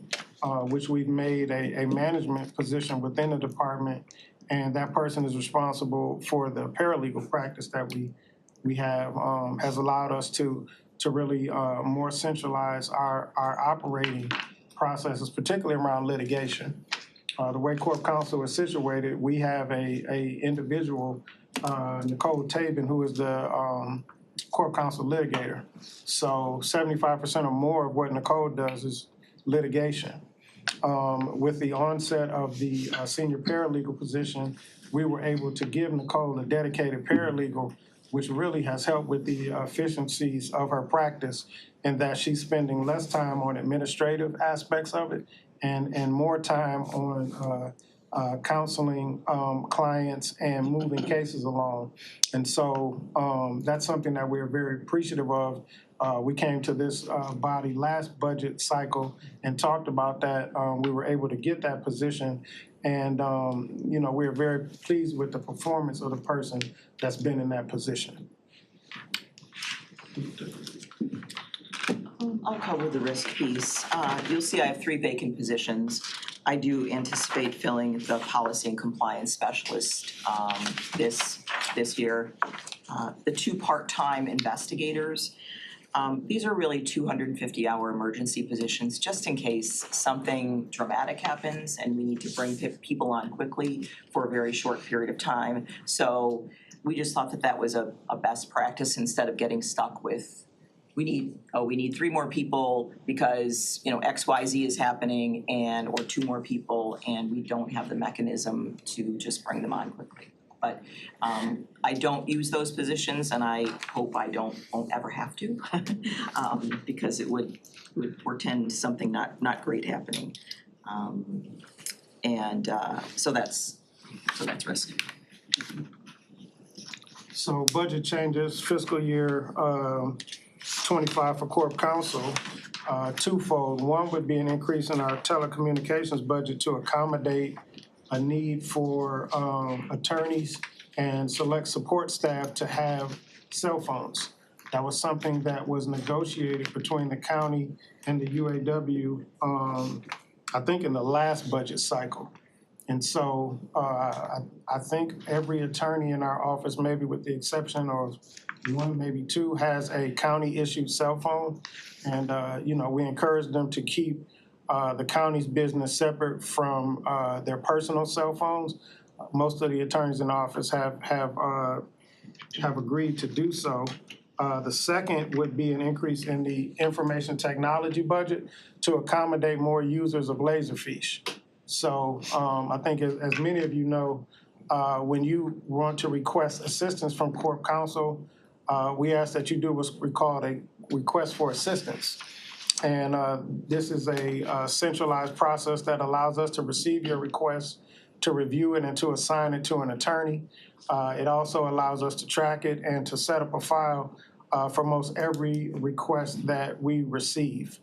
which we've made a management position within the department. And that person is responsible for the paralegal practice that we have, has allowed us to really more centralize our operating processes, particularly around litigation. The way Corp Counsel is situated, we have a individual, Nicole Tabin, who is the Corp Counsel litigator. So 75% or more of what Nicole does is litigation. With the onset of the senior paralegal position, we were able to give Nicole a dedicated paralegal, which really has helped with the efficiencies of her practice, in that she's spending less time on administrative aspects of it and more time on counseling clients and moving cases along. And so that's something that we're very appreciative of. We came to this body last budget cycle and talked about that. We were able to get that position, and we're very pleased with the performance of the person that's been in that position. I'll cover the risk piece. You'll see I have 3 vacant positions. I do anticipate filling the policy and compliance specialist this year. The 2 part-time investigators, these are really 250-hour emergency positions, just in case something dramatic happens and we need to bring people on quickly for a very short period of time. So we just thought that was a best practice, instead of getting stuck with we need 3 more people because, XYZ is happening, or 2 more people, and we don't have the mechanism to just bring them on quickly. But I don't use those positions, and I hope I won't ever have to, because it would portend something not great happening. So that's risk. So budget changes, fiscal year 25 for Corp Counsel, twofold. One would be an increase in our telecommunications budget to accommodate a need for attorneys and select support staff to have cell phones. That was something that was negotiated between the county and the UAW, I think in the last budget cycle. And so I think every attorney in our office, maybe with the exception of 1, maybe 2, has a county-issued cell phone. And, we encourage them to keep the county's business separate from their personal cell phones. Most of the attorneys in the office have agreed to do so. The second would be an increase in the information technology budget to accommodate more users of Laserfiche. So I think as many of you know, when you want to request assistance from Corp Counsel, we ask that you do what's called a request for assistance. And this is a centralized process that allows us to receive your request, to review it, and to assign it to an attorney. It also allows us to track it and to set up a file for most every request that we receive.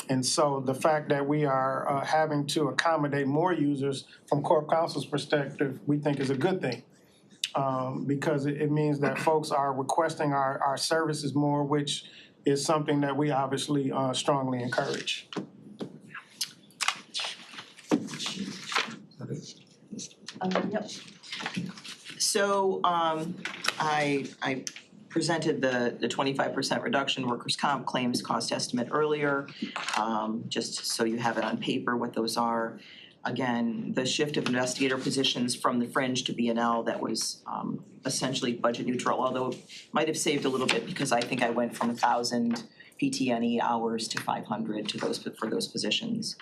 And so the fact that we are having to accommodate more users from Corp Counsel's perspective, we think is a good thing. because it means that folks are requesting our services more, which is something that we obviously strongly encourage. Yep. So I presented the 25% reduction workers' comp claims cost estimate earlier, just so you have it on paper what those are. Again, the shift of investigator positions from the fringe to BNL, that was essentially budget neutral, although it might have saved a little bit because I think I went from 1,000 PT&E hours to 500 to those for those positions.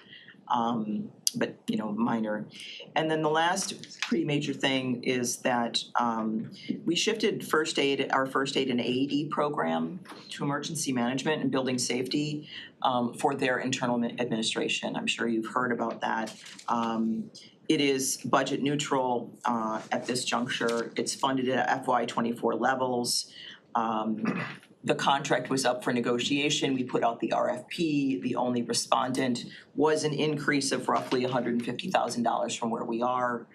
But minor. And then the last pretty major thing is that we shifted our first aid and AED program to emergency management and building safety for their internal administration. I'm sure you've heard about that. It is budget neutral at this juncture. It's funded at FY24 levels. The contract was up for negotiation. We put out the RFP. The only respondent was an increase of roughly $150,000 from where we are.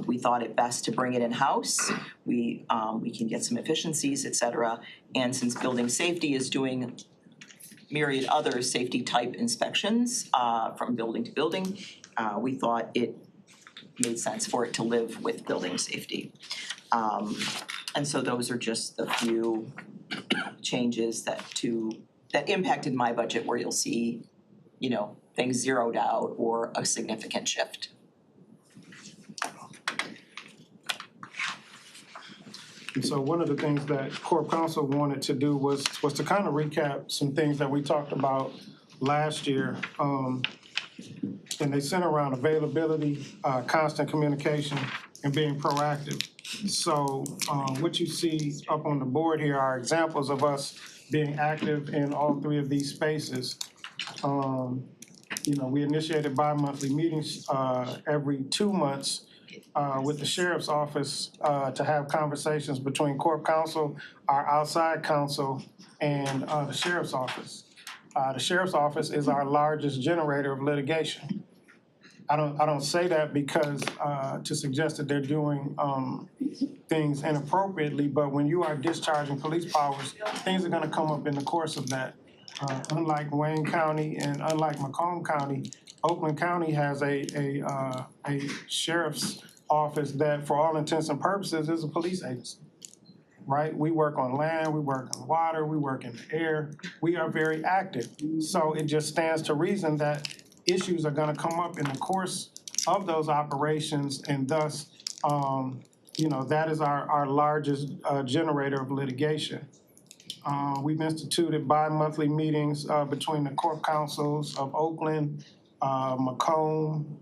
We thought it best to bring it in-house. We can get some efficiencies, et cetera. And since building safety is doing myriad other safety type inspections from building to building, we thought it made sense for it to live with building safety. And so those are just the few changes that impacted my budget where you'll see, things zeroed out or a significant shift. And so one of the things that Corp Counsel wanted to do was to kind of recap some things that we talked about last year. And they center around availability, constant communication, and being proactive. So what you see up on the board here are examples of us being active in all three of these spaces. We initiated bi-monthly meetings every 2 months with the Sheriff's Office to have conversations between Corp Counsel, our outside counsel, and the Sheriff's Office. The Sheriff's Office is our largest generator of litigation. I don't say that because to suggest that they're doing things inappropriately, but when you are discharging police powers, things are gonna come up in the course of that. Unlike Wayne County and unlike Macomb County, Oakland County has a sheriff's office that, for all intents and purposes, is a police agency. Right? We work on land, we work on water, we work in the air. We are very active. So it just stands to reason that issues are gonna come up in the course of those operations, and thus, that is our largest generator of litigation. We've instituted bi-monthly meetings between the Corp Councils of Oakland, Macomb,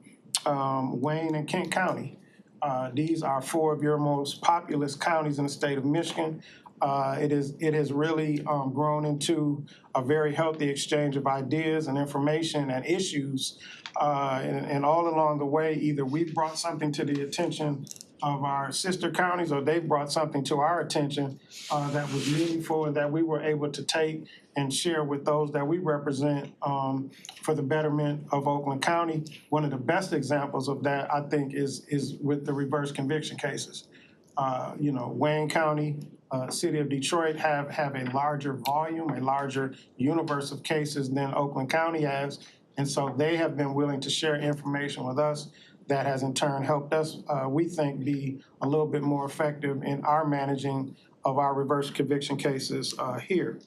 Wayne, and Kent County. These are 4 of your most populous counties in the state of Michigan. It has really grown into a very healthy exchange of ideas and information and issues. And all along the way, either we've brought something to the attention of our sister counties or they've brought something to our attention that was meaningful and that we were able to take and share with those that we represent for the betterment of Oakland County. One of the best examples of that, I think, is with the reverse conviction cases. Wayne County, City of Detroit have a larger volume, a larger universe of cases than Oakland County has. And so they have been willing to share information with us that has in turn helped us, we think, be a little bit more effective in our managing of our reverse conviction cases here.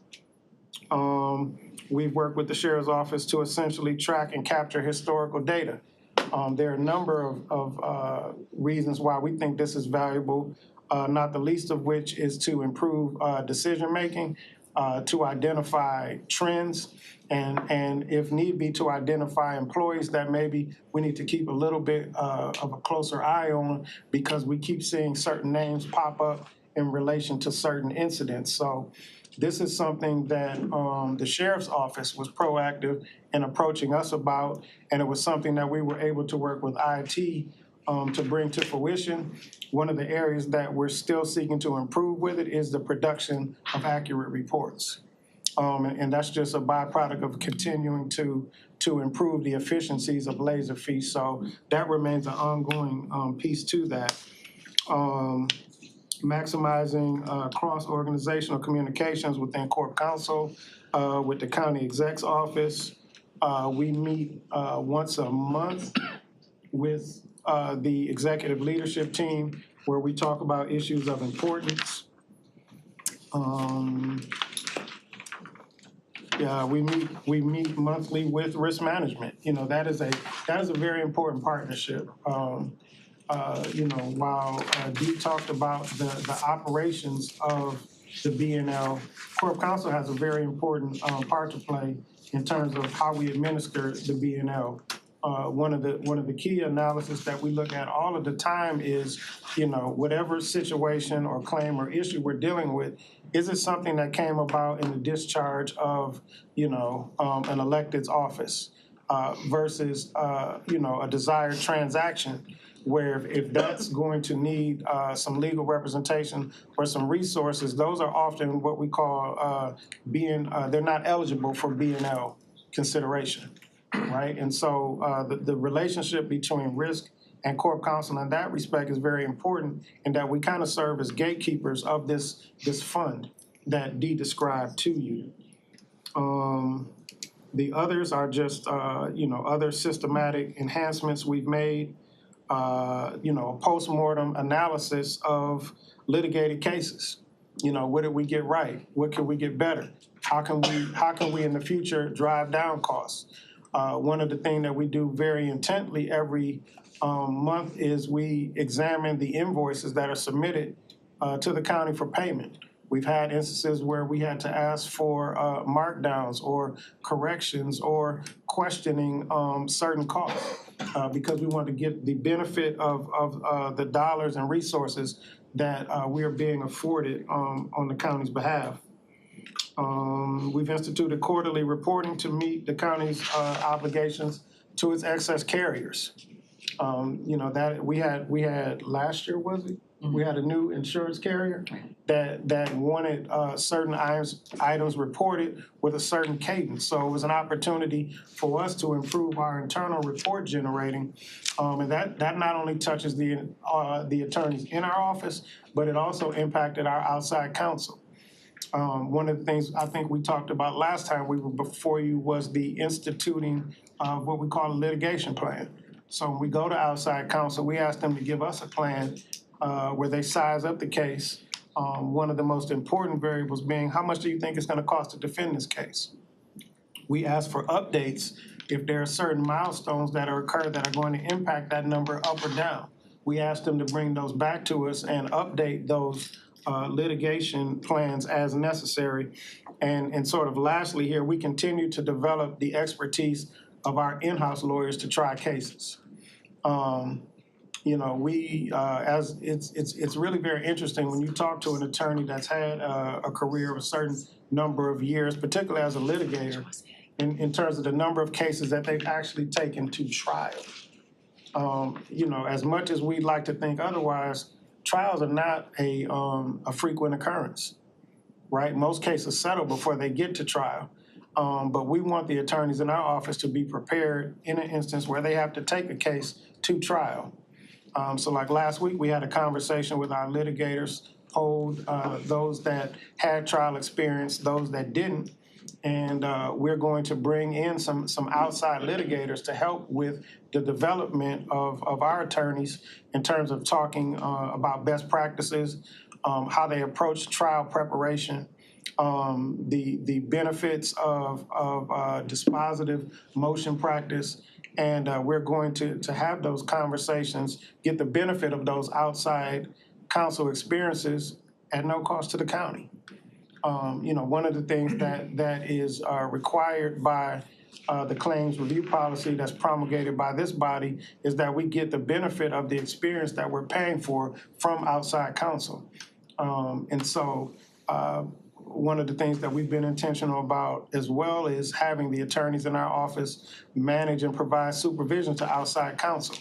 We've worked with the Sheriff's Office to essentially track and capture historical data. There are a number of reasons why we think this is valuable, not the least of which is to improve decision-making, to identify trends, and if need be, to identify employees that maybe we need to keep a little bit of a closer eye on because we keep seeing certain names pop up in relation to certain incidents. So this is something that the Sheriff's Office was proactive in approaching us about, and it was something that we were able to work with IT to bring to fruition. One of the areas that we're still seeking to improve with it is the production of accurate reports. And that's just a byproduct of continuing to improve the efficiencies of Laserfeast. So that remains an ongoing piece to that. maximizing cross-organizational communications within Corp Council, with the county exec's office. We meet once a month with the executive leadership team where we talk about issues of importance. Yeah, we meet monthly with risk management. You know, that is a very important partnership. You know, while Dee talked about the operations of the BNL, Corp Council has a very important part to play in terms of how we administer the BNL. One of the key analysis that we look at all of the time is, you know, whatever situation or claim or issue we're dealing with, is it something that came about in the discharge of, you know, an elected's office versus, you know, a desired transaction, where if that's going to need some legal representation or some resources, those are often what we call they're not eligible for BNL consideration, right? And so the relationship between risk and Corp Council in that respect is very important, in that we kind of serve as gatekeepers of this fund that Dee described to you. The others are just, you know, other systematic enhancements we've made. You know, a postmortem analysis of litigated cases. You know, what did we get right? What can we get better? How can we in the future drive down costs? One of the things that we do very intently every month is we examine the invoices that are submitted to the county for payment. We've had instances where we had to ask for markdowns or corrections or questioning certain costs because we want to get the benefit of the dollars and resources that we are being afforded on the county's behalf. We've instituted quarterly reporting to meet the county's obligations to its excess carriers. You know, that we had last year, was it? Mm-hmm. We had a new insurance carrier that wanted certain items reported with a certain cadence. So it was an opportunity for us to improve our internal report generating. And that not only touches the attorneys in our office, but it also impacted our outside counsel. One of the things I think we talked about last time we were before you was the instituting of what we call a litigation plan. So when we go to outside counsel, we ask them to give us a plan where they size up the case. One of the most important variables being, how much do you think it's going to cost to defend this case? We ask for updates if there are certain milestones that are occurred that are going to impact that number up or down. We ask them to bring those back to us and update those litigation plans as necessary. And sort of lastly here, we continue to develop the expertise of our in-house lawyers to try cases. You know, we as it's really very interesting when you talk to an attorney that's had a career of a certain number of years, particularly as a litigator, in terms of the number of cases that they've actually taken to trial. You know, as much as we'd like to think otherwise, trials are not a frequent occurrence, right? Most cases settle before they get to trial. But we want the attorneys in our office to be prepared in an instance where they have to take a case to trial. So like last week, we had a conversation with our litigators, polled those that had trial experience, those that didn't. And we're going to bring in some outside litigators to help with the development of our attorneys in terms of talking about best practices, how they approach trial preparation, the benefits of dispositive motion practice. And we're going to have those conversations, get the benefit of those outside counsel experiences at no cost to the county. You know, one of the things that is required by the claims review policy that's promulgated by this body is that we get the benefit of the experience that we're paying for from outside counsel. And so one of the things that we've been intentional about as well is having the attorneys in our office manage and provide supervision to outside counsel.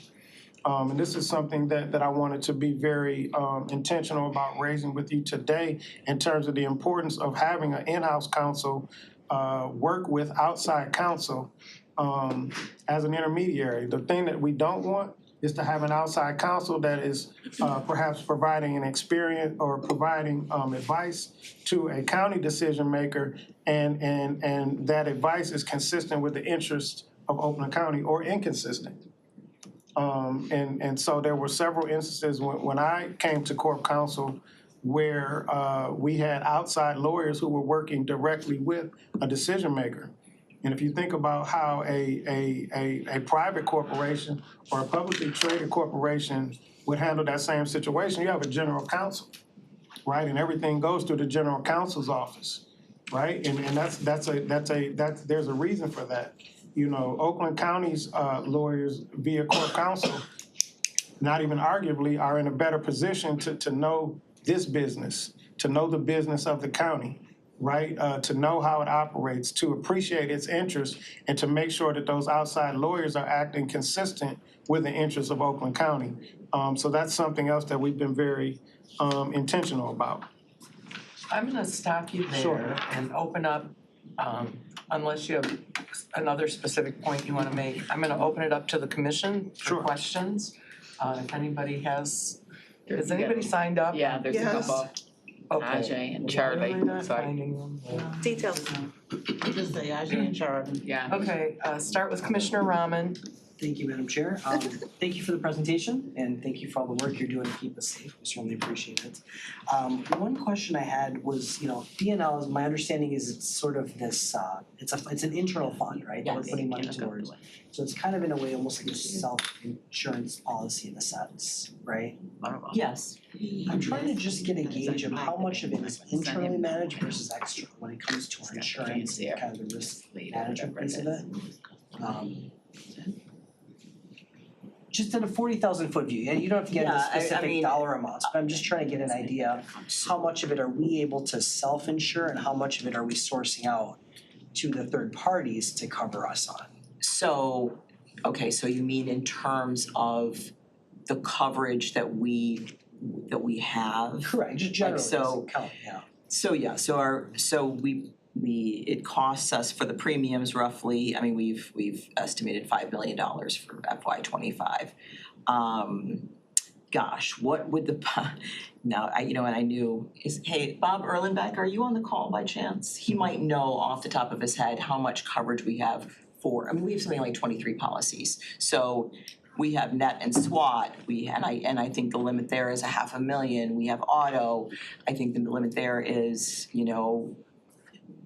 And this is something that I wanted to be very intentional about raising with you today in terms of the importance of having an in-house counsel work with outside counsel as an intermediary. The thing that we don't want is to have an outside counsel that is perhaps providing an experience or providing advice to a county decision maker, and that advice is consistent with the interests of Oakland County or inconsistent. And so there were several instances when I came to Corp Counsel where we had outside lawyers who were working directly with a decision maker. And if you think about how a private corporation or a publicly traded corporation would handle that same situation, you have a general counsel, right? And everything goes through the general counsel's office, right? And there's a reason for that. You know, Oakland County's lawyers via Corp Counsel, not even arguably, are in a better position to know this business, to know the business of the county, right? To know how it operates, to appreciate its interests, and to make sure that those outside lawyers are acting consistent with the interests of Oakland County. So that's something else that we've been very intentional about. I'm gonna stop you Sure. there and open up, unless you have another specific point you wanna make, I'm gonna open it up to the commission for Sure. questions. If anybody has anybody signed up? Yeah, there's a couple. Okay. Ajay and Why Charlie, am I not sorry. finding them? Details. Just say Ajay and Charlie. Yeah. Okay, start with Commissioner Rahman. Thank you, Madam Chair. Thank you for the presentation and thank you for all the work you're doing to keep us safe. We certainly appreciate it. One question I had was, you know, BNL, my understanding is it's sort of this, it's an internal fund, right? That we're Yes. putting money towards. So it's kind of in a way almost like a self-insurance policy in a sense, right? Yes. I'm trying to just get a gauge of how much of it is internally managed versus external when it comes to our insurance and kind of the risk management piece of it. Just at a 40,000 foot view, and you don't have to get into Yeah, I specific mean- dollar amounts, but I'm just trying to get an idea how much of it are we able to self-insure and how much of it are we sourcing out to the third parties to cover us on? So, okay, so you mean in terms of the coverage that we have? Correct, just generally, so- doesn't count, yeah. It costs us for the premiums roughly, I mean, we've estimated $5 million for FY '25. Gosh, what would now, I knew, hey, Bob Erlenbeck, are you on the call by chance? He might know off the top of his head how much coverage we have for, I mean, we have something like 23 policies. So we have net and SWAT, and I think the limit there is $500,000. We have auto, I think the limit there is,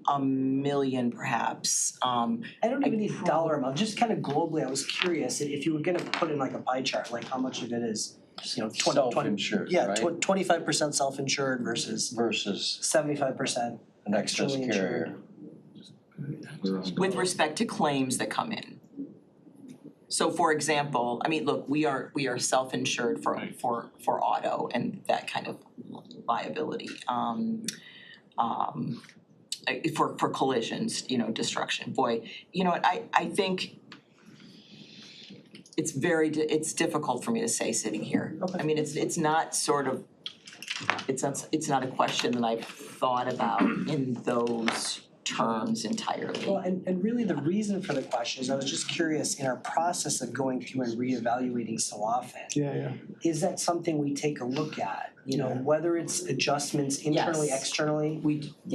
$1 million perhaps. I don't even need a dollar amount, just kind of globally, I was curious if you were gonna put in like a pie chart, like how much of it is, 20 Self-insured, yeah, right? 25% self-insured versus 75% an excess externally carrier. insured. With respect to claims that come in. So for example, I mean, look, we are self-insured for auto and that kind of liability. For collisions, destruction, boy, you know what, I think it's difficult for me to say sitting here. Okay. I mean, it's not sort of, it's not a question that I've thought about in those terms entirely. Well, and really the reason for the question is I was just curious, in our process of going through and reevaluating so often, is that something we take a look at? Whether it's adjustments internally, Yes. externally,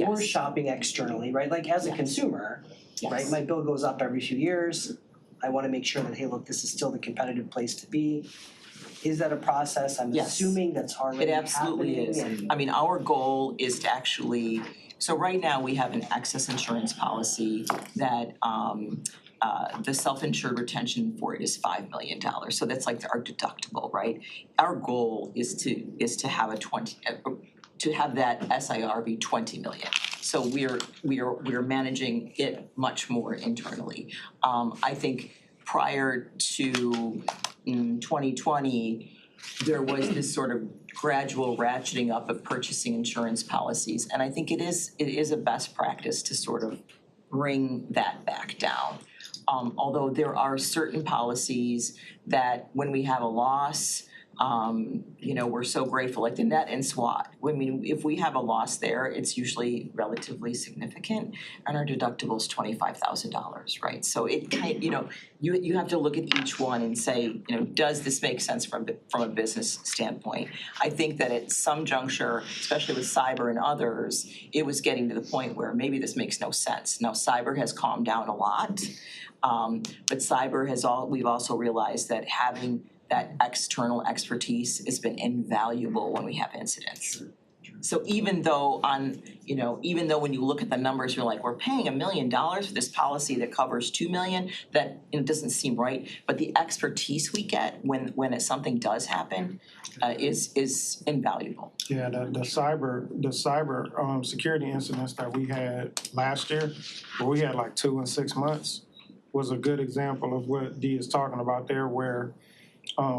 or shopping externally, right? Like as a consumer, right, my bill goes up every few years. I wanna make sure that, hey, look, this is still the competitive place to be. Is that a process? I'm Yes. assuming that's already It happening. absolutely is. And- I mean, our goal is to actually, so right now we have an excess insurance policy that the self-insured retention for it is $5 million. So that's like our deductible, right? Our goal is to have that SIR be 20 million. So we're managing it much more internally. I think prior to 2020, there was this sort of gradual ratcheting up of purchasing insurance policies. And I think it is a best practice to sort of bring that back down. Although there are certain policies that when we have a loss, You know, we're so grateful, like the net and SWAT. I mean, if we have a loss there, it's usually relatively significant, and our deductible's $25,000, right? So it kind, you know, you have to look at each one and say, you know, does this make sense from a business standpoint? I think that at some juncture, especially with cyber and others, it was getting to the point where maybe this makes no sense. Now, cyber has calmed down a lot, but cyber has we've also realized that having that external expertise has been invaluable when we have incidents. So even though even though when you look at the numbers, you're like, we're paying $1 million for this policy that covers 2 million, that it doesn't seem right. But the expertise we get when something does happen is invaluable. Yeah, the cyber security incidents that we had last year, where we had like 2 and 6 months, was a good example of what Dee is talking about there, where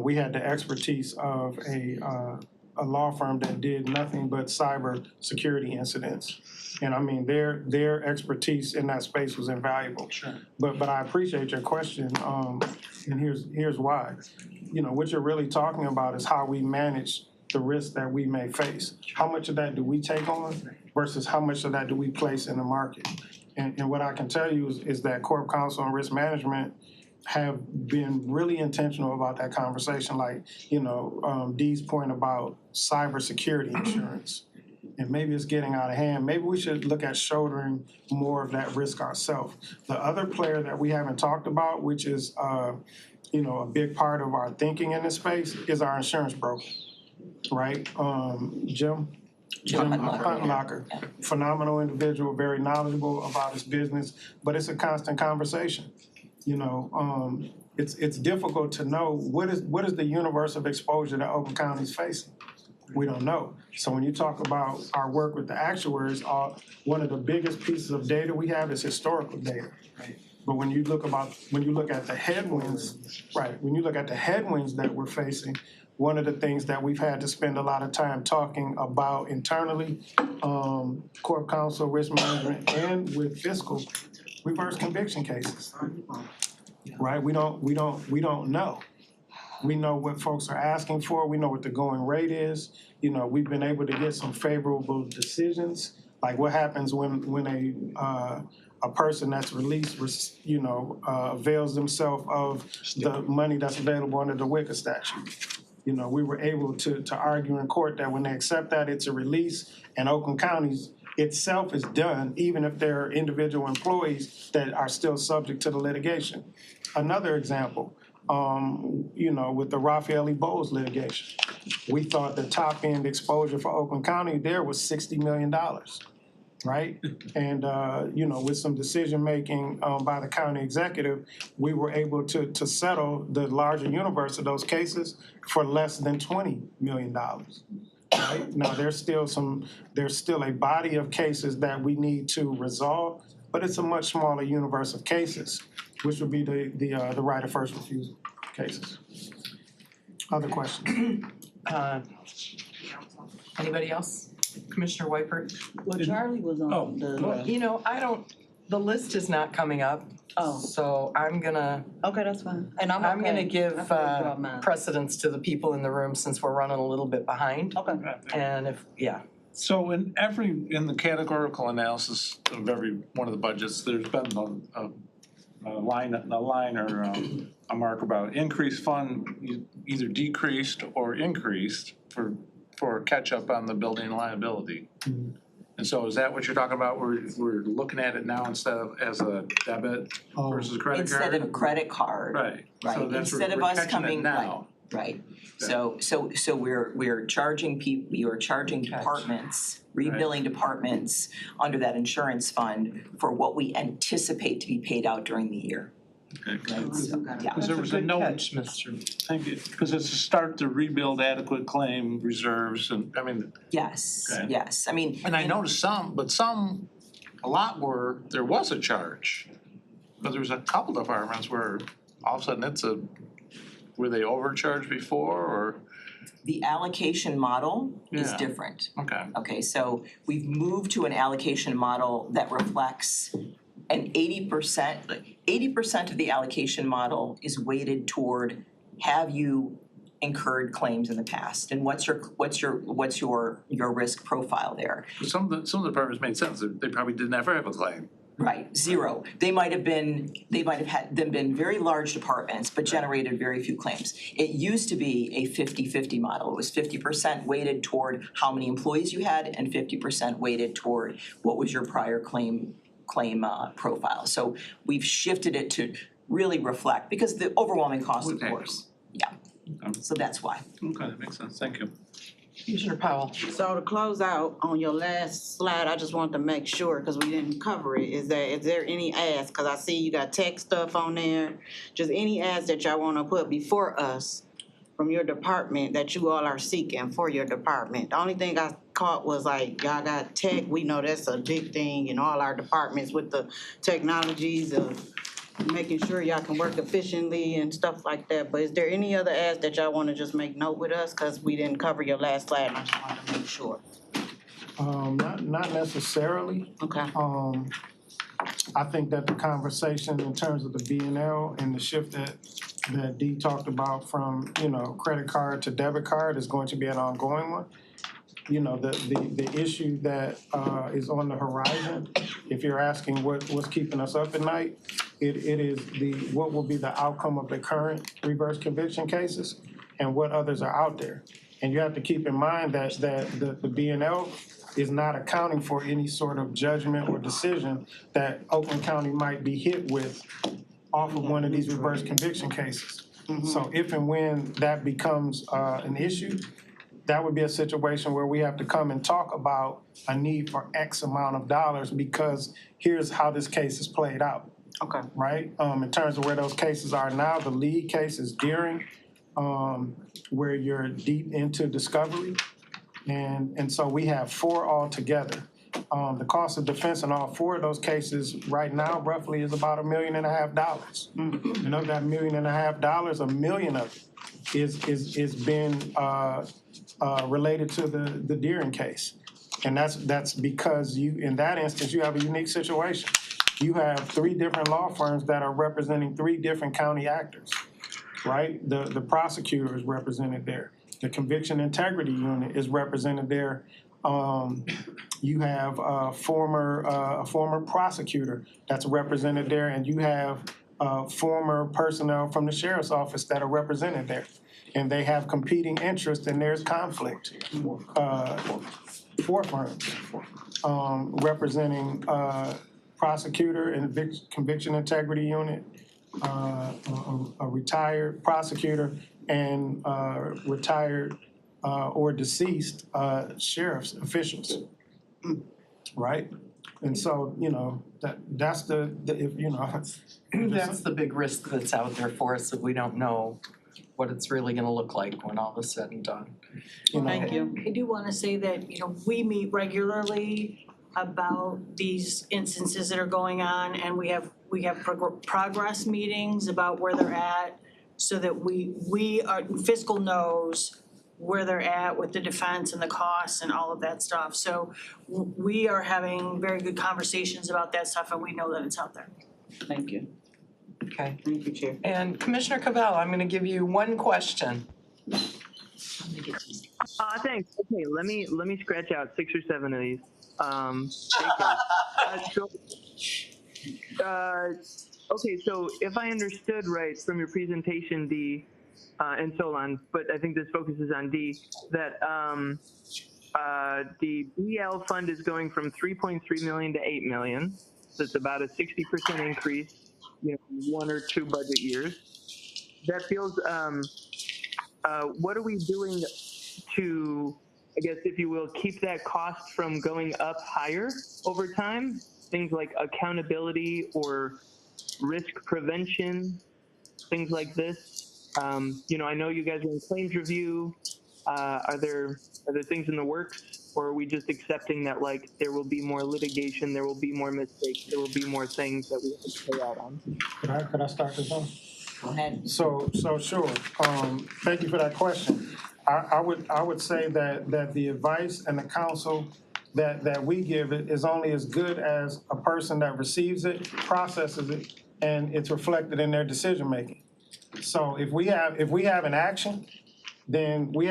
we had the expertise of a law firm that did nothing but cyber security incidents. And I mean, their expertise in that space was invaluable. Sure. But I appreciate your question, and here's why. You know, what you're really talking about is how we manage the risks that we may face. How much of that do we take on versus how much of that do we place in the market? And what I can tell you is that Corp Counsel and Risk Management have been really intentional about that conversation. Like, you know, Dee's point about cybersecurity insurance, and maybe it's getting out of hand. Maybe we should look at shouldering more of that risk ourselves. The other player that we haven't talked about, which is, you know, a big part of our thinking in this space, is our insurance broker, right? Jim Huttenlocker, phenomenal individual, very knowledgeable about his business, but it's a constant conversation. You know, it's difficult to know what is the universe of exposure that Oakland County is facing. We don't know. So when you talk about our work with the actuaries, one of the biggest pieces of data we have is historical data. But when you look at the headwinds, right? When you look at the headwinds that we're facing, one of the things that we've had to spend a lot of time talking about internally, Corp Counsel, Risk Management, and with fiscal, reverse conviction cases, right? We don't know. We know what folks are asking for. We know what the going rate is. You know, we've been able to get some favorable decisions. Like what happens when a person that's released, you know, avails themselves of the money that's available under the WICA statute. You know, we were able to argue in court that when they accept that, it's a release, and Oakland County's itself is done, even if there are individual employees that are still subject to the litigation. Another example, you know, with the Raphael E. Bowles litigation, we thought the top end exposure for Oakland County there was $60 million, right? And, you know, with some decision making by the county executive, we were able to settle the larger universe of those cases for less than $20 million. Right? Now, there's still a body of cases that we need to resolve, but it's a much smaller universe of cases, which would be the right of first refusal cases. Other questions? Anybody else? Commissioner Weipert? Well, Charlie was on You know, the list is not coming up. Oh. So I'm gonna. Okay, that's fine. And I'm gonna okay. give I can withdraw mine. precedence to the people in the room since we're running a little bit behind. Okay. And So in the categorical analysis of every one of the budgets, there's been a line or a mark about increased fund, either decreased or increased for catch up on the building liability. Mm-hmm. And so is that what you're talking about? We're looking at it now instead of as a debit versus a credit card? Instead of a credit card. Right. Right, So that's instead of we're us catching it coming, now. right. So we're charging departments, rebilling departments under that insurance fund for what we anticipate to be paid out during the year. Okay. Right, so, yeah. Because there was a note, thank you, because it's to start to rebuild adequate claim reserves and, I mean. Yes, Okay. yes, I mean. And I noticed a lot were, there was a charge. But there was a couple departments where all of a sudden were they overcharged before or? The allocation model is Yeah. different. Okay. Okay, so we've moved to an allocation model that reflects an 80% of the allocation model is weighted toward have you incurred claims in the past? And what's your risk profile there? Some of the departments made sense, they probably didn't ever have a claim. Right, zero. They might have been very large departments, but generated very few claims. It used to be a 50-50 model. It was 50% weighted toward how many employees you had and 50% weighted toward what was your prior claim profile. So we've shifted it to really reflect, because the overwhelming cost, of course. Yeah, so that's why. Okay, that makes sense, thank you. Commissioner Powell. So to close out, on your last slide, I just wanted to make sure, cause we didn't cover it, is there any ask? Cause I see you got tech stuff on there, just any ask that y'all wanna put before us from your department that you all are seeking for your department. The only thing I caught was like, y'all got tech, we know that's a big thing in all our departments with the technologies of making sure y'all can work efficiently and stuff like that, but is there any other ask that y'all wanna just make note with us? Cause we didn't cover your last slide and I just wanted to make sure. Not necessarily. Okay. I think that the conversation in terms of the B&L and the shift that Dee talked about from, credit card to debit card is going to be an ongoing one. The issue that is on the horizon, if you're asking what's keeping us up at night, it is what will be the outcome of the current reverse conviction cases and what others are out there. And you have to keep in mind that the B&L is not accounting for any sort of judgment or decision that Oakland County might be hit with off of one of these reverse conviction cases. So if and when that becomes an issue, that would be a situation where we have to come and talk about a need for X amount of dollars because here's how this case is played out. Okay. Right? In terms of where those cases are now, the lead case is Deering, where you're deep into discovery. And so we have 4 altogether. The cost of defense in all 4 of those cases right now roughly is about $1.5 million. And of that $1.5 million, $1 million of it is been related to the Deering case. And that's because in that instance, you have a unique situation. You have 3 different law firms that are representing 3 different county actors, right? The prosecutor is represented there. The Conviction Integrity Unit is represented there. You have a former prosecutor that's represented there, and you have former personnel from the sheriff's office that are represented there. And they have competing interests, and there's conflict. 4 firms representing prosecutor and Conviction Integrity Unit, a retired prosecutor, and retired or deceased sheriff's officials, right? And so, that's That's the big risk that's out there for us, that we don't know what it's really gonna look like when all is said and done. Thank you. I do wanna say that, we meet regularly about these instances that are going on, and we have progress meetings about where they're at, so that fiscal knows where they're at with the defense and the costs and all of that stuff. So we are having very good conversations about that stuff, and we know that it's out there. Thank you. Okay. Thank you, Chair. And Commissioner Cavell, I'm gonna give you one question. Thanks. Okay, let me scratch out 6 or 7 of these. Okay, so if I understood right from your presentation, Dee, and Solon, but I think this focuses on Dee, that the BL fund is going from 3.3 million to 8 million. So it's about a 60% increase, 1 or 2 budget years. That feels, what are we doing to, I guess, if you will, keep that cost from going up higher over time? Things like accountability or risk prevention, things like this. I know you guys are in claims review. Are there things in the works, or are we just accepting that there will be more litigation, there will be more mistakes, there will be more things that we have to play out on? Could I start this on? Go ahead. So sure. Thank you for that question. I would say that the advice and the counsel that we give it is only as good as a person that receives it, processes it, and it's reflected in their decision making. So if we have an action then we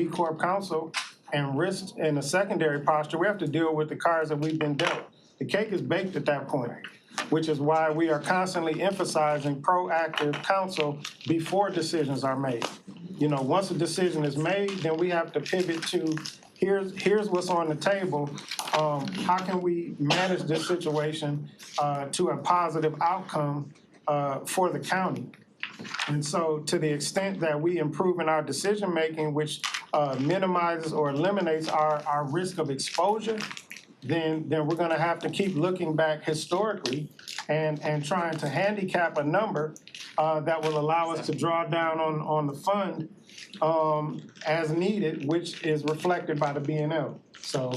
Corp Council and risk in a secondary posture, we have to deal with the cards that we've been dealt. The cake is baked at that point, which is why we are constantly emphasizing proactive counsel before decisions are made. You know, once a decision is made, then we have to pivot to here's what's on the table. How can we manage this situation to a positive outcome for the county? And so to the extent that we improve in our decision-making, which minimizes or eliminates our risk of exposure, then we're gonna have to keep looking back historically and trying to handicap a number that will allow us to draw down on the fund as needed, which is reflected by the B&L. So.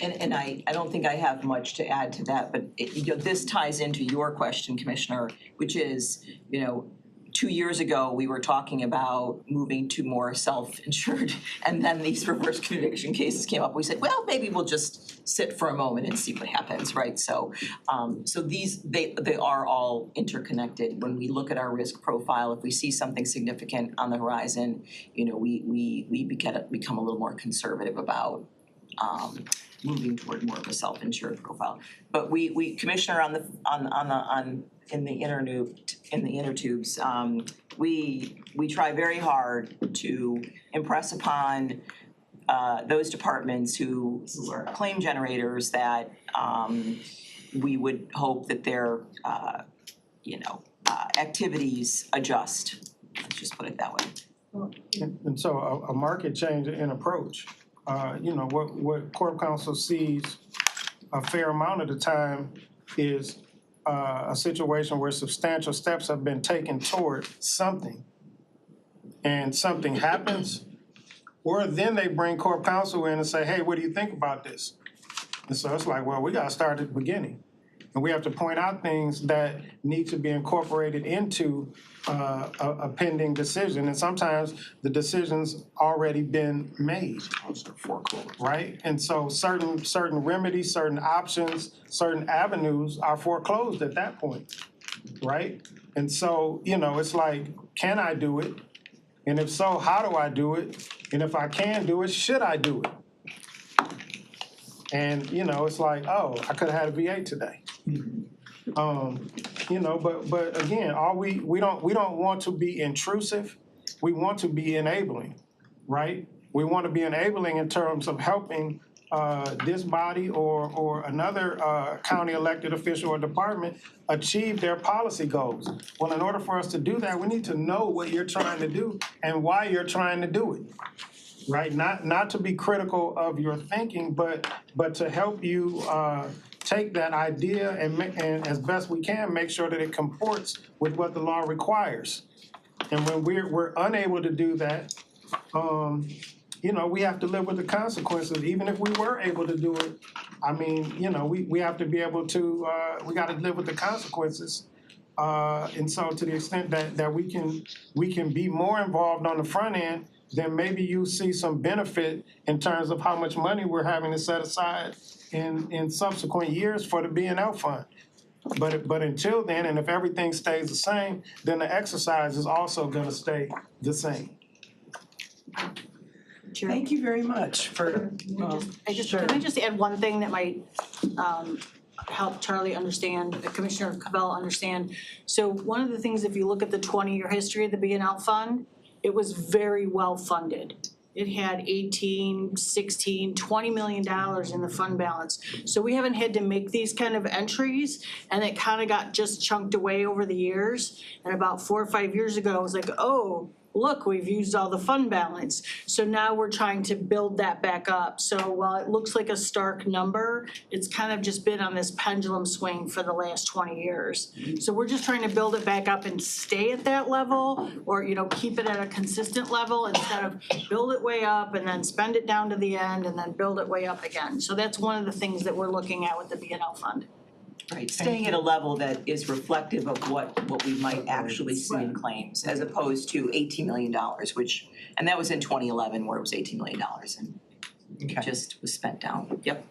And I don't think I have much to add to that, but this ties into your question, Commissioner, which is, 2 years ago, we were talking about moving to more self-insured, and then these reverse conviction cases came up. We said, well, maybe we'll just sit for a moment and see what happens, right? So they are all interconnected. When we look at our risk profile, if we see something significant on the horizon, we become a little more conservative about moving toward more of a self-insured profile. But we Commissioner, in the inner tubes, we try very hard to impress upon those departments who are claim generators that we would hope that their activities adjust. Let's just put it that way. And so a market change in approach. What Corp Counsel sees a fair amount of the time is a situation where substantial steps have been taken toward something, and something happens, or then they bring Corp Counsel in and say, hey, what do you think about this? And so it's like, well, we gotta start at the beginning. And we have to point out things that need to be incorporated into a pending decision. And sometimes the decision's already been made. Right? And so certain remedies, certain options, certain avenues are foreclosed at that point. Right? And so, it's like, can I do it? And if so, how do I do it? And if I can do it, should I do it? And, it's like, oh, I could have had a VA today. But again, we don't want to be intrusive. We want to be enabling, right? We want to be enabling in terms of helping this body or another county elected official or department achieve their policy goals. Well, in order for us to do that, we need to know what you're trying to do and why you're trying to do it. Right? Not to be critical of your thinking, but to help you take that idea and as best we can make sure that it comports with what the law requires. And when we're unable to do that, we have to live with the consequences. Even if we were able to do it, we have to be able to. We got to live with the consequences. And so, to the extent that we can be more involved on the front end, then maybe you see some benefit in terms of how much money we're having to set aside in subsequent years for the B&L fund. But until then, and if everything stays the same, then the exercise is also gonna stay the same. Thank you very much for. Can I just add one thing that might help Charlie understand, Commissioner Cavell understand? So one of the things, if you look at the 20-year history of the B&L fund, it was very well funded. It had 18, 16, $20 million in the fund balance. So we haven't had to make these kind of entries, and it kind of got just chunked away over the years. And about 4 or 5 years ago, it was like, oh, look, we've used all the fund balance. So now we're trying to build that back up. So while it looks like a stark number, it's kind of just been on this pendulum swing for the last 20 years. So we're just trying to build it back up and stay at that level, or keep it at a consistent level instead of build it way up and then spend it down to the end and then build it way up again. So that's one of the things that we're looking at with the B&L fund. Right, staying at a level that is reflective of what we might actually see in claims, as opposed to $18 million, and that was in 2011 where it was $18 million and just was spent down. Yep.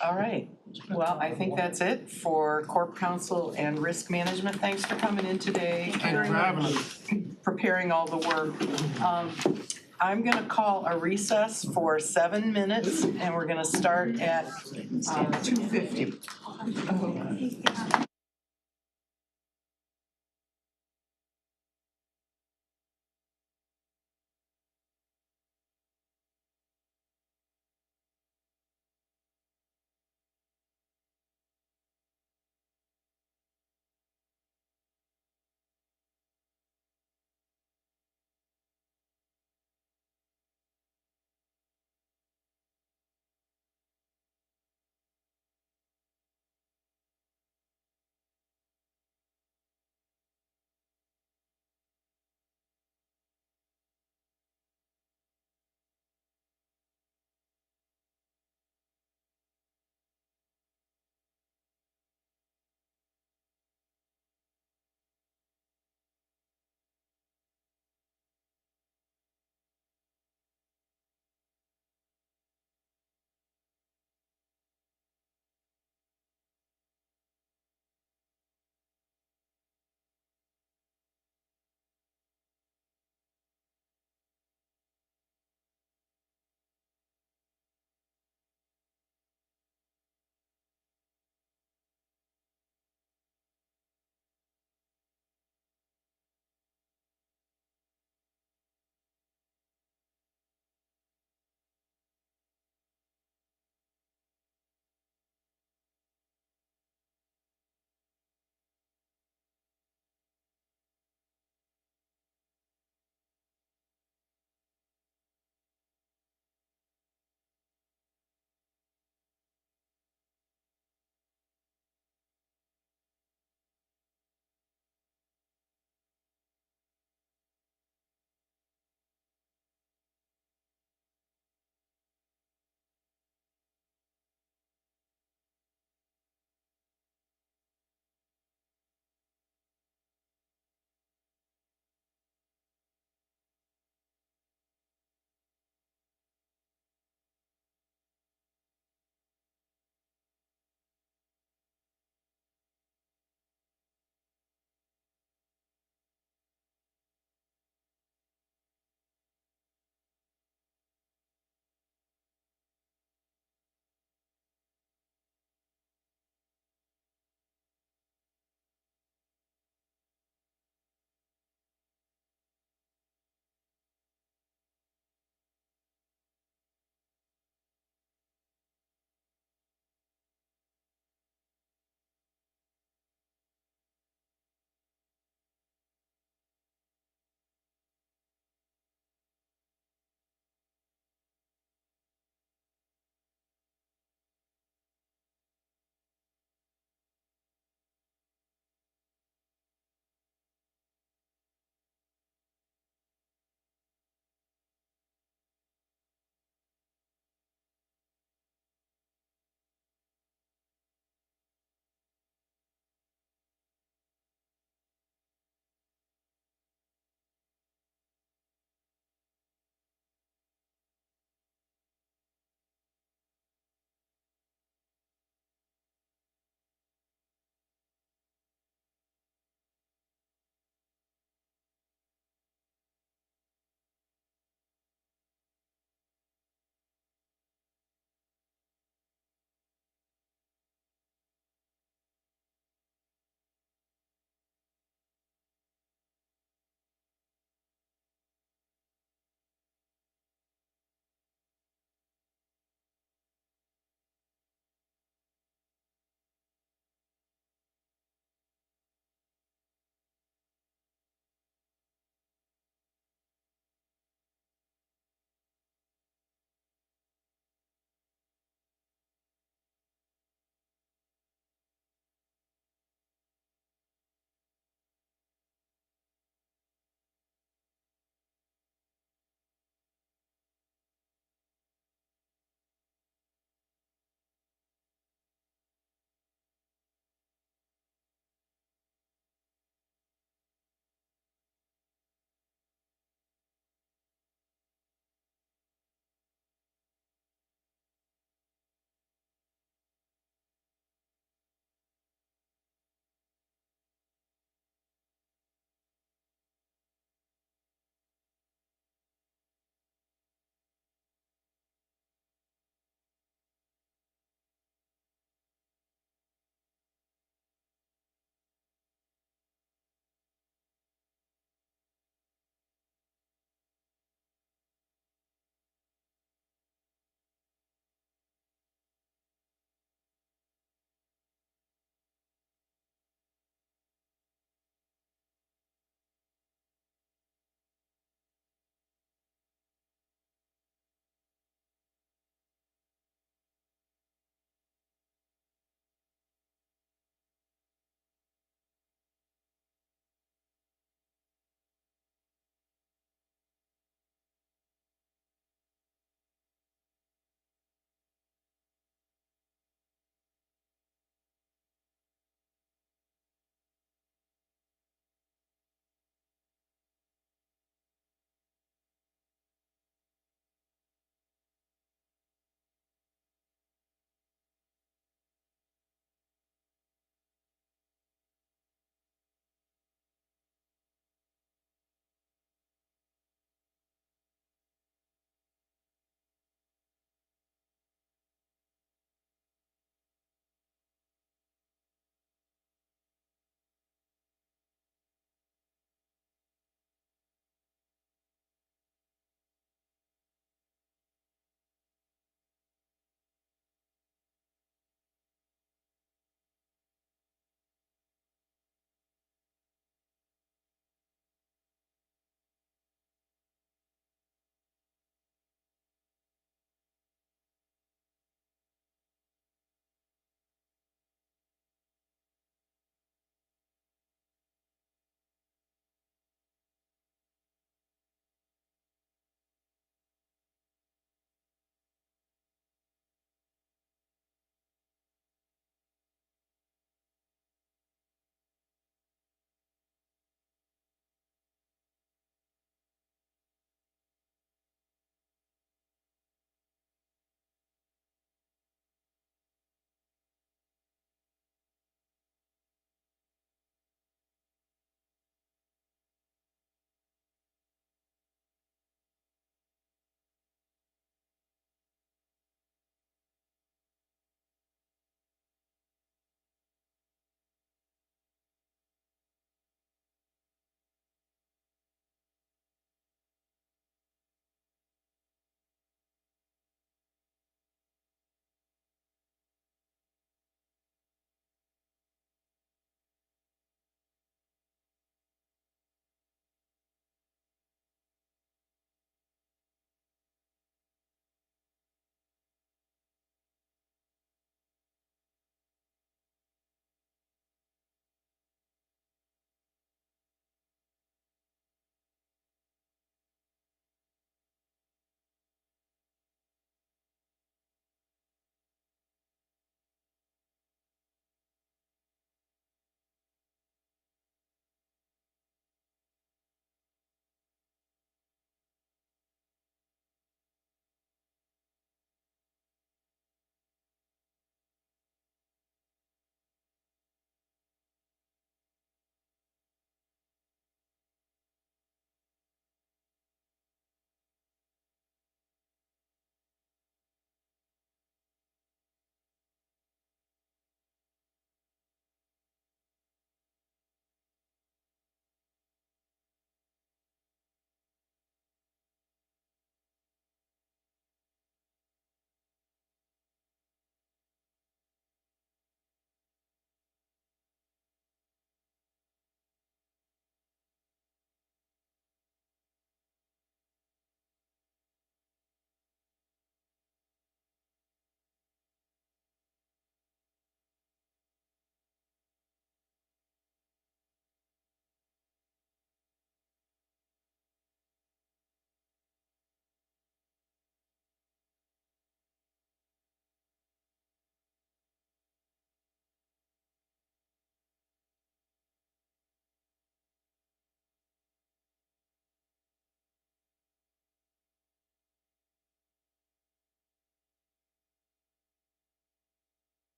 All right, well, I think that's it for Corp Counsel and Risk Management. Thanks for coming in today and preparing all the work. I'm gonna call a recess for 7 minutes and we're gonna start at 2:50.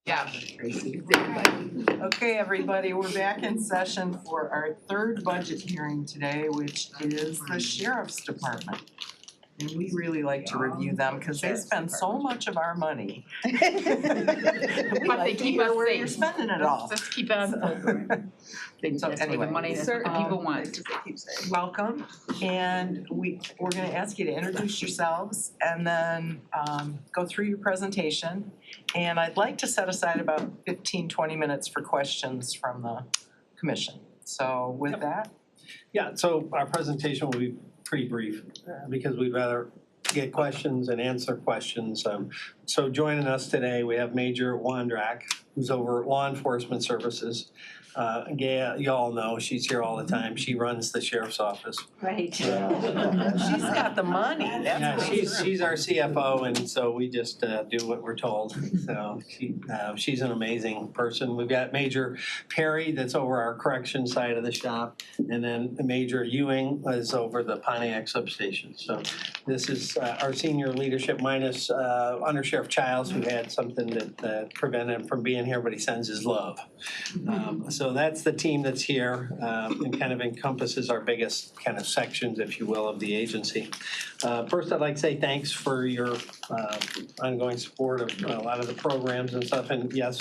Yeah. Okay, everybody, we're back in session for our third budget hearing today, which is the Sheriff's Department. And we really like to review them because they spend so much of our money. We But they like to keep hear us where safe. you're spending it all. Let's keep it on program. That's where the anyway, money, that's what the people want. Welcome, and we're gonna ask you to introduce yourselves and then go through your presentation. And I'd like to set aside about 15-20 minutes for questions from the commission. So with that, Yeah, so our presentation will be pretty brief because we'd rather get questions and answer questions. So joining us today, we have Major Wondrak, who's over Law Enforcement Services. Gail, you all know, she's here all the time. She runs the sheriff's office. Right. she's got the money, Yeah, that's what she's our CFO, and so we just do what we're told. So she's an amazing person. We've got Major Perry that's over our correction side of the shop, and then Major Ewing is over the Pontiac substation. So this is our senior leadership minus Under Sheriff Childs, who had something that prevented him from being here, but he sends his love. So that's the team that's here and kind of encompasses our biggest kind of sections, if you will, of the agency. First, I'd like to say thanks for your ongoing support of a lot of the programs and stuff. And yes,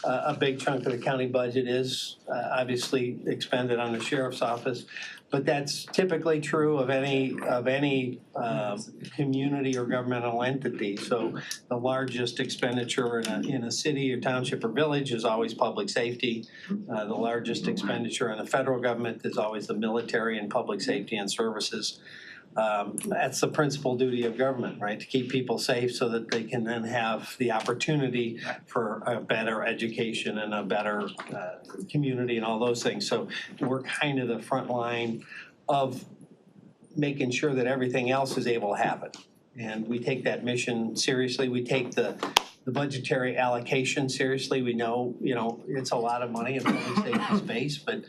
a big chunk of the county budget is obviously expended on the sheriff's office. But that's typically true of any community or governmental entity. So the largest expenditure in a city or township or village is always public safety. The largest expenditure in the federal government is always the military and public safety and services. That's the principal duty of government, right? To keep people safe so that they can then have the opportunity for a better education and a better community and all those things. So we're kind of the front line of making sure that everything else is able to happen. And we take that mission seriously. We take the budgetary allocation seriously. We know, it's a lot of money in public safety space, but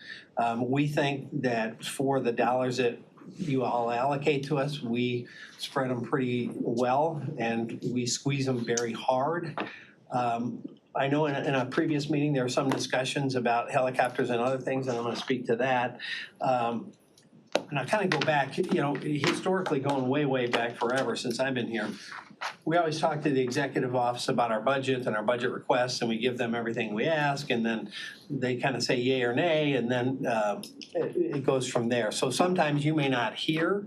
we think that for the dollars that you all allocate to us, we spread them pretty well and we squeeze them very hard. I know in a previous meeting, there were some discussions about helicopters and other things, and I'm gonna speak to that. And I kind of go back, historically going way, way back forever since I've been here. We always talk to the executive office about our budget and our budget requests, and we give them everything we ask, and then they kind of say yay or nay, and then it goes from there. So sometimes you may not hear,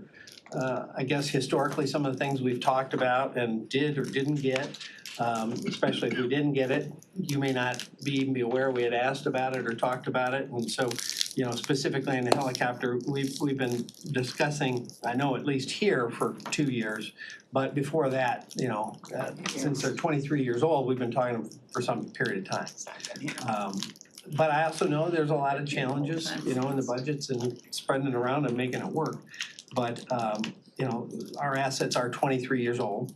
I guess historically, some of the things we've talked about and did or didn't get, especially if we didn't get it, you may not be aware we had asked about it or talked about it. And so, specifically in the helicopter, we've been discussing, I know at least here for 2 years, but before that, since they're 23 years old, we've been talking for some period of time. But I also know there's a lot of challenges, in the budgets and spreading it around and making it work. But, our assets are 23 years old.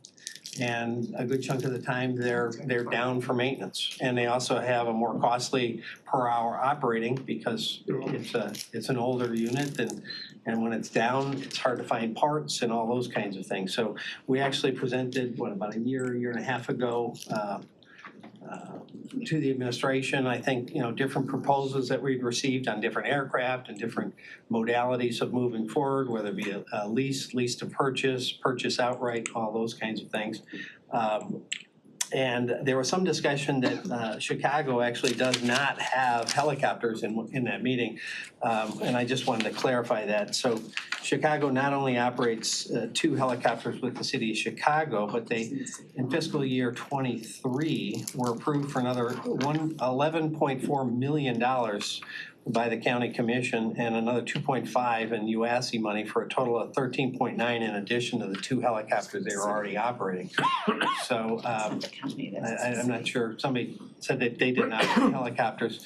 And a good chunk of the time, they're down for maintenance. And they also have a more costly per hour operating because it's an older unit and when it's down, it's hard to find parts and all those kinds of things. So we actually presented, about a year and a half ago, to the administration, I think, different proposals that we've received on different aircraft and different modalities of moving forward, whether it be a lease to purchase outright, all those kinds of things. And there was some discussion that Chicago actually does not have helicopters in that meeting. And I just wanted to clarify that. So Chicago not only operates 2 helicopters with the city of Chicago, but they, in fiscal year 23, were approved for another $11.4 million by the county commission and another 2.5 in UASC money for a total of 13.9 in addition to the 2 helicopters they were already operating. So I'm not sure, somebody said that they did not have helicopters.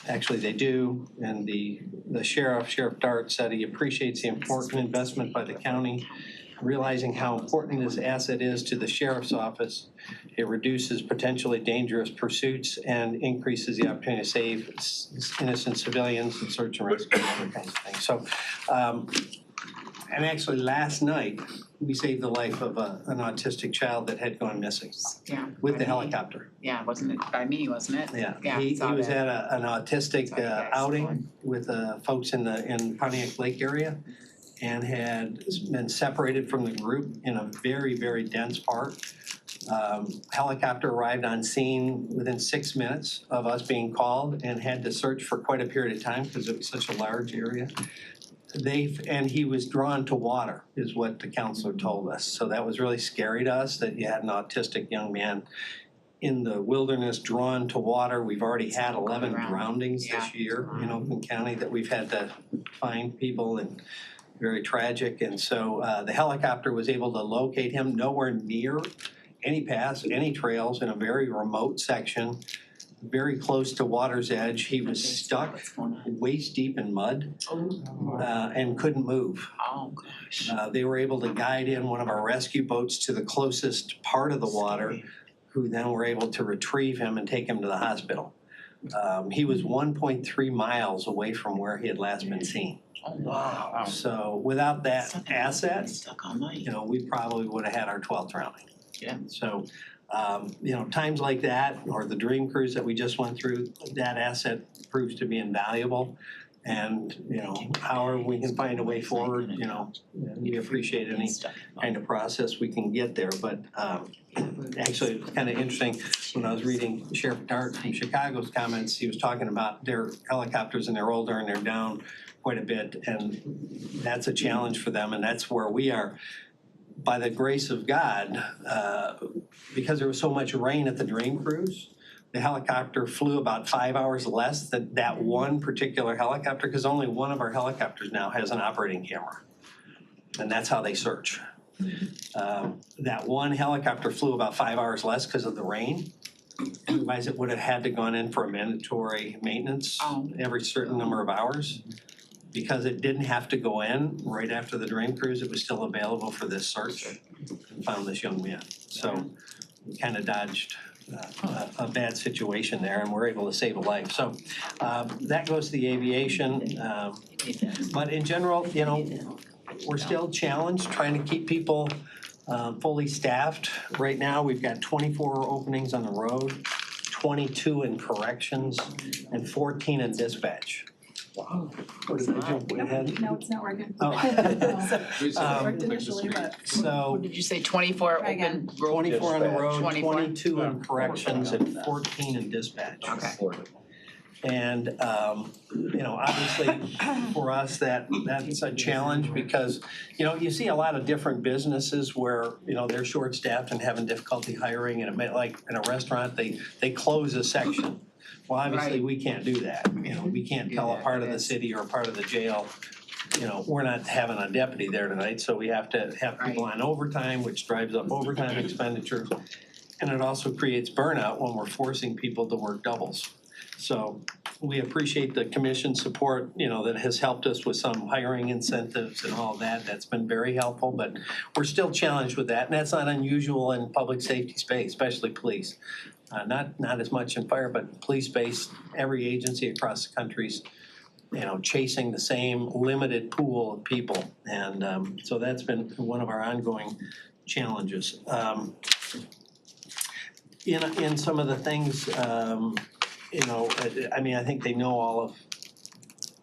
Actually they do, and the Sheriff Dart said he appreciates the important investment by the county, realizing how important this asset is to the sheriff's office. It reduces potentially dangerous pursuits and increases the opportunity to save innocent civilians and search and rescue and other kinds of things. So And actually, last night, we saved the life of an autistic child that had gone missing Yeah. with the helicopter. Yeah, wasn't it by me, wasn't it? Yeah, he saw was that. at an autistic Saw you guys outing going. with folks in Pontiac Lake area and had been separated from the group in a very, very dense park. Helicopter arrived on scene within 6 minutes of us being called and had to search for quite a period of time because it was such a large area. And he was drawn to water, is what the counselor told us. So that was really scary to us, that you had an autistic young man in the wilderness drawn to water. We've already had 11 drownings this year in Oakland County that we've had to find people, and very tragic. And so the helicopter was able to locate him nowhere near any paths, any trails, in a very remote section, very close to water's edge. He was stuck waist deep in mud and couldn't move. Oh, gosh. They were able to guide in one of our rescue boats to the closest part of the water, who then were able to retrieve him and take him to the hospital. He was 1.3 miles away from where he had last been seen. Oh, wow. So without that asset, we probably would have had our 12th drowning. Yeah. So, times like that, or the dream cruise that we just went through, that asset proves to be invaluable. And, however we can find a way forward, we appreciate any kind of process we can get there. But actually, it was kind of interesting, when I was reading Sheriff Dart from Chicago's comments, he was talking about their helicopters, and they're older and they're down quite a bit. And that's a challenge for them, and that's where we are. By the grace of God, because there was so much rain at the Dream Cruise, the helicopter flew about 5 hours less than that one particular helicopter, because only one of our helicopters now has an operating camera. And that's how they search. That one helicopter flew about 5 hours less because of the rain. Otherwise, it would have had to gone in for a mandatory maintenance every certain number of hours. Because it didn't have to go in right after the Dream Cruise, it was still available for this search, and found this young man. So we kind of dodged a bad situation there, and we're able to save a life. So that goes to the aviation. But in general, we're still challenged trying to keep people fully staffed. Right now, we've got 24 openings on the road, 22 in corrections, and 14 in dispatch. Wow. What did I jump way ahead? No, it's not working. Oh. It worked initially, but. So. What did you say, 24 open road? 24 on the road, 24? 22 in corrections, and 14 in dispatch. Okay. And, obviously, for us, that's a challenge because, you see a lot of different businesses where, they're short-staffed and having difficulty hiring, and it may, like in a restaurant, they close a section. Well, obviously, we can't do that. We can't tell a part of the city or a part of the jail, we're not having a deputy there tonight, so we have to have people on overtime, which drives up overtime expenditures. And it also creates burnout when we're forcing people to work doubles. So we appreciate the commission's support, that has helped us with some hiring incentives and all that. That's been very helpful, but we're still challenged with that. And that's not unusual in public safety space, especially police. Not as much in fire, but police space, every agency across the country's, chasing the same limited pool of people. And so that's been one of our ongoing challenges. In some of the things, I think they know all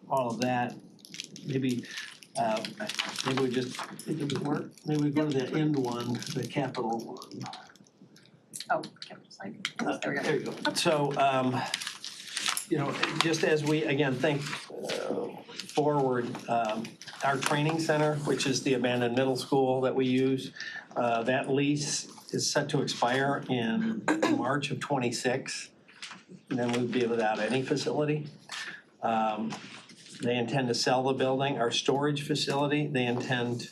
of that. Maybe we just, maybe we go to the end one, the capital one. Oh, capital slide. There we go. There you go. So, just as we, again, think forward, our training center, which is the abandoned middle school that we use, that lease is set to expire in March of '26. And then we'd be without any facility. They intend to sell the building. Our storage facility, they intend,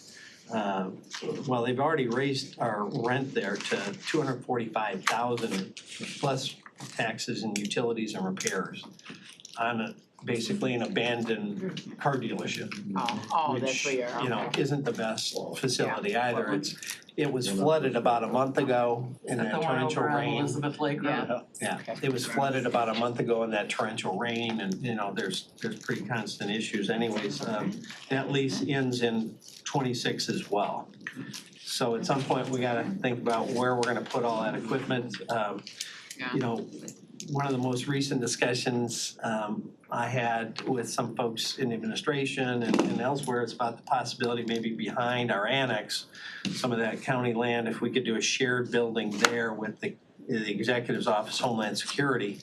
they've already raised our rent there to $245,000 plus taxes and utilities and repairs on basically an abandoned car delership. Oh, that's where you're, Which, you know, okay. isn't the best facility either. It was flooded about a month ago in Is that that the one torrential over on rain. Elizabeth Lake Road? Yeah, it was flooded about a month ago in that torrential rain and, you know, there's pretty constant issues anyways. That lease ends in 26 as well. So at some point, we gotta think about where we're gonna put all that equipment. You know, one of the most recent discussions I had with some folks in administration and elsewhere is about the possibility maybe behind our annex, some of that county land, if we could do a shared building there with the Executive's Office Homeland Security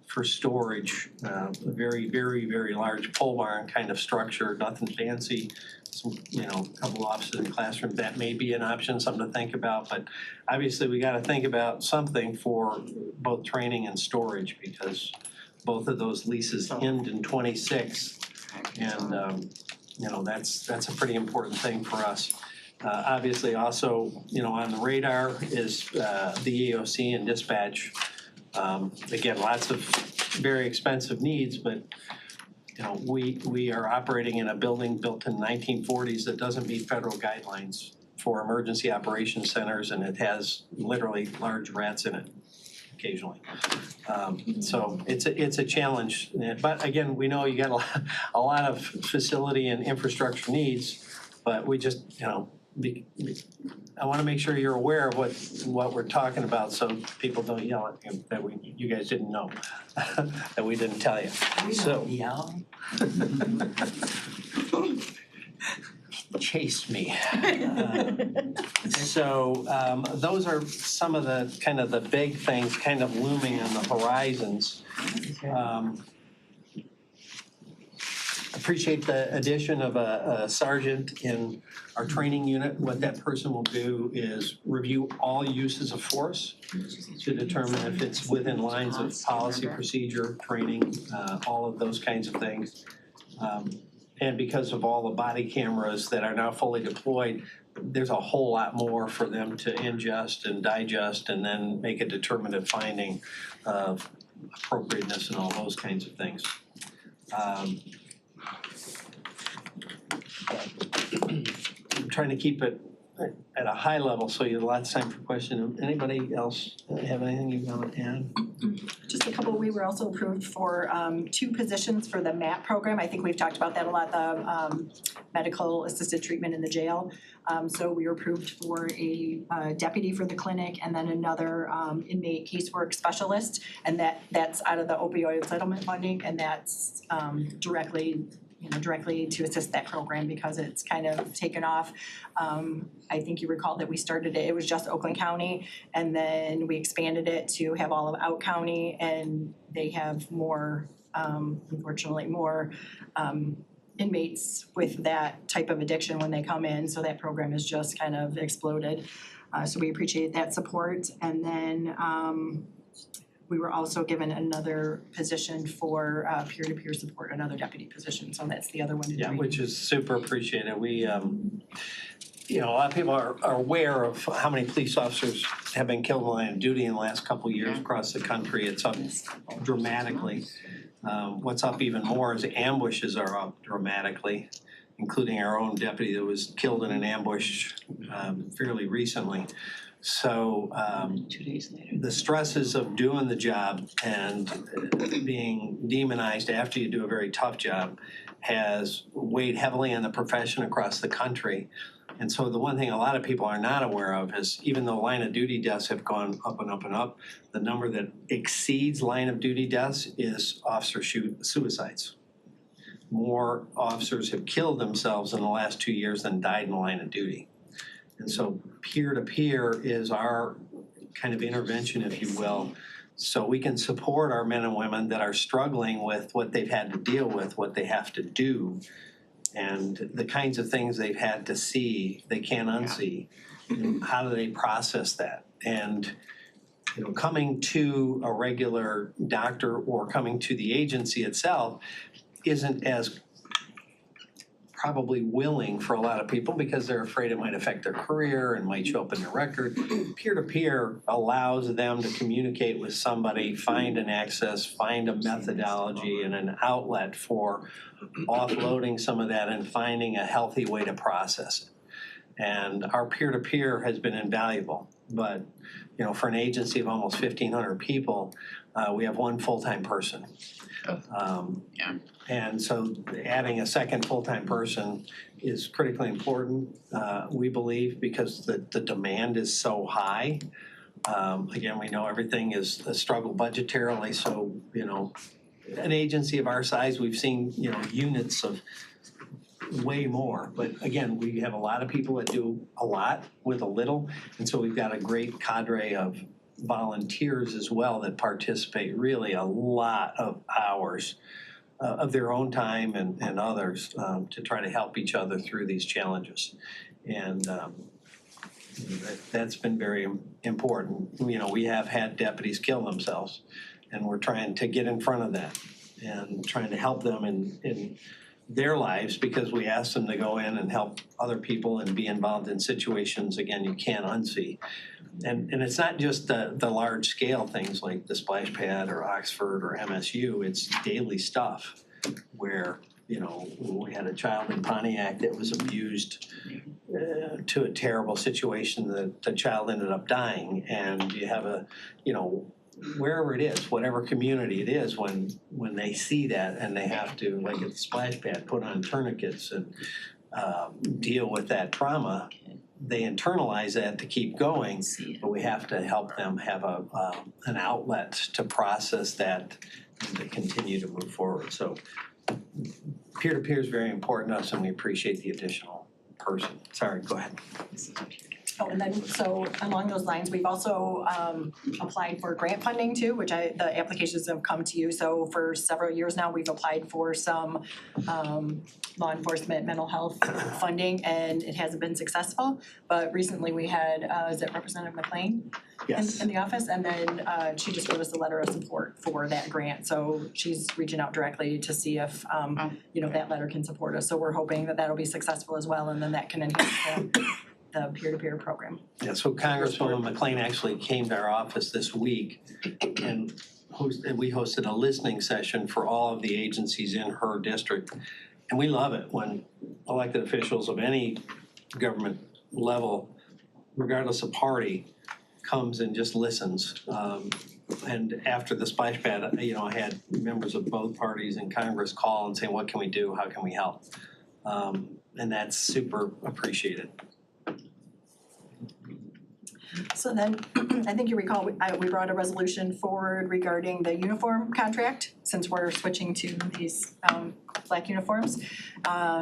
for storage, a very, very, very large pole barn kind of structure, nothing fancy. Some, you know, a couple offices and classrooms, that may be an option, something to think about, but obviously we gotta think about something for both training and storage because both of those leases end in 26. And, you know, that's a pretty important thing for us. Obviously also, you know, on the radar is the EOC and dispatch. Again, lots of very expensive needs, but you know, we are operating in a building built in the 1940s that doesn't meet federal guidelines for emergency operations centers, and it has literally large rats in it occasionally. So it's a challenge, but again, we know you got a lot of facility and infrastructure needs, but we just, you know, I want to make sure you're aware of what we're talking about, so people don't yell at you that you guys didn't know, that we didn't tell you. So yell. Chase me. So those are some of the kind of the big things kind of looming on the horizons. Appreciate the addition of a sergeant in our training unit. What that person will do is review all uses of force to determine if it's within lines of policy, procedure, training, all of those kinds of things. And because of all the body cameras that are now fully deployed, there's a whole lot more for them to ingest and digest and then make a determinative finding of appropriateness and all those kinds of things. I'm trying to keep it at a high level so you have lots of time for questions. Anybody else have anything you want to add? Just a couple, we were also approved for 2 positions for the MAP program. I think we've talked about that a lot, the medical assisted treatment in the jail. So we were approved for a deputy for the clinic and then another inmate casework specialist. And that's out of the opioid settlement funding, and that's directly to assist that program because it's kind of taken off. I think you recall that we started it was just Oakland County, and then we expanded it to have all of Out County, and they have more, unfortunately, more inmates with that type of addiction when they come in, so that program has just kind of exploded. So we appreciate that support, and then we were also given another position for peer-to-peer support, another deputy position, so that's the other one. Yeah, which is super appreciated. We, you know, a lot of people are aware of how many police officers have been killed in the line of duty in the last couple of years across the country. It's up dramatically. What's up even more is ambushes are up dramatically, including our own deputy that was killed in an ambush fairly recently. So 2 days later. the stresses of doing the job and being demonized after you do a very tough job has weighed heavily on the profession across the country. And so the one thing a lot of people are not aware of is even though line of duty deaths have gone up and up and up, the number that exceeds line of duty deaths is officer suicides. More officers have killed themselves in the last 2 years than died in the line of duty. And so peer-to-peer is our kind of intervention, if you will, so we can support our men and women that are struggling with what they've had to deal with, what they have to do, and the kinds of things they've had to see, they can't unsee. And how do they process that? And you know, coming to a regular doctor or coming to the agency itself isn't as probably willing for a lot of people because they're afraid it might affect their career and might show up in their record. Peer-to-peer allows them to communicate with somebody, find an access, find a methodology and an outlet for offloading some of that and finding a healthy way to process it. And our peer-to-peer has been invaluable, but for an agency of almost 1,500 people, we have one full-time person. And so adding a second full-time person is critically important, we believe, because the demand is so high. Again, we know everything is a struggle budgetarily, so, an agency of our size, we've seen, units of way more. But again, we have a lot of people that do a lot with a little, and so we've got a great cadre of volunteers as well that participate really a lot of hours of their own time and others to try to help each other through these challenges. And that's been very important. We have had deputies kill themselves, and we're trying to get in front of that and trying to help them in their lives, because we ask them to go in and help other people and be involved in situations, again, you can't unsee. And it's not just the large scale things like the Splash Pad or Oxford or MSU, it's daily stuff where, we had a child in Pontiac that was abused to a terrible situation that the child ended up dying. And you have wherever it is, whatever community it is, when they see that and they have to, like at the Splash Pad, put on tourniquets and deal with that trauma, they internalize that to keep going, but we have to help them have an outlet to process that and to continue to move forward. So peer-to-peer is very important to us, and we appreciate the additional person. Sorry, go ahead. Oh, and then, so along those lines, we've also applied for grant funding too, which the applications have come to you. So for several years now, we've applied for some law enforcement mental health funding, and it hasn't been successful. But recently we had, is it Representative McLean? Yes. In the office, and then she just gave us a letter of support for that grant. So she's reaching out directly to see if, that letter can support us. So we're hoping that that'll be successul as well, and then that can enhance the peer-to-peer program. Yeah, so Congresswoman McLean actually came to our office this week and we hosted a listening session for all of the agencies in her district. And we love it when elected officials of any government level, regardless of party, comes and just listens. And after the Splash Pad, I had members of both parties in Congress call and say, what can we do? How can we help? And that's super appreciated. So then, I think you recall, we brought a resolution forward regarding the uniform contract, since we're switching to these black uniforms.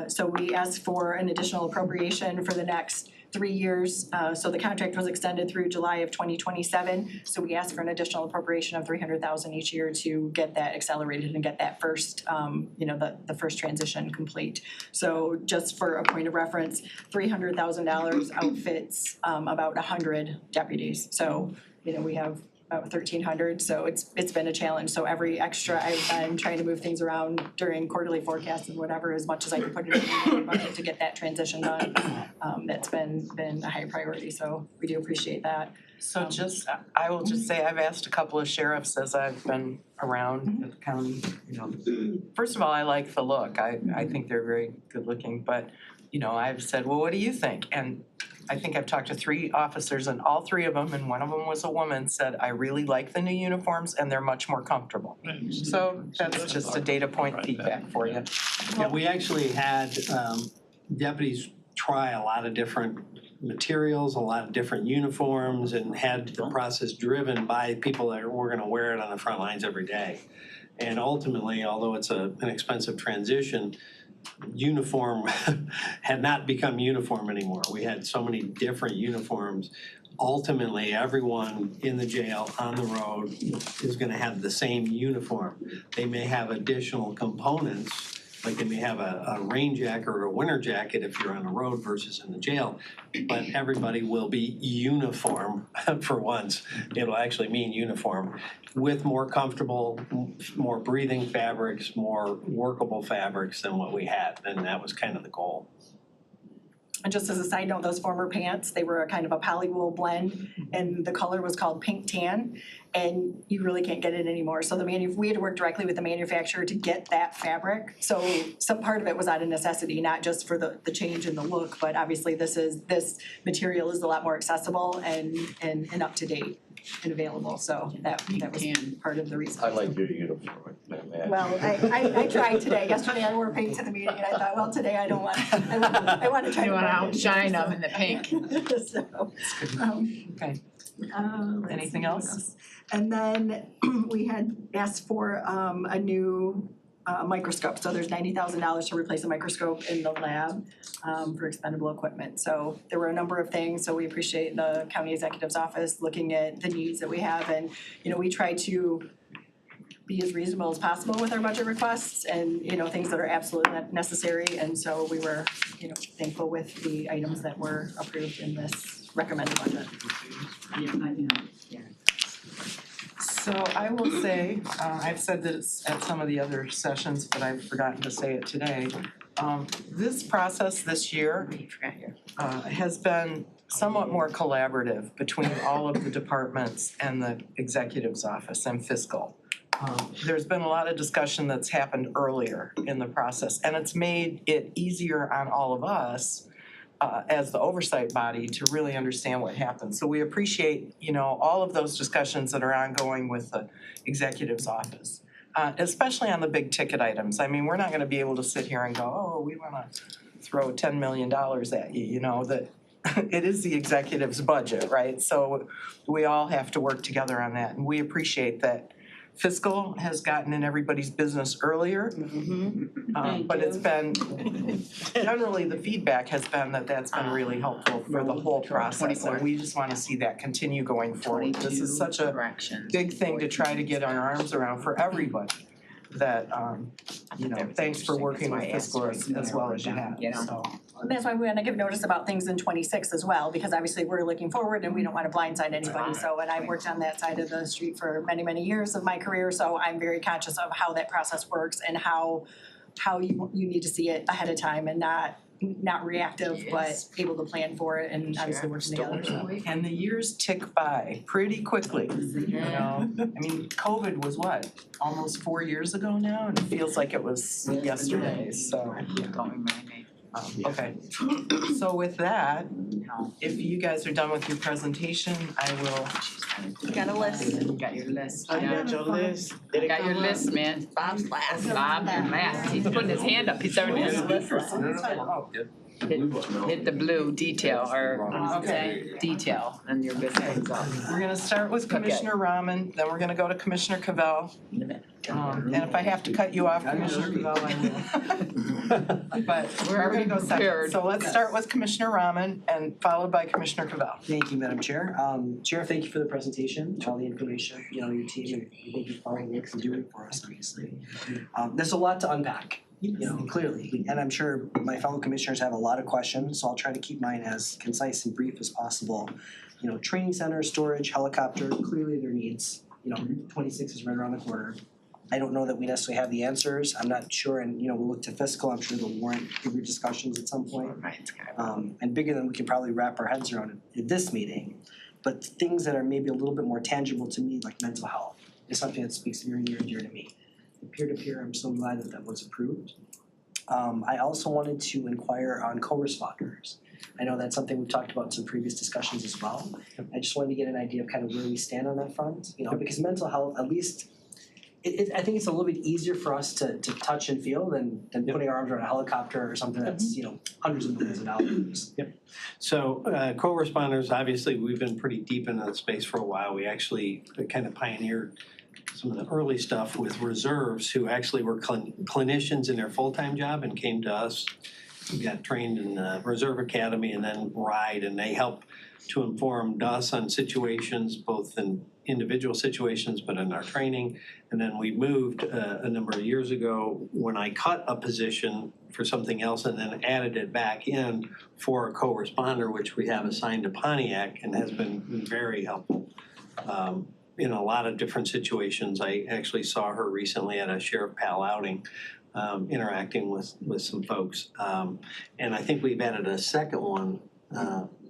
So we asked for an additional appropriation for the next 3 years. So the contract was extended through July of 2027. So we asked for an additional appropriation of $300,000 each year to get that accelerated and get that first, the first transition complete. So just for a point of reference, $300,000 outfits about 100 deputies. So, we have about 1,300, so it's been a challenge. So every extra, I've been trying to move things around during quarterly forecasts and whatever, as much as I can put it in the budget to get that transition done. That's been a high priority, so we do appreciate that. So I will just say, I've asked a couple of sheriffs as I've been around the county, first of all, I like the look. I think they're very good looking, but, I've said, well, what do you think? And I think I've talked to 3 officers, and all 3 of them, and one of them was a woman, said, I really like the new uniforms and they're much more comfortable. So that's just a data point feedback for you. Yeah, we actually had deputies try a lot of different materials, a lot of different uniforms, and had the process driven by people that were gonna wear it on the front lines every day. And ultimately, although it's an expensive transition, uniform had not become uniform anymore. We had so many different uniforms. Ultimately, everyone in the jail, on the road, is gonna have the same uniform. They may have additional components Like they may have a rain jacket or a winter jacket if you're on the road versus in the jail, but everybody will be uniform for once. It'll actually mean uniform with more comfortable, more breathing fabrics, more workable fabrics than what we had, and that was kind of the goal. And just as a side note, those former pants, they were a kind of a polywool blend, and the color was called pink tan, and you really can't get it anymore. So we had to work directly with the manufacturer to get that fabric. So some part of it was out of necessity, not just for the change in the look, but obviously this material is a lot more accessible and up to date and available. So that was part of the reason. I like your uniform, man. Well, I tried today. Yesterday I wore pink to the meeting, and I thought, well, today I don't want. I want to try. You to wanna blend it. outshine them in the pink. So, Okay. let's Anything see what else? And then we had asked for a new microscope. So there's $90,000 to replace a microscope in the lab for expendable equipment. So there were a number of things. So we appreciate the county executive's office looking at the needs that we have, and we try to be as reasonable as possible with our budget requests and things that are absolutely necessary. And so we were thankful with the items that were approved in this recommended budget. So I will say, I've said this at some of the other sessions, but I've forgotten to say it today. This process this year has been somewhat more collaborative between all of the departments and the executive's office and fiscal. There's been a lot of discussion that's happened earlier in the process, and it's made it easier on all of us as the oversight body to really understand what happened. So we appreciate, all of those discussions that are ongoing with the executive's office, especially on the big ticket items. I mean, we're not gonna be able to sit here and go, oh, we wanna throw $10 million at you, that it is the executive's budget, right? So we all have to work together on that, and we appreciate that. Fiscal has gotten in everybody's business earlier. But it's been, generally the feedback has been that that's been really helpful for the whole process. And we just wanna see that continue going forward. This is such a big thing to try to get our arms around for everybody. That, thanks for working with fiscal as well as you have, so. And that's why we want to give notice about things in 26 as well, because obviously we're looking forward and we don't want to blindside anybody. So, and I've worked on that side of the street for many, many years of my career, so I'm very conscious of how that process works and how you need to see it ahead of time and not reactive, but able to plan for it and obviously working together. So. And the years tick by pretty quickly, I mean, COVID was what, almost 4 years ago now, and it feels like it was yesterday, so. Okay, so with that, if you guys are done with your presentation, I will. You got a list. You got your list. I got your list. You got your list, man. Bob's last. Bob, last. He's putting his hand up. He's already his list. Hit the blue detail or detail and your list is up. We're gonna start with Commissioner Rahman, then we're gonna go to Commissioner Cavell. And if I have to cut you off, Commissioner Cavell, I will. But we're gonna go second. So let's start with Commissioner Rahman and followed by Commissioner Cavell. Thank you, Madam Chair. Chair, thank you for the presentation, all the information, your team, and thank you for all the work you're doing for us, obviously. There's a lot to unpack, clearly, and I'm sure my fellow commissioners have a lot of questions, so I'll try to keep mine as concise and brief as possible. Training center, storage, helicopter, clearly their needs, 26 is right around the corner. I don't know that we necessarily have the answers. I'm not sure, and we'll look to fiscal. I'm sure they'll warrant bigger discussions at some point. And bigger than we can probably wrap our heads around at this meeting. But things that are maybe a little bit more tangible to me, like mental health, is something that speaks very near and dear to me. The peer-to-peer, I'm so glad that was approved. I also wanted to inquire on co-responders. I know that's something we've talked about in some previous discussions as well. I just wanted to get an idea of kind of where we stand on that front, because mental health, at least, I think it's a little bit easier for us to touch and feel than putting our arms around a helicopter or something that's, hundreds of millions of dollars. Yep. So co-responders, obviously, we've been pretty deep in that space for a while. We actually kind of pioneered some of the early stuff with reserves who actually were clinicians in their full-time job and came to us got trained in the Reserve Academy and then RIDE, and they help to inform us on situations, both in individual situations, but in our training. And then we moved a number of years ago when I cut a position for something else and then added it back in for a co-responder, which we have assigned to Pontiac and has been very helpful. In a lot of different situations. I actually saw her recently at a Sheriff Pal outing, interacting with some folks. And I think we've added a second one.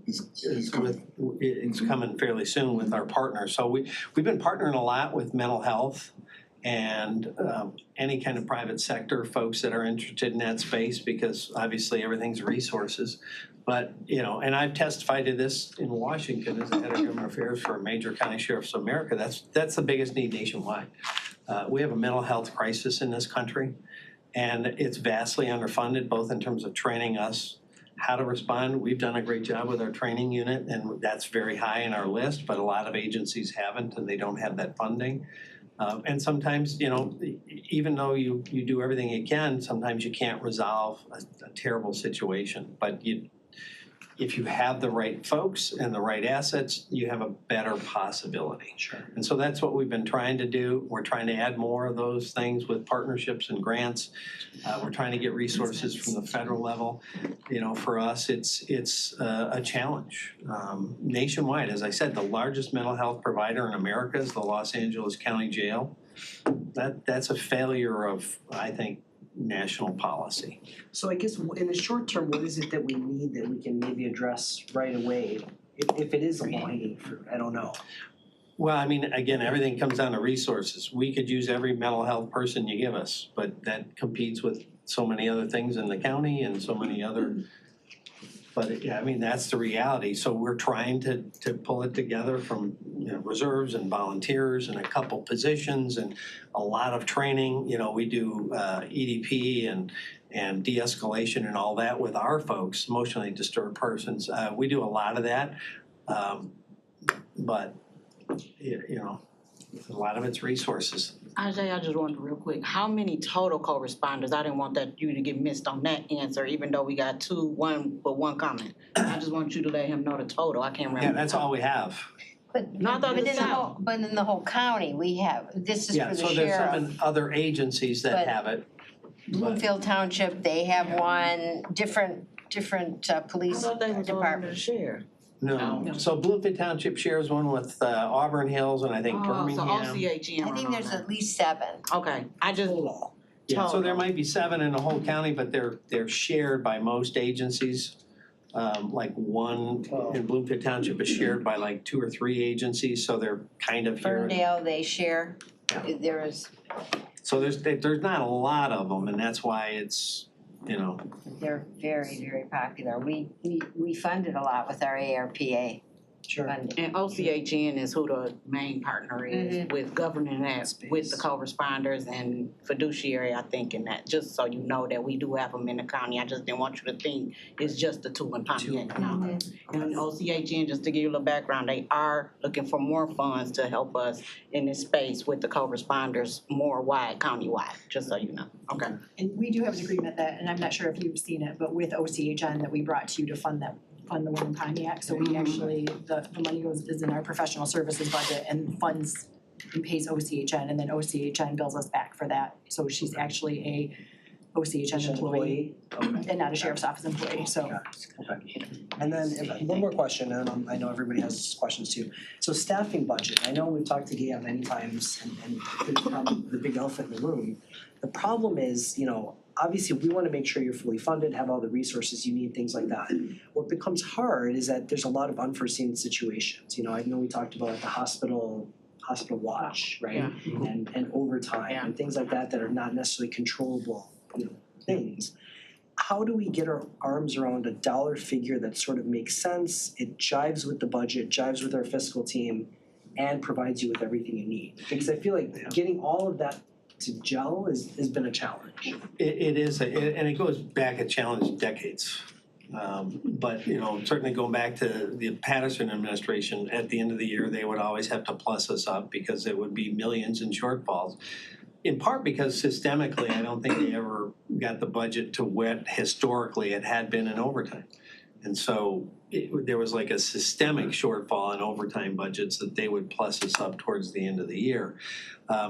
It's coming fairly soon with our partners. So we've been partnering a lot with mental health and any kind of private sector folks that are interested in that space, because obviously everything's resources. But, you know, and I've testified to this in Washington as the head of government affairs for major county sheriffs of America. That's the biggest need nationwide. We have a mental health crisis in this country, and it's vastly underfunded, both in terms of training us how to respond. We've done a great job with our training unit, and that's very high in our list, but a lot of agencies haven't, and they don't have that funding. And sometimes, you know, even though you do everything you can, sometimes you can't resolve a terrible situation. But if you have the right folks and the right assets, you have a better possibility. Sure. And so that's what we've been trying to do. We're trying to add more of those things with partnerships and grants. We're trying to get resources from the federal level. You know, for us, it's a challenge. Nationwide, as I said, the largest mental health provider in America is the Los Angeles County Jail. That's a failure of, I think, national policy. So I guess in the short term, what is it that we need that we can maybe address right away? If it is a low-hanging fruit, I don't know. Well, I mean, again, everything comes down to resources. We could use every mental health person you give us, but that competes with so many other things in the county and so many other. But yeah, I mean, that's the reality. So we're trying to pull it together from, you know, reserves and volunteers and a couple positions and a lot of training. You know, we do EDP and de-escalation and all that with our folks, emotionally disturbed persons. We do a lot of that, but you know, a lot of it's resources. Isaiah, I just wondered real quick, how many total co-responders? I didn't want you to get missed on that answer, even though we got one comment. I just want you to let him know the total. I can't remember. Yeah, that's all we have. But No, I thought but it in the was whole, but in the whole county, we have, this is Yeah, for the so there's some sheriff. in other agencies that But- have it. Bloomfield Township, they have one, different police departments. sheriff. No, so Bloomfield Township shares one with Auburn Hills and I think Birmingham. Oh, so OCHN. I think there's at least 7. Okay, I just. Yeah, so there might be 7 in the whole county, but they're shared by most agencies. Like one in Bloomfield Township is shared by like 2 or 3 agencies, so they're kind of here. Ferndale, they share, there is, So there's not a lot of them, and that's why it's, you know. they're very, very popular. We funded a lot with our ARPA. Sure. funding. And OCHN is who the main partner is with governing that, with the co-responders and fiduciary, I think, in that, just so you know that we do have them in the county. I just didn't want you to think it's just the 2 in Pontiac now. And OCHN, just to give you a little background, they are looking for more funds to help us in this space with the co-responders more wide, countywide, just so you know. Okay. And we do have an agreement that, and I'm not sure if you've seen it, but with OCHN that we brought to you to fund the one in Pontiac. So we actually, the money is in our professional services budget and funds and pays OCHN, and then OCHN bills us back for that. So she's actually a OCHN employee and not a sheriff's office employee, so. Okay. And then one more question, and I know everybody has questions too. So staffing budget, I know we've talked to Gail many times, and it's probably the big elephant in the room. The problem is, you know, obviously we want to make sure you're fully funded, have all the resources you need, things like that. What becomes hard is that there's a lot of unforeseen situations. You know, I know we talked about the hospital watch, right? Yeah. And overtime and things like that that are not necessarily controllable, you know, things. How do we get our arms around a dollar figure that sort of makes sense, it jives with the budget, jives with our fiscal team, and provides you with everything you need? Because I feel like getting all of that to gel has been a challenge. It is, and it goes back a challenge decades. But, you know, certainly going back to the Patterson administration, at the end of the year, they would always have to plus us up because there would be millions in shortfalls. in part because systemically, I don't think they ever got the budget to what historically it had been in overtime. And so there was like a systemic shortfall in overtime budgets that they would plus us up towards the end of the year.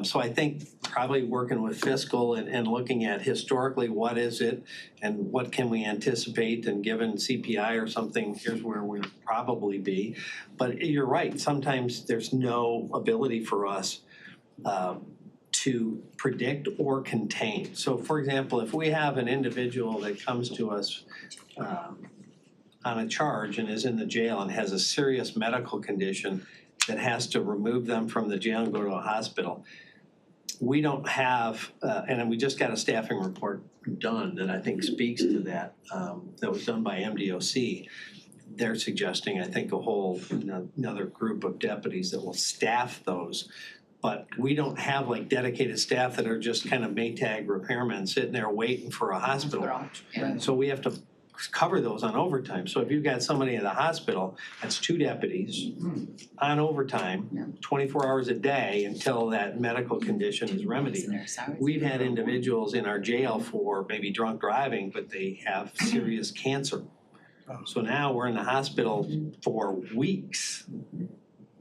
So I think probably working with fiscal and looking at historically what is it and what can we anticipate, and given CPI or something, here's where we'll probably be. But you're right, sometimes there's no ability for us to predict or contain. So for example, if we have an individual that comes to us on a charge and is in the jail and has a serious medical condition that has to remove them from the jail and go to a hospital, we don't have, and we just got a staffing report done that I think speaks to that, that was done by MDOC. They're suggesting, I think, a whole another group of deputies that will staff those. But we don't have like dedicated staff that are just kind of Maytag repairmen sitting there waiting for a hospital. So we have to cover those on overtime. So if you've got somebody in the hospital, that's 2 deputies on overtime, 24 hours a day until that medical condition is remedied. We've had individuals in our jail for maybe drunk driving, but they have serious cancer. So now we're in the hospital for weeks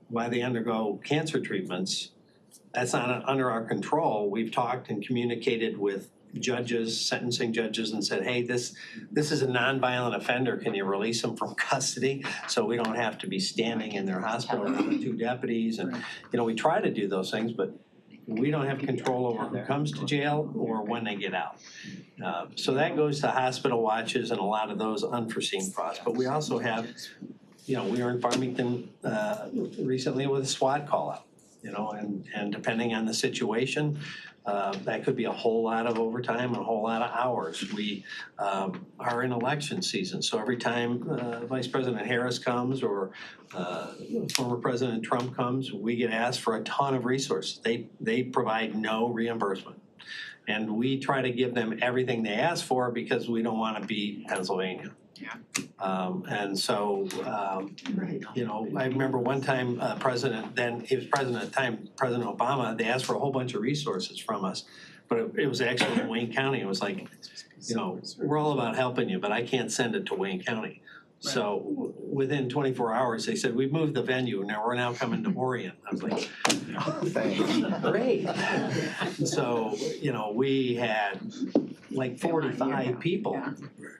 while they undergo cancer treatments. That's not under our control. We've talked and communicated with judges, sentencing judges, and said, hey, this is a nonviolent offender. Can you release him from custody so we don't have to be standing in their hospital with 2 deputies? And, we try to do those things, but we don't have control over who comes to jail or when they get out. So that goes to hospital watches and a lot of those unforeseen costs. But we also have, we were in Farmington recently with a SWAT call out. And depending on the situation, that could be a whole lot of overtime and a whole lot of hours. We are in election season, so every time Vice President Harris comes or former President Trump comes, we get asked for a ton of resources. They provide no reimbursement. And we try to give them everything they ask for because we don't want to be Pennsylvania. And so, I remember one time he was president at the time, President Obama, they asked for a whole bunch of resources from us. But it was actually in Wayne County. It was like, we're all about helping you, but I can't send it to Wayne County. So within 24 hours, they said, we've moved the venue, and we're now coming to Orion. I was like, great. So, we had like 45 people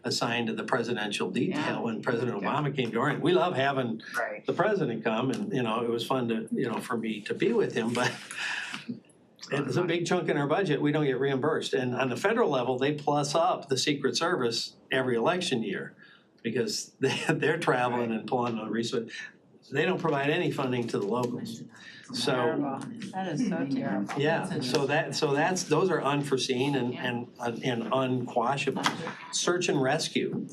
assigned to the presidential detail when President Obama came to Orion. We love having the president come, and, it was fun to, for me to be with him, but it's a big chunk in our budget we don't get reimbursed. And on the federal level, they plus up the Secret Service every election year, because they're traveling and pulling the resources. They don't provide any funding to the locals. So that is so terrible. yeah, those are unforeseen and unquashable. Search and rescue.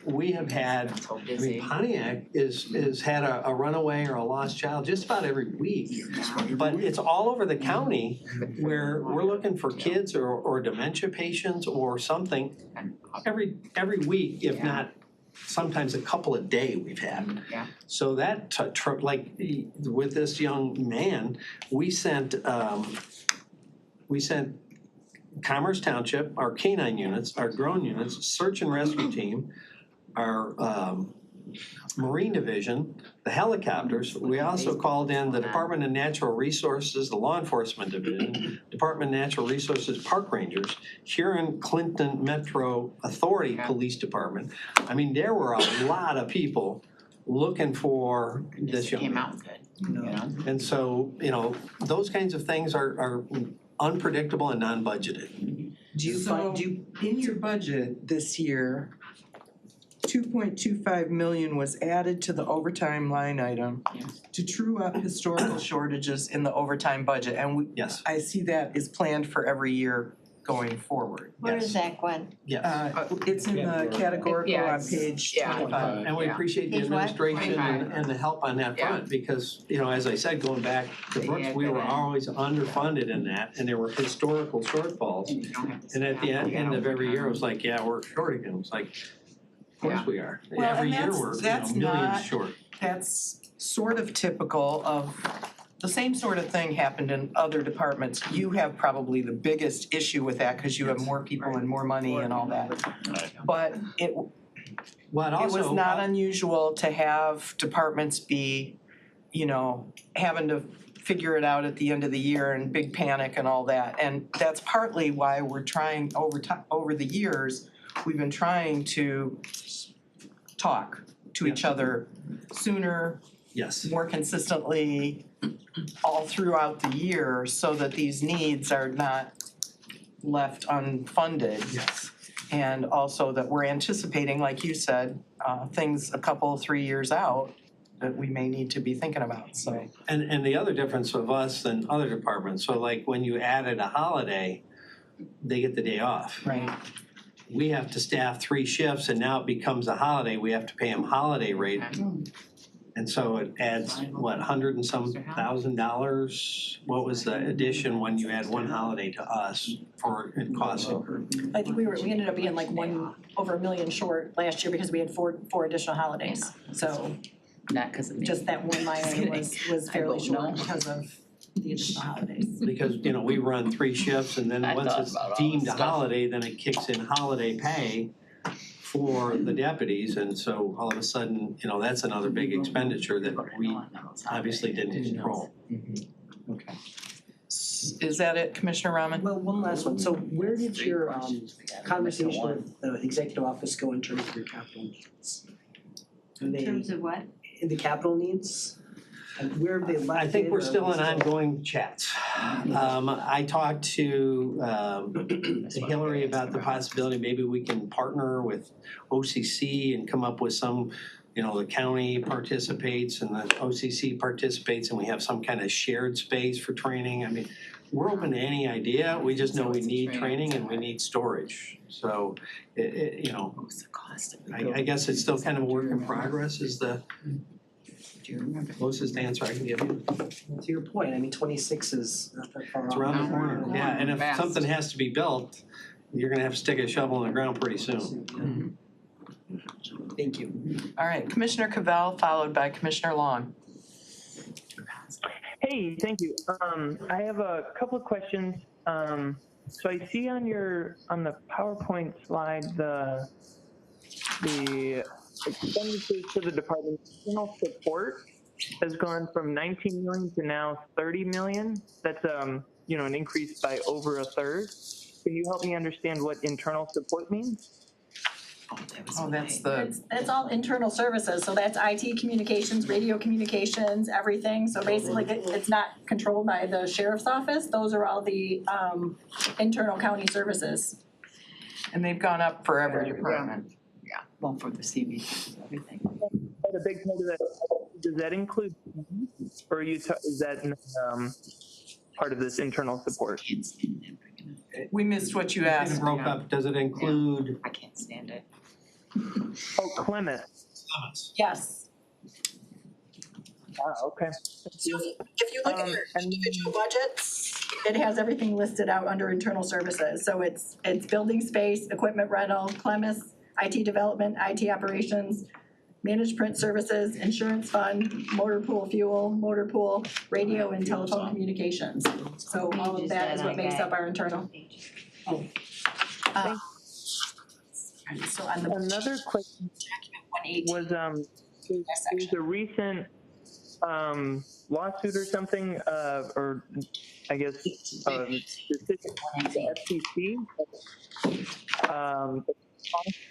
We have had, Pontiac is had a runaway or a lost child just about every week. But it's all over the county where we're looking for kids or dementia patients or something every week, if not sometimes a couple a day we've had. So that like with this young man, we sent Commerce Township, our canine units, our drone units, search and rescue team, our Marine Division, the helicopters. We also called in the Department of Natural Resources, the Law Enforcement Division, Department of Natural Resources Park Rangers, Huron Clinton Metro Authority Police Department. I mean, there were a lot of people looking for this young man. And so, those kinds of things are unpredictable and non-budgeted. In your budget this year, 2.25 million was added to the overtime line item to true up historical shortages in the overtime budget, and I see that is planned for every year going forward. Where is that, Gwen? It's in the categorical on page 25. And we appreciate the administration and the help on that front, because, as I said, going back to Brooks, we were always underfunded in that, and there were historical shortfalls. And at the end of every year, it was like, we're short again. It's like, of course we are. Every year we're millions short. That's sort of typical of The same sort of thing happened in other departments. You have probably the biggest issue with that because you have more people and more money and all that. But it was not unusual to have departments be, you know, having to figure it out at the end of the year and big panic and all that. And that's partly why we're trying over the years, we've been trying to talk to each other sooner, Yes. more consistently, all throughout the year so that these needs are not left unfunded. Yes. And also that we're anticipating, like you said, things 3 years out that we may need to be thinking about, so. And the other difference of us than other departments, so like when you added a holiday, they get the day off. Right. We have to staff 3 shifts and now it becomes a holiday, we have to pay them holiday rate. And so it adds, what, $100 and some $1,000? What was the addition when you add one holiday to us for it costing? I think we ended up being like over $1 million short last year because we had four additional holidays. So Not because of me. just that one line item was fairly short because of the additional holidays. Because, you know, we run 3 shifts and then I once thought it's about all deemed this a stuff. holiday, then it kicks in holiday pay for the deputies. And so all of a sudden, you know, that's another big expenditure that we obviously didn't control. Okay. Is that it, Commissioner Rahman? Well, one last one. So where did your conversation with the executive office go in terms of your capital needs? In terms of what? In the capital needs? And where have they left I think it, we're or are still we in ongoing chats. I talked to Hillary about the possibility, maybe we can partner with OCC and come up with some, you know, the county participates and the OCC participates and we have some kind of shared space for training. I mean, we're open to any idea, we just know we need training and we need storage. So, you know, I guess it's still kind of a work in progress is the closest answer I can give you. To your point, I mean, 26 is not that far off. It's around the corner, yeah, and if something has to be built, you're gonna have to stick a shovel in the ground pretty soon. Thank you. All right, Commissioner Cavell, followed by Commissioner Long. Hey, thank you. I have a couple of questions. So I see on the PowerPoint slide, the expenditures to the department internal support has gone from 19 million to now 30 million. That's you know, an increase by over a third. Can you help me understand what internal support means? Oh, That's all internal services, so that's IT communications, radio communications, everything. So basically, it's not controlled by the sheriff's office. Those are all the internal county services. And they've gone up for every department. Yeah, well, for the CV, everything. A big part of that, does that include, or is that part of this internal support? We missed what you asked. It broke up, does it include? I can't stand it. Oh, Clement. Yes. Okay. If you look at your individual budgets, it has everything listed out under internal services. So it's building space, equipment rental, Clemis, IT development, IT operations, managed print services, insurance fund, motor pool fuel, motor pool, radio and telephone communications. So all of that is what makes up our internal. So on the another question was there's a recent lawsuit or something, or I guess decision from the FCC.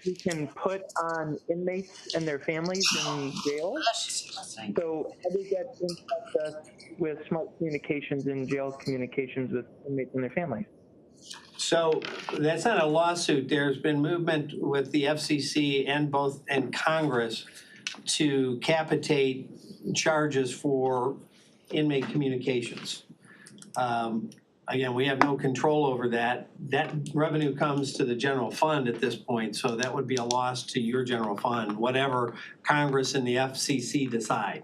We can put on inmates and their families in jail. So how does that impact us with smart communications in jail communications with inmates and their families? So that's not a lawsuit. There's been movement with the FCC and Congress to capitate charges for inmate communications. Again, we have no control over that. That revenue comes to the general fund at this point, so that would be a loss to your general fund, whatever Congress and the FCC decide.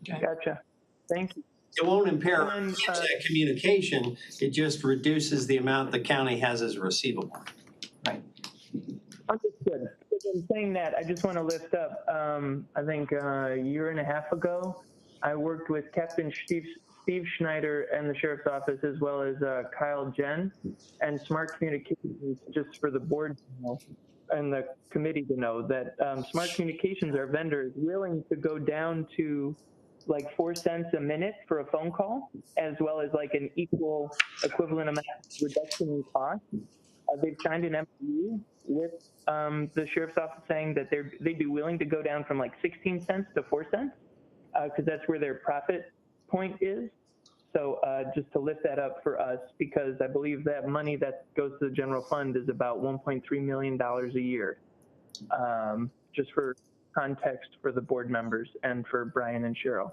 Gotcha. Thank you. It won't impair that communication, it just reduces the amount the county has as receivable. Right. Understood. In saying that, I just want to lift up, I think a year and a half ago, I worked with Captain Steve Schneider and the Sheriff's Office, as well as Kyle Jen, and Smart Communications, just for the board to know and the committee to know that Smart Communications, our vendor, is willing to go down to like 4 cents a minute for a phone call, as well as like an equal equivalent amount reduction in cost. They've signed an MOU with the Sheriff's Office saying that they'd be willing to go down from like 16 cents to 4 cents, because that's where their profit point is. So just to lift that up for us, because I believe that money that goes to the general fund is about $1.3 million a year. Just for context for the board members and for Brian and Cheryl.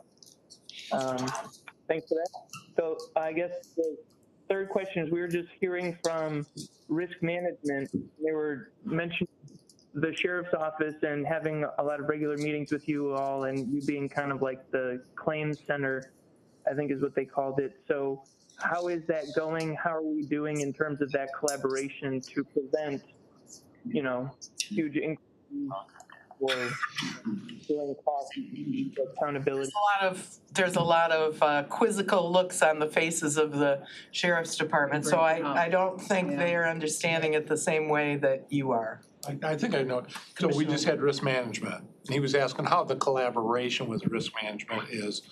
Thanks for that. So I guess the third question is, we were just hearing from risk management. They were mentioning the Sheriff's Office and having a lot of regular meetings with you all, and you being kind of like the claims center, I think is what they called it. So how is that going? How are we doing in terms of that collaboration to prevent, huge increases or doing cost accountability? There's a lot of quizzical looks on the faces of the Sheriff's Department, so I don't think they are understanding it the same way that you are. I think I know. So we just had risk management. He was asking how the collaboration with risk management is,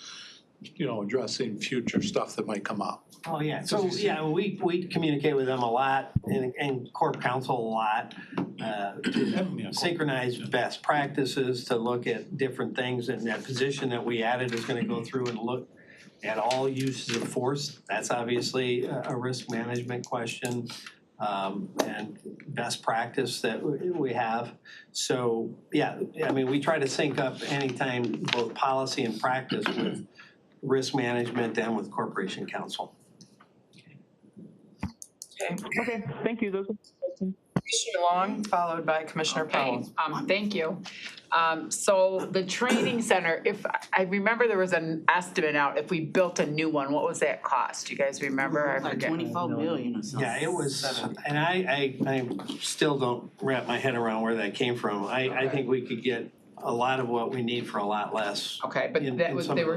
addressing future stuff that might come up. Oh, yeah. So, yeah, we communicate with them a lot and Corp Counsel a lot to synchronize best practices, to look at different things. And that position that we added is going to go through and look at all uses of force. That's obviously a risk management question. And best practice that we have. So, yeah, we try to sync up anytime both policy and practice with risk management and with Corporation Counsel. Okay, thank you. Those are my questions. Commissioner Long, followed by Commissioner Powell. Thank you. So the training center, if I remember, there was an estimate out, if we built a new one, what was that cost? You guys remember? I forget. 24 million or something. Yeah, it was, and I still don't wrap my head around where that came from. I think we could get a lot of what we need for a lot less. Okay, but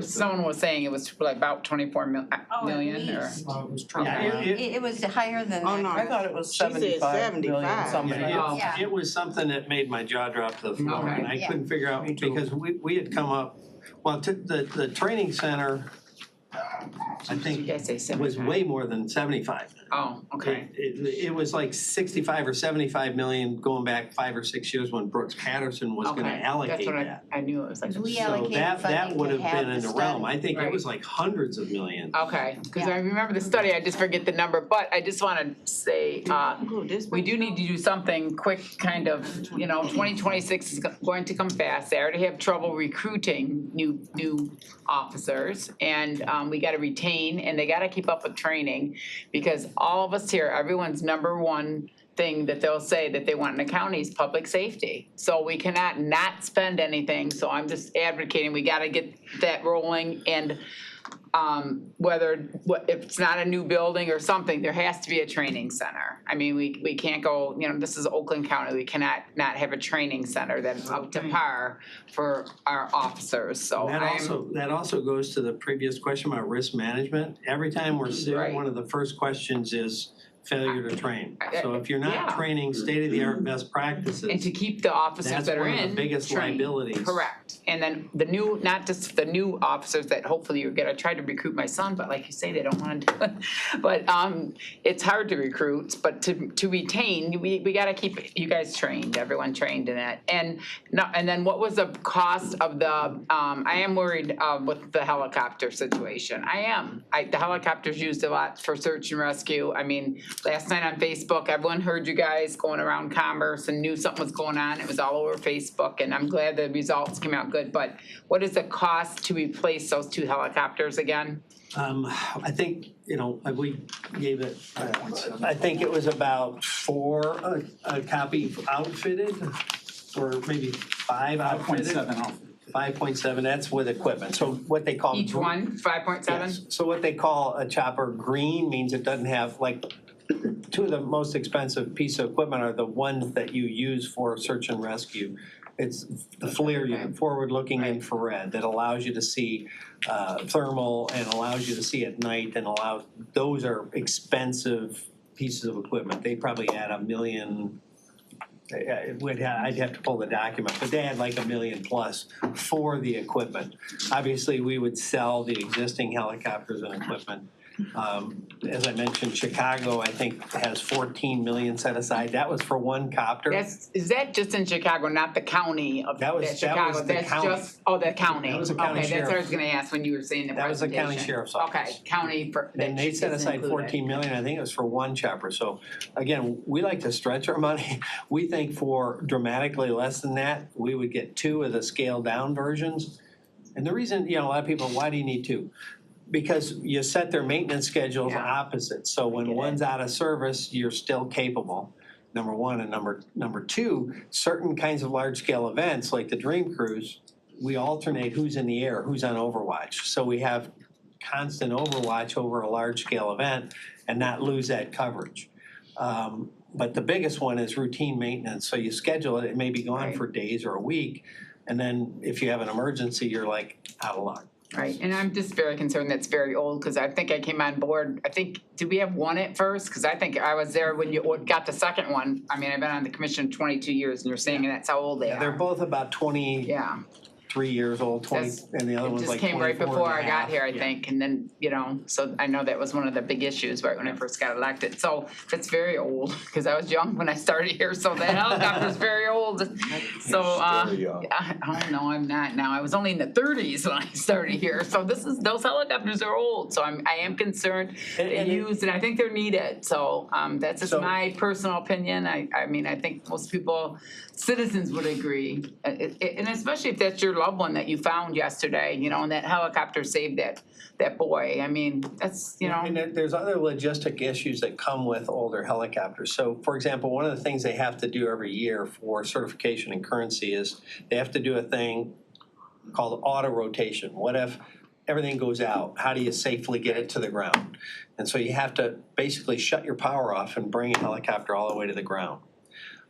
someone was saying it was like about 24 million or? It was higher than that. Oh, no. I thought it was She said 75 million 75. something. Yeah. It was something that made my jaw drop to the floor, Okay. and I couldn't figure out, because we had come up, the training center, I think, was way more than 75. Oh, okay. It was like 65 or 75 million going back 5 or 6 years when Brooks Patterson was gonna allocate That's what that. I knew it was like. We So allocated that funding would to have have been in the the realm. study. I think it Right. was like hundreds of millions. Okay, because I remember the study, I just forget the number, but I just wanna say, we do need to do something quick, kind of, 2026 is going to come fast. They already have trouble recruiting new officers, and we gotta retain, and they gotta keep up with training, because all of us here, everyone's number one thing that they'll say that they want in the county is public safety. So we cannot not spend anything, so I'm just advocating, we gotta get that rolling, and if it's not a new building or something, there has to be a training center. I mean, we can't go, this is Oakland County, we cannot not have a training center that's up to par for our officers, so That also goes to the previous question about risk management. Every time we're sued, Right. one of the first questions is failure to train. So if you're not Yeah. training state-of-the-art best practices, and to keep the officers that are in that's one of the biggest trained. liabilities. Correct. And then the new, not just the new officers that hopefully you're gonna try to recruit my son, but like you say, they don't wanna do it. But it's hard to recruit, but to retain, we gotta keep you guys trained, everyone trained in it. And then what was the cost of the, I am worried with the helicopter situation. The helicopter's used a lot for search and rescue. I mean, last night on Facebook, everyone heard you guys going around Commerce and knew something was going on. It was all over Facebook, and I'm glad the results came out good. But what is the cost to replace those 2 helicopters again? I think, we gave it, I think it was about 4 a copy outfitted, or maybe 5 outfitted. 5.7, that's with equipment. So what they call. Each one, 5.7? Yes. So what they call a chopper green means it doesn't have, like, 2 of the most expensive piece of equipment are the ones that you use for search and rescue. It's the FLIR unit, forward-looking infrared, that allows you to see thermal and allows you to see at night and those are expensive pieces of equipment. They probably add $1 million. I'd have to pull the document, but they had like $1 million plus for the equipment. Obviously, we would sell the existing helicopters and equipment. As I mentioned, Chicago, I think, has 14 million set aside. That was for one copter. Is that just in Chicago, not the county of Chicago? the county. The county. That was the county Okay, that's what I was sheriff. gonna ask when you were saying the That was the presentation. county sheriff's office. Okay, county for, And they set aside 14 million, I think it was for one chopper. So again, we like to stretch our money. We think for dramatically less than that, we would get 2 of the scaled down versions. And the reason, a lot of people, why do you need 2? Because you set their maintenance schedules opposite. So when one's out of service, you're still capable, number one. And number two, certain kinds of large scale events like the Dream Cruise, we alternate who's in the air, who's on overwatch. So we have constant overwatch over a large scale event and not lose that coverage. But the biggest one is routine maintenance. So you schedule it, it may be gone for days or a week. And then if you have an emergency, you're like out of luck. Right, and I'm just very concerned that's very old, because I think I came on board, did we have one at first? Because I think I was there when you got the second one. I mean, I've been on the commission 22 years, and you're saying that's how old they are. They're both about 23 years old, 20, and the other one's like 24 It just came right before I and a got half. here, I think, and then, so I know that was one of the big issues right when I first got elected. So it's very old, because I was young when I started here, so the helicopter's very old. So, oh no, I'm not now. I was only in the 30s when I started here, so those helicopters are old. So I am concerned they use, and I think they're needed. So that's just my personal opinion. I mean, I think most people, citizens would agree, and especially if that's your loved one that you found yesterday, and that helicopter saved that boy. I mean, that's, And there's other logistic issues that come with older helicopters. So, for example, one of the things they have to do every year for certification and currency is they have to do a thing called auto rotation. What if everything goes out? How do you safely get it to the ground? And so you have to basically shut your power off and bring a helicopter all the way to the ground.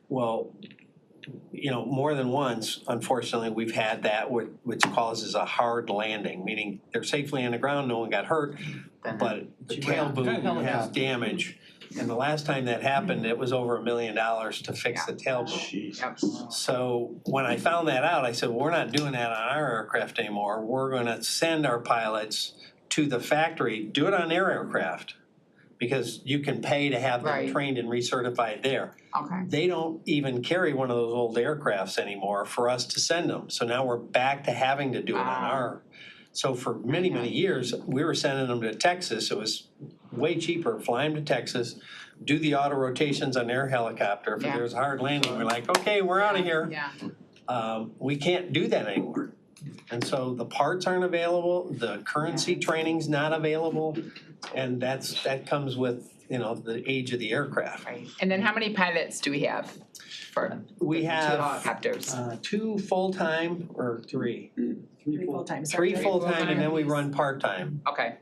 Well, more than once, unfortunately, we've had that which causes a hard landing, meaning they're safely on the ground, no one got hurt, but the tail boom has damage. And the last time that happened, it was over $1 million to fix the tail boom. So when I found that out, I said, well, we're not doing that on our aircraft anymore. We're gonna send our pilots to the factory, do it on their aircraft, because you can pay to have them trained and recertified there. Okay. They don't even carry one of those old aircrafts anymore for us to send them. So now we're back to having to do it on our. So for many, many years, we were sending them to Texas. It was way cheaper, fly them to Texas, do the auto rotations on their helicopter. If there's a hard landing, we're like, okay, we're out of here. We can't do that anymore. And so the parts aren't available, the currency training's not available, and that comes with, the age of the aircraft. Right. And then how many pilots do we have for We the have two helicopters? 2 full-time or 3? 3 full-time. 3 full-time, and then we run part-time. Okay,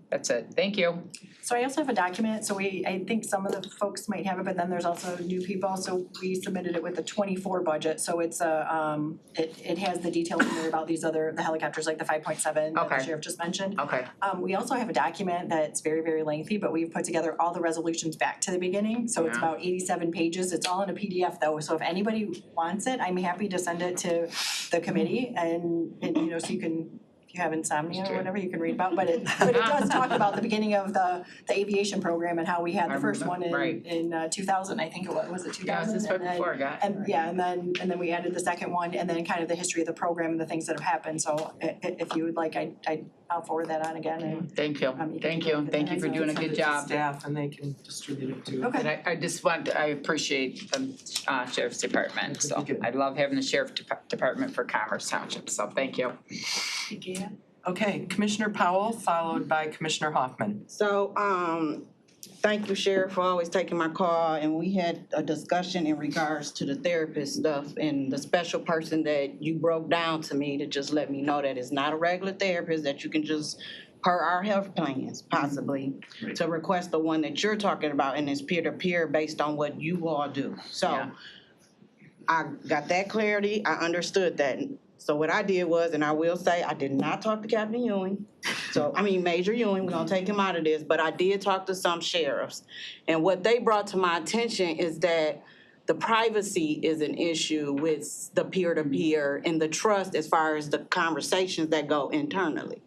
that's it. Thank you. So I also have a document, so I think some of the folks might have it, but then there's also new people, so we submitted it with the 24 budget, so it's it has the details in there about the helicopters, like the 5.7 that the sheriff just mentioned. Okay. We also have a document that's very, very lengthy, but we've put together all the resolutions back to the beginning, so it's about 87 pages. It's all in a PDF though, so if anybody wants it, I'm happy to send it to the committee and so you can, if you have insomnia or whatever, you can read about, but it does talk about the beginning of the aviation program and how we had the first one in 2000, I think it was it 2000? Yeah, this is right before I got. And then we added the second one, and then kind of the history of the program and the things that have happened, so if you would like, I'll forward that on again and. Thank you for doing a good job. Staff and they can distribute it too. Okay. And I appreciate the sheriff's department, so I love having the sheriff department for Commerce Township, so thank you. Okay, Commissioner Powell, followed by Commissioner Hoffman. So, thank you, Sheriff, for always taking my call, and we had a discussion in regards to the therapist stuff and the special person that you broke down to me to just let me know that it's not a regular therapist, that you can just, per our health plans, possibly, to request the one that you're talking about, and it's peer-to-peer based on what you all do. So, I got that clarity, I understood that. So what I did was, and I will say, I did not talk to Captain Ewing. So, I mean, Major Ewing, we're gonna take him out of this, but I did talk to some sheriffs. And what they brought to my attention is that the privacy is an issue with the peer-to-peer and the trust as far as the conversations that go internally.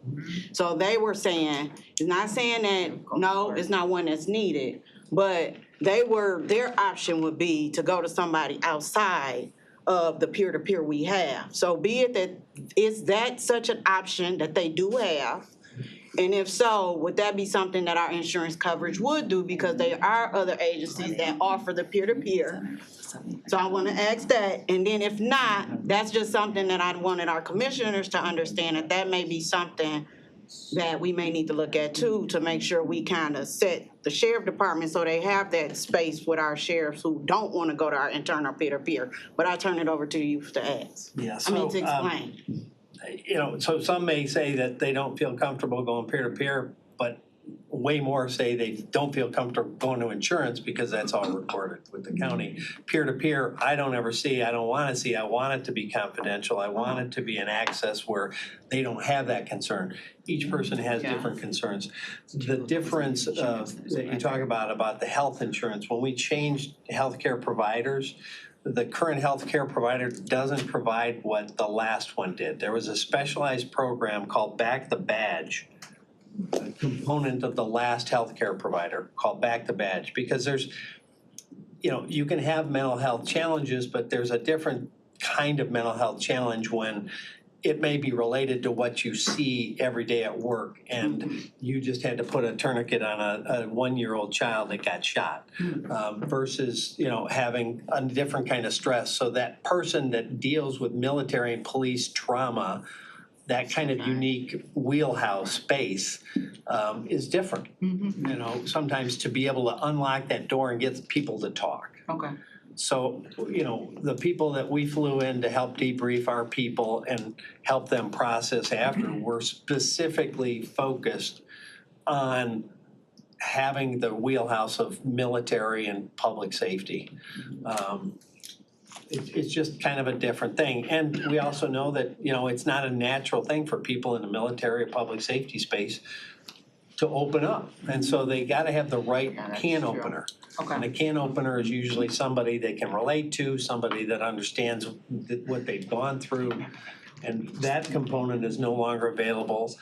So they were saying, it's not saying that, no, it's not one that's needed, but their option would be to go to somebody outside of the peer-to-peer we have. So be it that, is that such an option that they do have? And if so, would that be something that our insurance coverage would do? Because there are other agencies that offer the peer-to-peer. So I wanna ask that, and then if not, that's just something that I wanted our commissioners to understand, that that may be something that we may need to look at too, to make sure we kind of set the sheriff department so they have that space with our sheriffs who don't want to go to our internal peer-to-peer. But I turn it over to you to ask. Yeah, I mean, to so, explain. You know, so some may say that they don't feel comfortable going peer-to-peer, but way more say they don't feel comfortable going to insurance because that's all recorded with the county. Peer-to-peer, I don't ever see, I don't wanna see, I want it to be confidential, I want it to be an access where they don't have that concern. Each person has different concerns. The difference that you talk about the health insurance, when we changed healthcare providers, the current healthcare provider doesn't provide what the last one did. There was a specialized program called Back the Badge, a component of the last healthcare provider called Back the Badge, because there's, you know, you can have mental health challenges, but there's a different kind of mental health challenge when it may be related to what you see every day at work, and you just had to put a tourniquet on a 1-year-old child that got shot, versus, you know, having a different kind of stress. So that person that deals with military and police trauma, that kind of unique wheelhouse space is different. You know, sometimes to be able to unlock that door and get people to talk. Okay. So, you know, the people that we flew in to help debrief our people and help them process after were specifically focused on having the wheelhouse of military and public safety. It's just kind of a different thing. And we also know that, you know, it's not a natural thing for people in the military or public safety space to open up. And so they gotta have the right can opener. And a can opener is usually somebody they can relate to, somebody that understands what they've gone through. And that component is no longer available.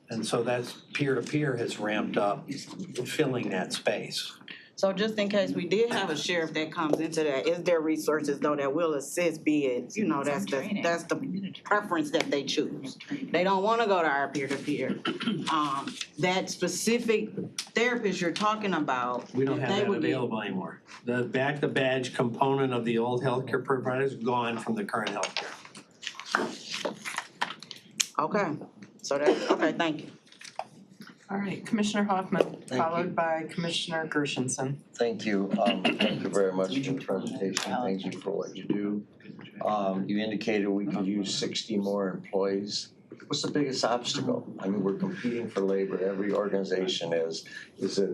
And so that's peer-to-peer has ramped up, filling that space. So just in case we did have a sheriff that comes into that, is there resources though that will assist, be it, you know, that's the preference that they choose. They don't wanna go to our peer-to-peer. That specific therapist you're talking about, We don't have they that would be- available anymore. The Back the Badge component of the old healthcare provider is gone from the current healthcare. Okay, so that's, okay, thank you. All right, Commissioner Hoffman, Thank followed you. by Commissioner Gershenson. Thank you. Thank you very much for the presentation. Thank you for what you do. You indicated we could use 60 more employees. What's the biggest obstacle? I mean, we're competing for labor. Every organization is. Is it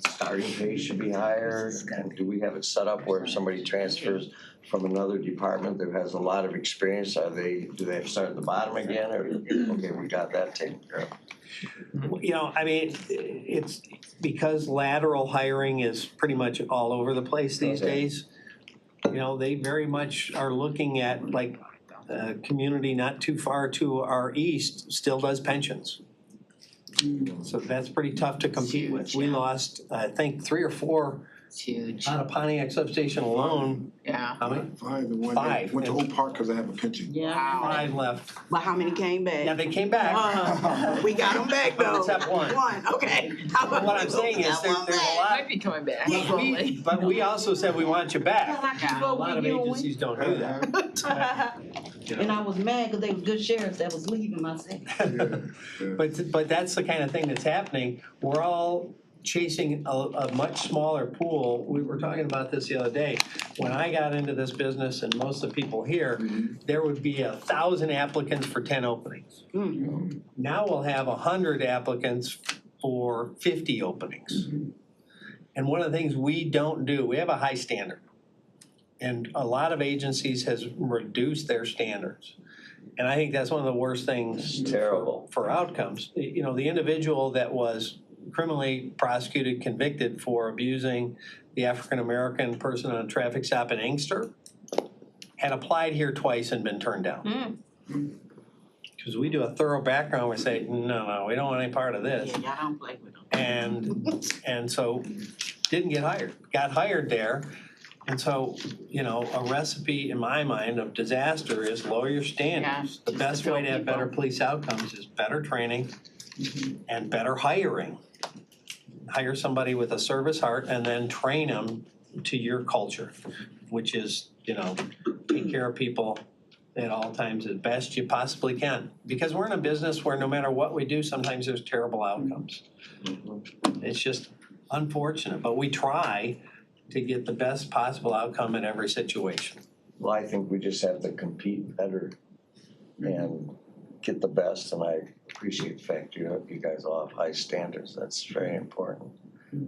starting pay should be higher? And do we have it set up where if somebody transfers from another department that has a lot of experience, do they have to start at the bottom again? Or, okay, we got that taken care of? You know, I mean, it's because lateral hiring is pretty much all over the place these days. You know, they very much are looking at, like, a community not too far to our east still does pensions. So that's pretty tough to compete with. We lost, I think, 3 or 4 huge. out of Pontiac substation alone. Yeah. How many? Five. Went to Oak Park because I have a pension. Yeah. 5 left. But how many came back? Yeah, they came back. We got them back though. Except one. One, okay. What I'm saying is there's a lot. Might be coming back. But we also said we want you back. Yeah. A lot of agencies don't do that. And I was mad because they were good sheriffs that was leaving my city. But that's the kind of thing that's happening. We're all chasing a much smaller pool. We were talking about this the other day. When I got into this business, and most of the people here, there would be 1,000 applicants for 10 openings. Now we'll have 100 applicants for 50 openings. And one of the things we don't do, we have a high standard. And a lot of agencies has reduced their standards. And I think that's one of the worst things Terrible. for outcomes. You know, the individual that was criminally prosecuted, convicted for abusing the African-American person on a traffic stop in Inkster had applied here twice and been turned down. Because we do a thorough background, we say, no, we don't want any part of this. Yeah, y'all don't play with them. And so didn't get hired, got hired there. And so, you know, a recipe in my mind of disaster is lower your standards. The best way to have better police outcomes is better training and better hiring. Hire somebody with a service heart and then train them to your culture, which is, you know, take care of people at all times as best you possibly can. Because we're in a business where no matter what we do, sometimes there's terrible outcomes. It's just unfortunate, but we try to get the best possible outcome in every situation. Well, I think we just have to compete better and get the best, and I appreciate the fact you guys all have high standards. That's very important.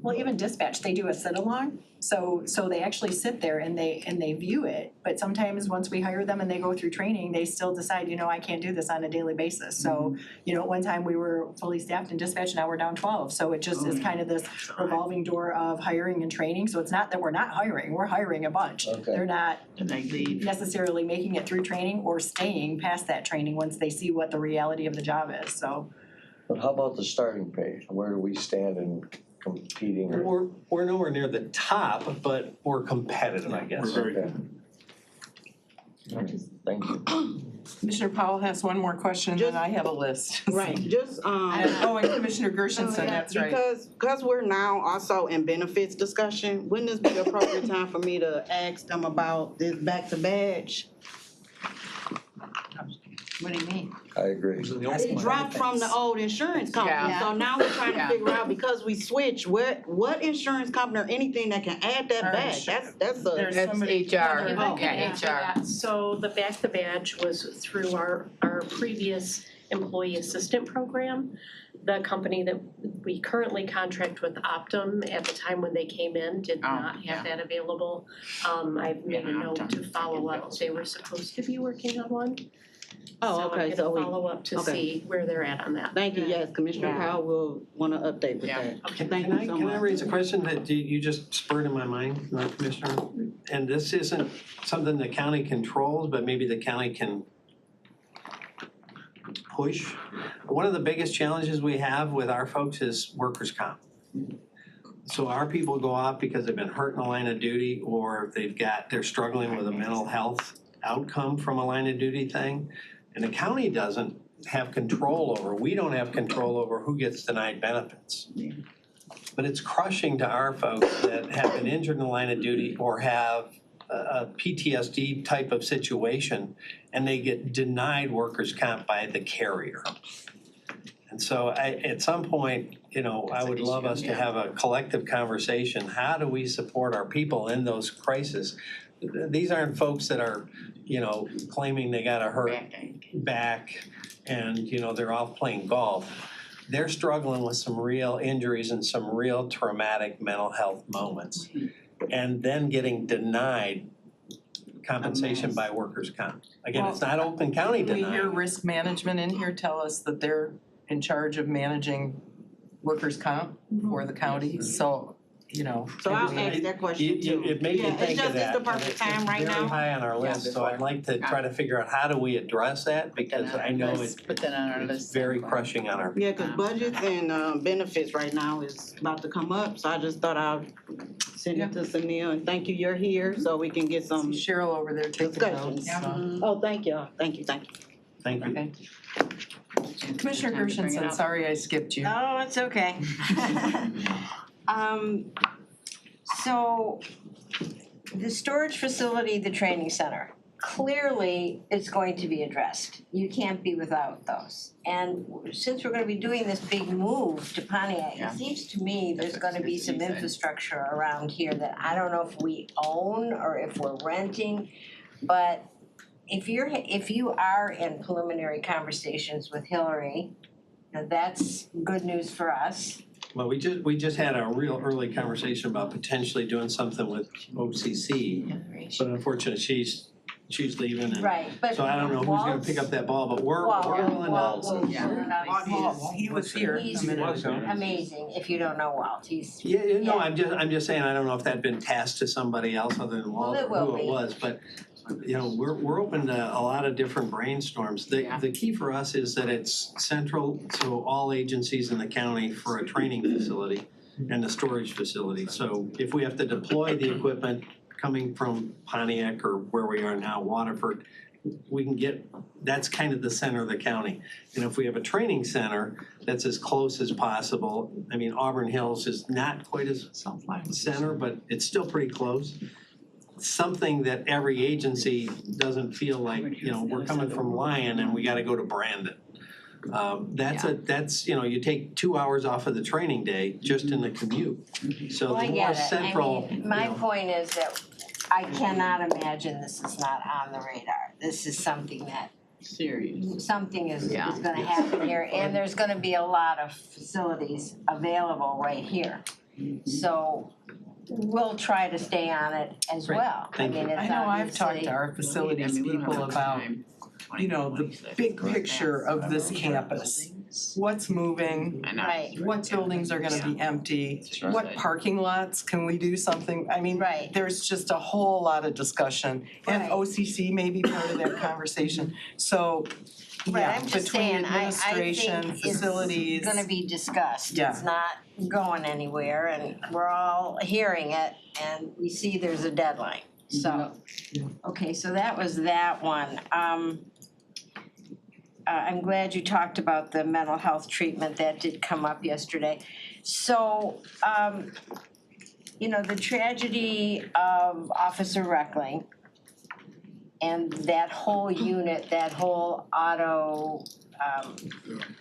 Well, even dispatch, they do a sit-along, so they actually sit there and they view it. But sometimes once we hire them and they go through training, they still decide, you know, I can't do this on a daily basis. So, you know, at one time we were fully staffed in dispatch, now we're down 12. So it just is kind of this revolving door of hiring and training. So it's not that we're not hiring, we're hiring a bunch. Okay. They're not And they leave. necessarily making it through training or staying past that training once they see what the reality of the job is, so. But how about the starting pay? Where do we stand in competing? We're nowhere near the top, but we're competitive, I guess. Okay. Thank you. Commissioner Powell has one more question, and then I have a list. Right, just, Oh, and Commissioner Gershenson, that's right. Because we're now also in benefits discussion, wouldn't this be the appropriate time for me to ask them about this back to badge? What do you mean? I agree. It dropped from the old insurance company, Yeah. so now we're trying to Yeah. figure out, because we switched, what insurance company or anything that can add that back, that's a. That's HR, Oh, okay, HR. So the Back the Badge was through our previous employee assistant program. The company that we currently contract with, Optum, at the time when they came in, did not have that available. I've made a note to follow up, they were supposed to be working on one. Oh, okay, So so I'm we. gonna follow up to okay. see where they're at on that. Thank you, yes, Commissioner Powell will wanna update with that. Can Thank I, you so can I much. raise a question that you just spurred in my mind, Commissioner? And this isn't something the county controls, but maybe the county can push. One of the biggest challenges we have with our folks is workers' comp. So our people go out because they've been hurt in a line of duty, or they're struggling with a mental health outcome from a line of duty thing. And the county doesn't have control over, we don't have control over who gets denied benefits. But it's crushing to our folks that have been injured in the line of duty or have a PTSD type of situation, and they get denied workers' comp by the carrier. And so at some point, you know, I would love us to have a collective conversation. How do we support our people in those crises? These aren't folks that are, you know, claiming they got a hurt back and, you know, they're off playing golf. They're struggling with some real injuries and some real traumatic mental health moments. And then getting denied compensation by workers' comp. Again, it's not Oakland County We denying. hear risk management in here tell us that they're in charge of managing workers' comp for the county, so, you know. So I'll ask that question too. It made me Yeah, think of that. It's just, it's the perfect time right It's now. very high on our list, so I'd like to try to figure out how do we address that, because I know Put that on our it's list. very crushing on our. Yeah, cause budgets and benefits right now is about to come up, so I just thought I'd send it to Sunil, and thank you, you're here, so we can get some Cheryl over there taking discussions. notes. so. Oh, thank you, thank you. Thank you. Okay. Commissioner Gershenson, sorry I skipped you. Oh, it's okay. So the storage facility, the training center, clearly it's going to be addressed. You can't be without those. And since we're gonna be doing this big move to Pontiac, it seems to me there's gonna be some infrastructure around here that I don't know if we own or if we're renting. But if you are in preliminary conversations with Hillary, now that's good news for us. Well, we just had a real early conversation about potentially doing something with OCC, but unfortunately, she's leaving and Right, but so I don't know who's gonna pick up that ball, but we're willing to. He was here He's a minute ago. amazing, if you don't know Walt, he's. Yeah, no, I'm just saying, I don't know if that'd been passed to somebody else other than Walt Well, or it will who it be. was, but you know, we're open to a lot of different brainstorms. The key for us is that it's central to all agencies in the county for a training facility and a storage facility. So if we have to deploy the equipment coming from Pontiac or where we are now, Waterford, we can get, that's kind of the center of the county. And if we have a training center that's as close as possible, I mean, Auburn Hills is not quite as center, but it's still pretty close. Something that every agency doesn't feel like, you know, we're coming from Lyon and we gotta go to Brandon. That's, you know, you take 2 hours off of the training day just in the commute. So Well, I the more get it. central, I mean, my point is that I cannot imagine this is not on the radar. This is something that something is gonna happen here, and there's gonna be a lot of facilities available right here. So we'll try to stay on it as well. Thank you. I know I've talked to our facilities people about, you know, the big picture of this campus. What's moving? Right. What buildings are gonna be empty? What parking lots, can we do something? I mean, there's just a whole lot of discussion. And Right. OCC may be part of that conversation. So, Right, yeah, I'm just between saying, I administration, think facilities. it's gonna be discussed. Yeah. It's not going anywhere, and we're all hearing it, and we see there's a deadline, so. Okay, so that was that one. I'm glad you talked about the mental health treatment, that did come up yesterday. So, you know, the tragedy of Officer Reckling and that whole unit, that whole auto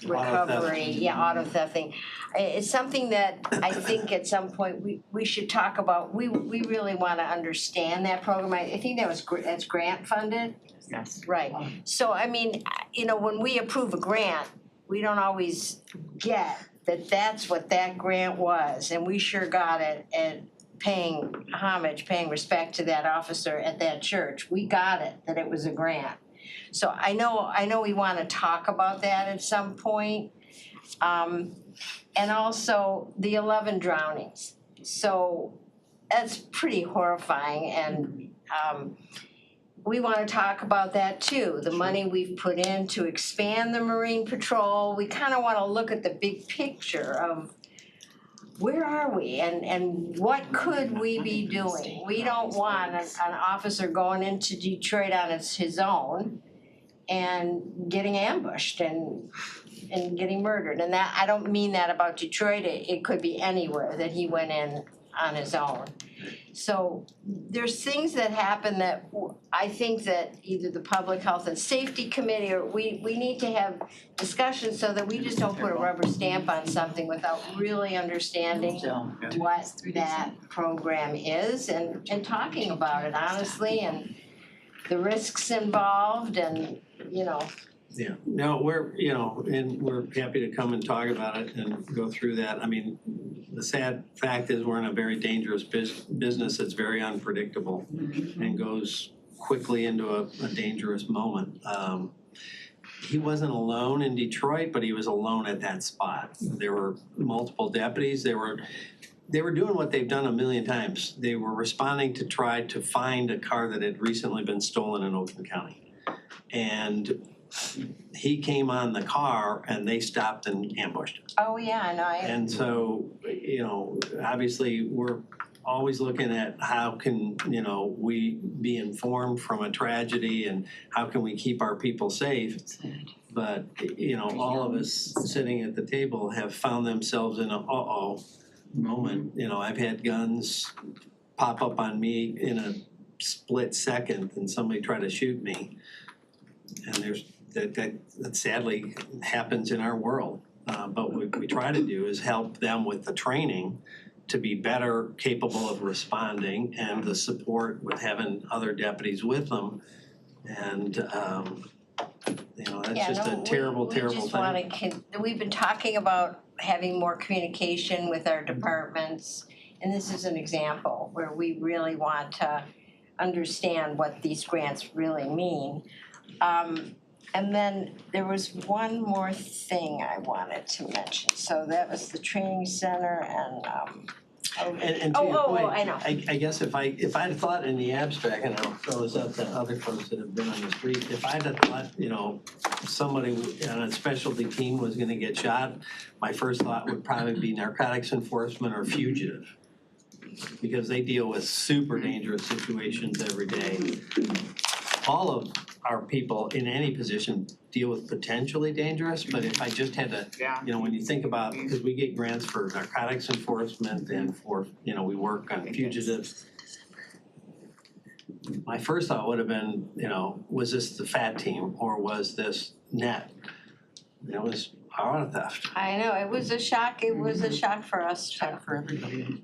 recovery, auto theft thing. It's something that I think at some point we should talk about. We really wanna understand that program. I think that's grant funded. Yes. Right, so I mean, you know, when we approve a grant, we don't always get that that's what that grant was, and we sure got it at paying homage, paying respect to that officer at that church. We got it, that it was a grant. So I know we wanna talk about that at some point. And also the 11 drownings. So that's pretty horrifying, and we wanna talk about that too. The money we've put in to expand the Marine Patrol, we kinda wanna look at the big picture of where are we and what could we be doing? We don't want an officer going into Detroit on his own and getting ambushed and getting murdered. And that, I don't mean that about Detroit, it could be anywhere that he went in on his own. So there's things that happen that I think that either the Public Health and Safety Committee or we need to have discussions so that we just don't put a rubber stamp on something without really understanding what that program is and talking about it honestly and the risks involved and, you know. yeah, no, we're happy to come and talk about it and go through that. I mean, the sad fact is we're in a very dangerous business that's very unpredictable and goes quickly into a dangerous moment. He wasn't alone in Detroit, but he was alone at that spot. There were multiple deputies. They were doing what they've done a million times. They were responding to try to find a car that had recently been stolen in Oakland County. And he came on the car and they stopped and ambushed him. Oh, yeah, I know. And so, you know, obviously we're always looking at how can, you know, we be informed from a tragedy and how can we keep our people safe. But, you know, all of us sitting at the table have found themselves in a uh-oh moment. You know, I've had guns pop up on me in a split second and somebody try to shoot me. And there's that sadly happens in our world. But what we try to do is help them with the training to be better capable of responding and the support with having other deputies with them. And, you know, that's just a terrible, terrible thing. We've been talking about having more communication with our departments. And this is an example where we really want to understand what these grants really mean. And then there was one more thing I wanted to mention. So that was the training center and And to your point, I know. I guess if I'd have thought in the abstract, and I'll throw this up to other folks that have been on the street, if I'd have thought, somebody on a specialty team was gonna get shot, my first thought would probably be narcotics enforcement or fugitive. Because they deal with super dangerous situations every day. All of our people in any position deal with potentially dangerous, but if I just had to, when you think about, because we get grants for narcotics enforcement and for, we work on fugitives. My first thought would have been, was this the FAT team or was this NET? It was auto theft. I know, it was a shock for us too. Shock for everybody.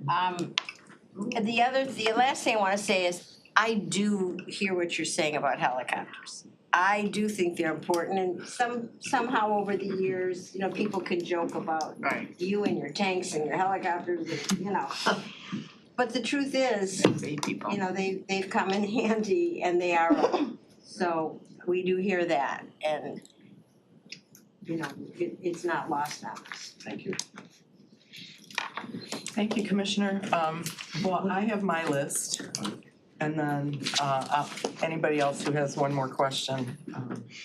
The last thing I wanna say is, I do hear what you're saying about helicopters. I do think they're important, and somehow over the years, people can joke about you and your tanks and your helicopters, and, But the truth is, they've come in handy and they are, so we do hear that, and it's not lost on us. Thank you. Thank you, Commissioner. Well, I have my list. And then, anybody else who has one more question,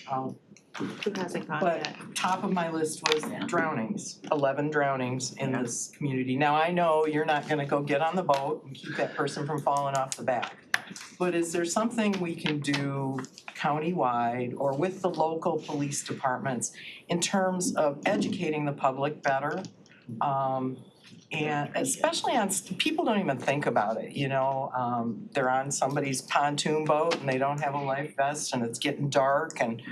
I'll. Who hasn't gone But yet? top of my list was drownings, 11 drownings in this community. Now, I know you're not gonna go get on the boat and keep that person from falling off the back. But is there something we can do countywide or with the local police departments in terms of educating the public better? And especially people don't even think about it, they're on somebody's pontoon boat and they don't have a life vest and it's getting dark and,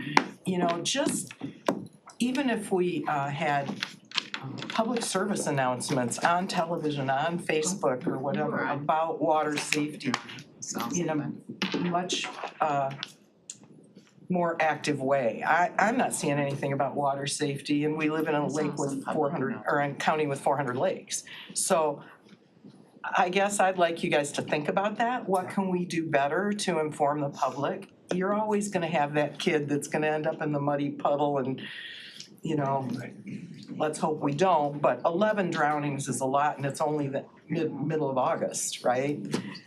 just even if we had public service announcements on television, on Facebook or whatever about water safety in a much more active way. I'm not seeing anything about water safety, and we live in a lake with 400, or a county with 400 lakes. So I guess I'd like you guys to think about that. What can we do better to inform the public? You're always gonna have that kid that's gonna end up in the muddy puddle and, let's hope we don't, but 11 drownings is a lot and it's only the middle of August, right?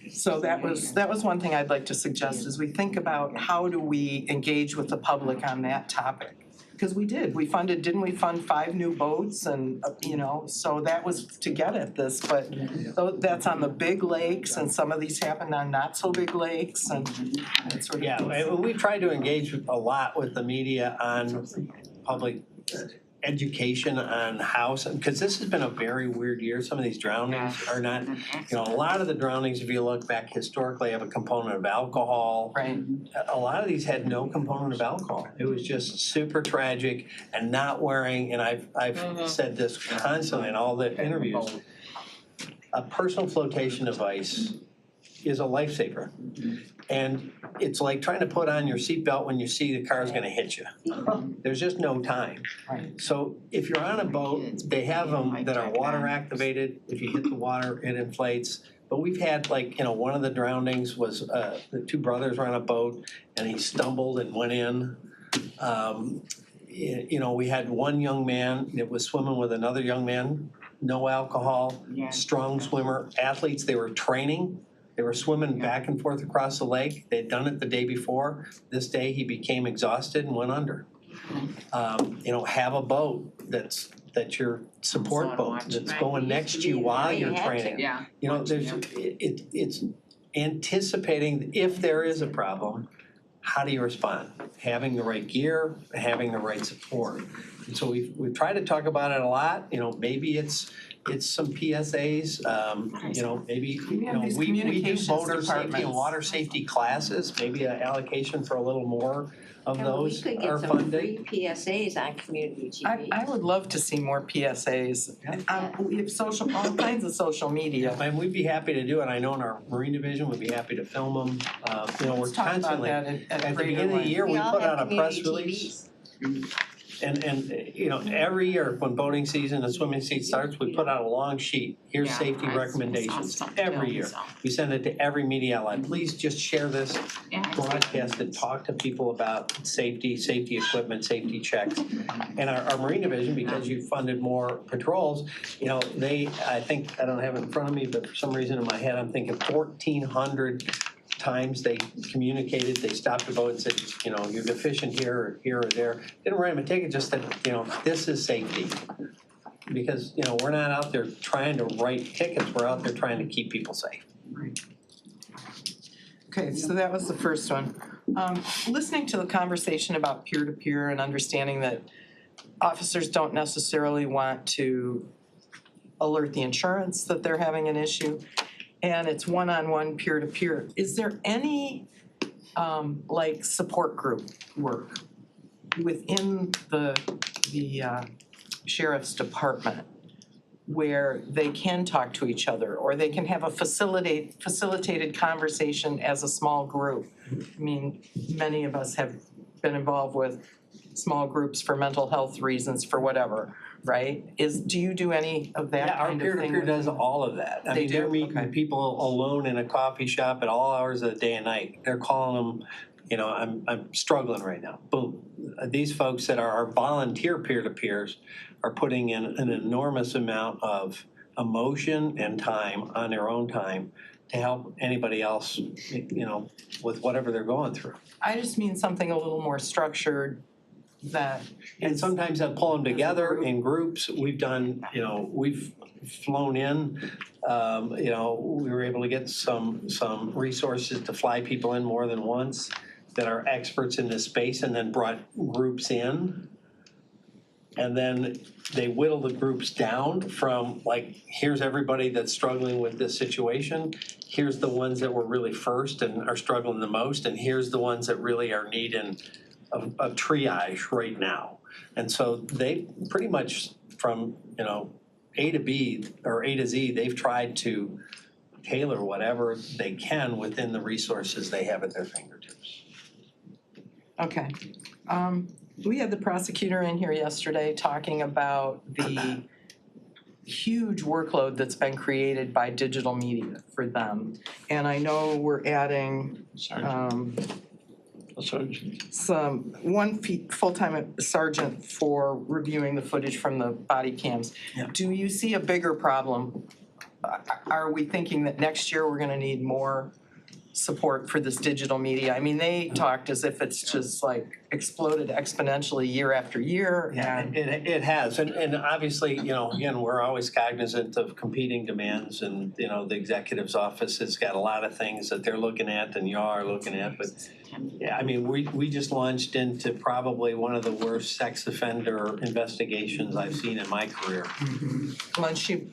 So that was one thing I'd like to suggest is we think about how do we engage with the public on that topic? Because didn't we fund 5 new boats and, so that was to get at this, but that's on the big lakes and some of these happen on not so big lakes and that sort of thing. Yeah, we've tried to engage a lot with the media on public education on how, because this has been a very weird year. Some of these drownings are not, a lot of the drownings, if you look back historically, have a component of alcohol. Right. A lot of these had no component of alcohol. It was just super tragic and not wearing, and I've said this constantly in all the interviews, a personal flotation device is a lifesaver. And it's like trying to put on your seatbelt when you see the car's gonna hit you. There's just no time. Right. So if you're on a boat, they have them that are water activated. If you hit the water, it inflates. But we've had one of the drownings was the 2 brothers were on a boat and he stumbled and went in. We had one young man that was swimming with another young man, no alcohol, strong swimmer, athletes, they were training. They were swimming back and forth across the lake. They'd done it the day before. This day he became exhausted and went under. Have a boat that's your support boat that's going next to you while you're training. It's anticipating if there is a problem, how do you respond? Having the right gear, having the right support. And so we've tried to talk about it a lot. Maybe it's some PSAs, maybe, we do boater safety and water safety classes, maybe an allocation for a little more of those We could are get some funded. free PSAs on community TV. I would love to see more PSAs. We have all kinds of social media. And we'd be happy to do it. I know in our Marine Division, we'd be happy to film them. We're Let's talk about constantly, that at at the greater beginning of the length. year, We we all put have out a press community release. And you know, every year when boating season and swimming season starts, we put out a long sheet. Here's Yeah, safety I saw recommendations something every else, year. so. We send it to every media outlet. Please just share this, Yeah, I see. broadcast it, talk to people about safety equipment, safety checks. And our Marine Division, because you funded more patrols, you know, I think, I don't have it in front of me, but for some reason in my head, I'm thinking 1,400 times they communicated, they stopped the boat and said, you know, you're deficient here or there. Didn't write them a ticket, just said, you know, this is safety. Because, you know, we're not out there trying to write tickets, we're out there trying to keep people safe. Okay, so that was the first one. Listening to the conversation about peer-to-peer and understanding that officers don't necessarily want to alert the insurance that they're having an issue, and it's one-on-one peer-to-peer. Is there any like support group work within the sheriff's department where they can talk to each other or they can have a facilitated conversation as a small group? I mean, many of us have been involved with small groups for mental health reasons, for whatever, right? Do you do any of that Yeah, our kind of thing? peer-to-peer does all of that. I They mean, they're do? meeting Okay. people alone in a coffee shop at all hours of the day and night. They're calling them, you know, I'm struggling right now. Boom. These folks that are our volunteer peer-to-peers are putting in an enormous amount of emotion and time on their own time to help anybody else, you know, with whatever they're going through. I just mean something a little more structured that. And sometimes they'll pull them together in groups. We've done, you know, we've flown in, you know, we were able to get some resources to fly people in more than once that are experts in this space and then brought groups in. And then they whittle the groups down from like, here's everybody that's struggling with this situation. Here's the ones that were really first and are struggling the most. And here's the ones that really are needing of triage right now. And so they pretty much from, you know, A to B or A to Z, they've tried to tailor whatever they can within the resources they have at their fingertips. Okay. We had the prosecutor in here yesterday talking about the huge workload that's been created by digital media for them. And I know we're adding one full-time sergeant for reviewing the footage from the body cams. Yeah. Do you see a bigger problem? Are we thinking that next year we're gonna need more support for this digital media? I mean, they talked as if it's just like exploded exponentially year after year. Yeah, it has, and obviously, you know, again, we're always cognizant of competing demands, and you know, the executive's office has got a lot of things that they're looking at and y'all are looking at, but yeah, I mean, we just launched into probably one of the worst sex offender investigations I've seen in my career. Well, she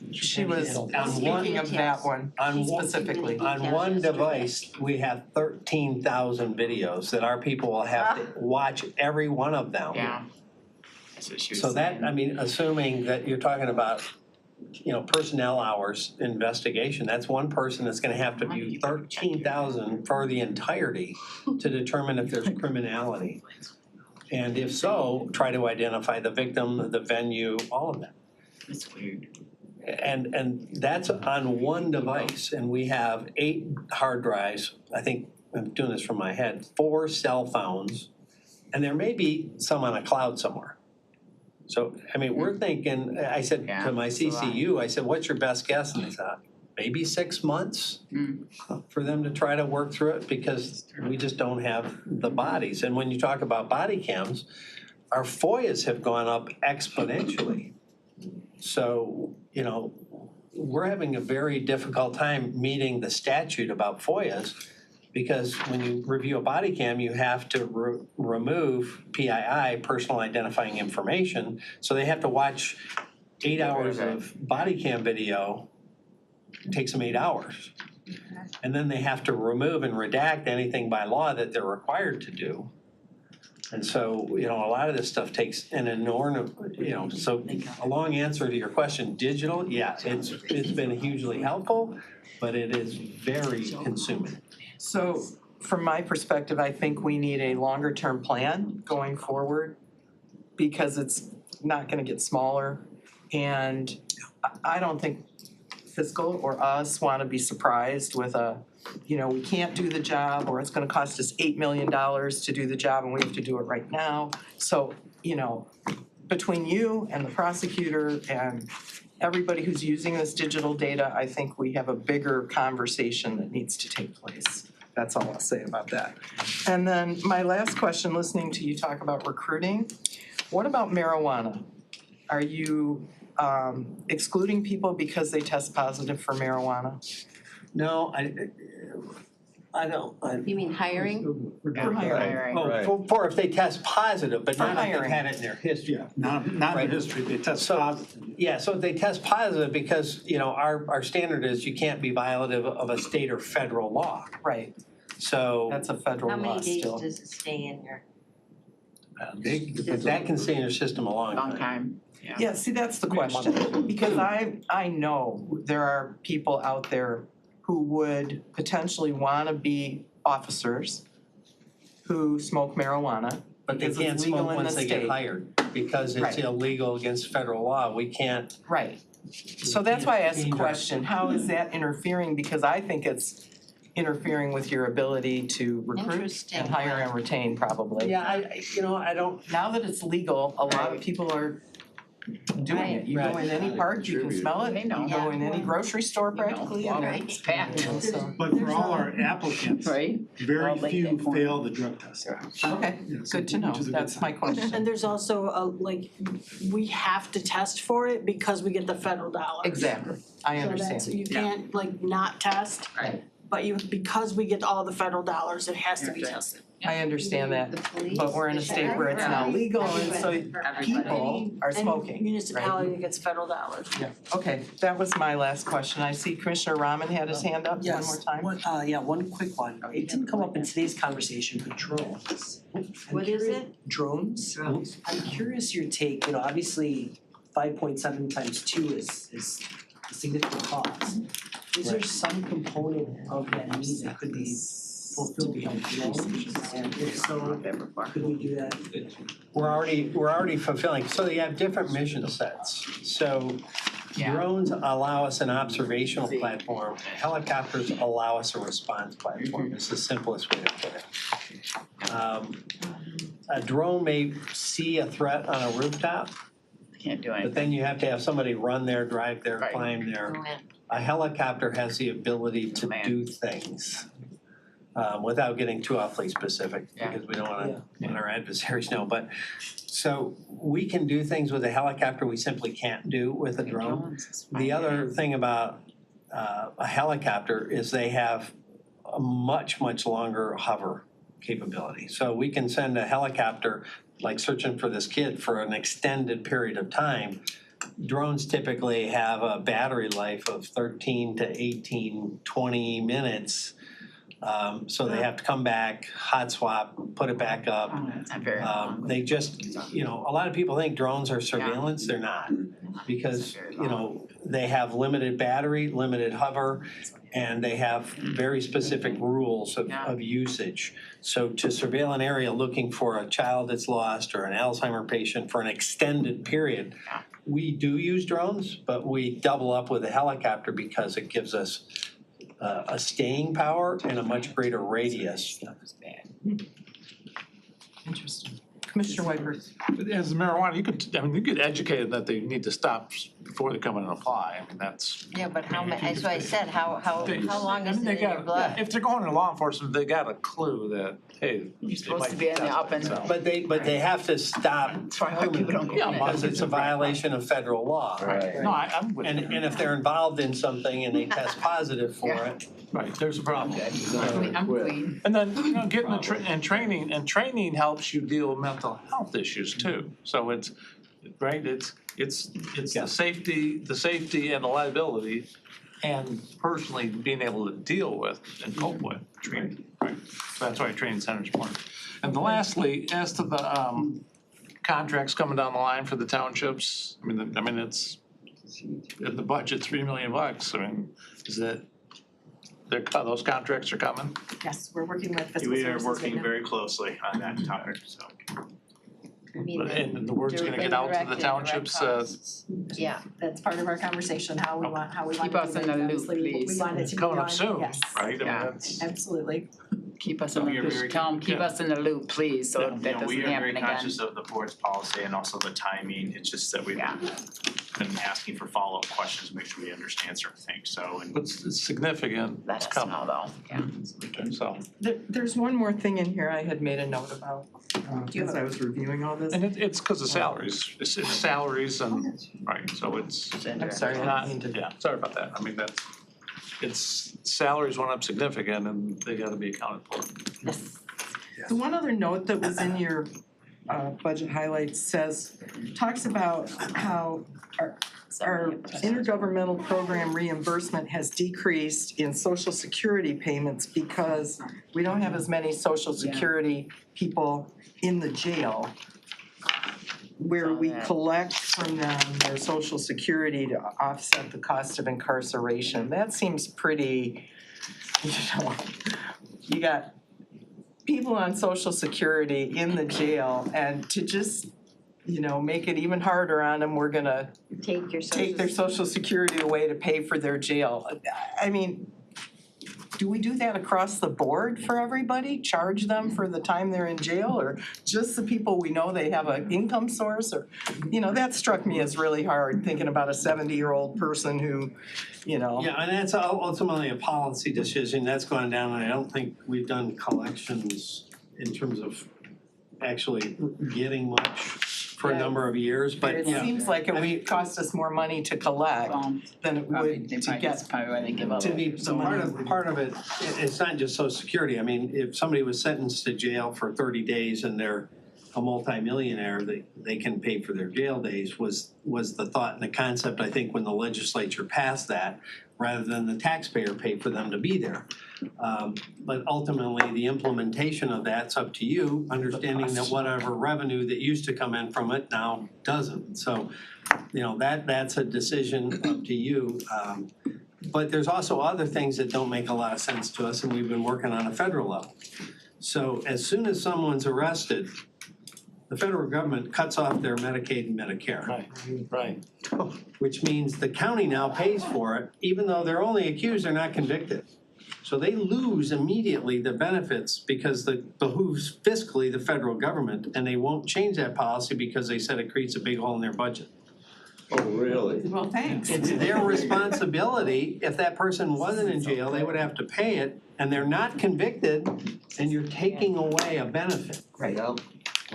was On speaking of that one specifically. On one device, we have 13,000 videos that our people will have to watch every one of them. Yeah. That's what she was So that, saying. I mean, assuming that you're talking about, you know, personnel hours investigation, that's one person that's gonna have to view 13,000 for the entirety to determine if there's criminality. And if so, try to identify the victim, the venue, all of that. It's weird. And that's on one device, and we have 8 hard drives, I think, I'm doing this from my head, 4 cell phones, and there may be some on a cloud somewhere. So, I mean, we're thinking, I said to my CCU, I said, what's your best guess? And they thought, maybe 6 months for them to try to work through it, because we just don't have the bodies. And when you talk about body cams, our FOIAs have gone up exponentially. So, you know, we're having a very difficult time meeting the statute about FOIAs, because when you review a body cam, you have to remove PII, personal identifying information. So they have to watch 8 hours of body cam video. It takes them 8 hours. And then they have to remove and redact anything by law that they're required to do. And so, you know, a lot of this stuff takes an enormous, you know, so a long answer to your question, digital, yeah, it's been hugely helpful, but it is very consuming. So from my perspective, I think we need a longer term plan going forward because it's not gonna get smaller. And I don't think fiscal or us wanna be surprised with we can't do the job, or it's gonna cost us $8 million to do the job and we have to do it right now. So, between you and the prosecutor and everybody who's using this digital data, I think we have a bigger conversation that needs to take place. That's all I'll say about that. And then my last question, listening to you talk about recruiting, what about marijuana? Are you excluding people because they test positive for marijuana? No, I don't. You mean hiring? For hiring. Oh, for if they test positive, but For not if they've hiring. had it in their history. Yeah, not in Right. their history, they test So- positive. Yeah, so if they test positive, because, our standard is you can't be violative of a state or federal law. Right, So that's a federal How law many days still. does it stay in your? that can stay in your system a long time. Long time. Yeah, see, that's the question, because I know there are people out there who would potentially wanna be officers who smoke marijuana, But they because can't it's legal smoke in the once they get state. hired, because it's Right. illegal against federal law. We can't. Right, so that's why I asked the Change our- question, how is that interfering, because I think it's interfering with your ability to recruit Interesting. and hire and retain probably. Yeah, I don't. Now that it's legal, a lot of people are doing it. You go in any park, you can smell it. They know. You go in any grocery store practically, and Right. It's packed. so, But for all our applicants, Right? very Well, few fail the drug test. okay, good to know, Which is a good that's my sign. question. And there's also we have to test for it because we get the federal dollars. Exactly, I So that's, understand. you can't not test. Right. But because we get all the federal dollars, it has to be tested. I understand that, The police? but we're in a state where it's now legal, and so people are Any smoking. municipality that gets federal dollars. Yeah, okay, that was my last question. I see Commissioner Rahman had his hand up one more time. One quick one. It didn't come up in today's conversation, but drones. What is it? Drones. I'm curious your take, obviously 5.7 times 2 is a significant cost. Is there some component of that need that could be fulfilled by drones? And if so, could we do that? We're already fulfilling, so you have different mission sets. So drones allow us an observational platform, helicopters allow us a response platform, is the simplest way to put it. A drone may see a threat on a rooftop, Can't do but anything. then you have to have somebody run there, drive there, Right. climb there. A helicopter has the ability to Man. do things. Without getting too awfully specific, Yeah. because we don't wanna let our adversaries know, but so we can do things with a helicopter we simply can't do with a drone. Drones is fine. The other thing about a helicopter is they have a much longer hover capability. So we can send a helicopter, like searching for this kid, for an extended period of time. Drones typically have a battery life of 13 to 18, 20 minutes. So they have to come back, hot swap, put it back up. It's not very long. They just, a lot of people think drones are surveillance, they're not. Because, they have limited battery, limited hover, and they have very specific rules of usage. So to surveil an area looking for a child that's lost or an Alzheimer patient for an extended period, we do use drones, but we double up with a helicopter because it gives us a staying power and a much greater radius. Interesting. Commissioner Whiteford. As marijuana, you get educated that they need to stop before they come in and apply. I mean, that's. Yeah, but that's what I said, how long is it They in your got- blood? If they're going to law enforcement, they got a clue that, hey. You're supposed to be in the up and. But they have to stop That's why people don't go. because it's a violation of federal law. Right. No, I'm with you. And if they're involved in something and they test positive for it, Right, there's a problem. I'm clean. And then, getting the training helps you deal with mental health issues too. So it's the safety and the liability and personally being able to deal with and cope with training, right? So that's why training center is important. And lastly, as to the contracts coming down the line for the townships, I mean, it's, in the budget, $3 million, I mean, is that, those contracts are coming? Yes, we're working with fiscal We services are right working now. very closely on that topic, so. And the word's gonna get out to the townships, Yeah. That's part of our conversation, how we want to Keep do us in it. the loop, Obviously, we please. want it to it's be coming up done, soon, yes. right? I mean, Yeah. that's, Absolutely. Keep us in the We are loop, very- tell them, keep yeah. us in the loop, please, so that We doesn't are very happen again. conscious of the board's policy and also the timing, it's just that we've been asking for follow-up questions, make sure we understand certain things, so and it's significant, Let it's us coming. know though, yeah. So, There's one more thing in here I had made a note about, as I was reviewing all this. and it's because of salaries, it's salaries and, right, so it's I'm sorry, I not, didn't mean to. yeah, sorry about that, I mean, salaries went up significant and they gotta be accounted for. The one other note that was in your budget highlights talks about how our intergovernmental program reimbursement has decreased in social security payments because we don't have as many social security people in the jail where we collect from them their social security to offset the cost of incarceration. That seems pretty, you got people on social security in the jail and to just, make it even harder on them, we're gonna take their social security away to pay for their jail. I mean, do we do that across the board for everybody? Charge them for the time they're in jail or just the people we know they have an income source or, that struck me as really hard thinking about a 70-year-old person who, Yeah, and that's ultimately a policy decision that's gone down, and I don't think we've done collections in terms of actually getting much for a number of years, but it yeah. seems like it would cost us more money to collect than it would to get. That's probably why they give up. to be So part of it, it's not just social security. I mean, if somebody was sentenced to jail for 30 days and they're a multimillionaire, they can pay for their jail days was the thought and the concept, I think, when the legislature passed that, rather than the taxpayer pay for them to be there. But ultimately, the implementation of that's up to you, understanding that whatever revenue that used to come in from it now doesn't. So, that's a decision up to you. But there's also other things that don't make a lot of sense to us, and we've been working on a federal level. So as soon as someone's arrested, the federal government cuts off their Medicaid and Medicare. Right. Which means the county now pays for it, even though they're only accused, they're not convicted. So they lose immediately the benefits because it behooves fiscally the federal government, and they won't change that policy because they said it creates a big hole in their budget. Oh, really? Well, thanks. It's their responsibility. If that person wasn't in jail, they would have to pay it, and they're not convicted, and you're taking away a benefit. Right.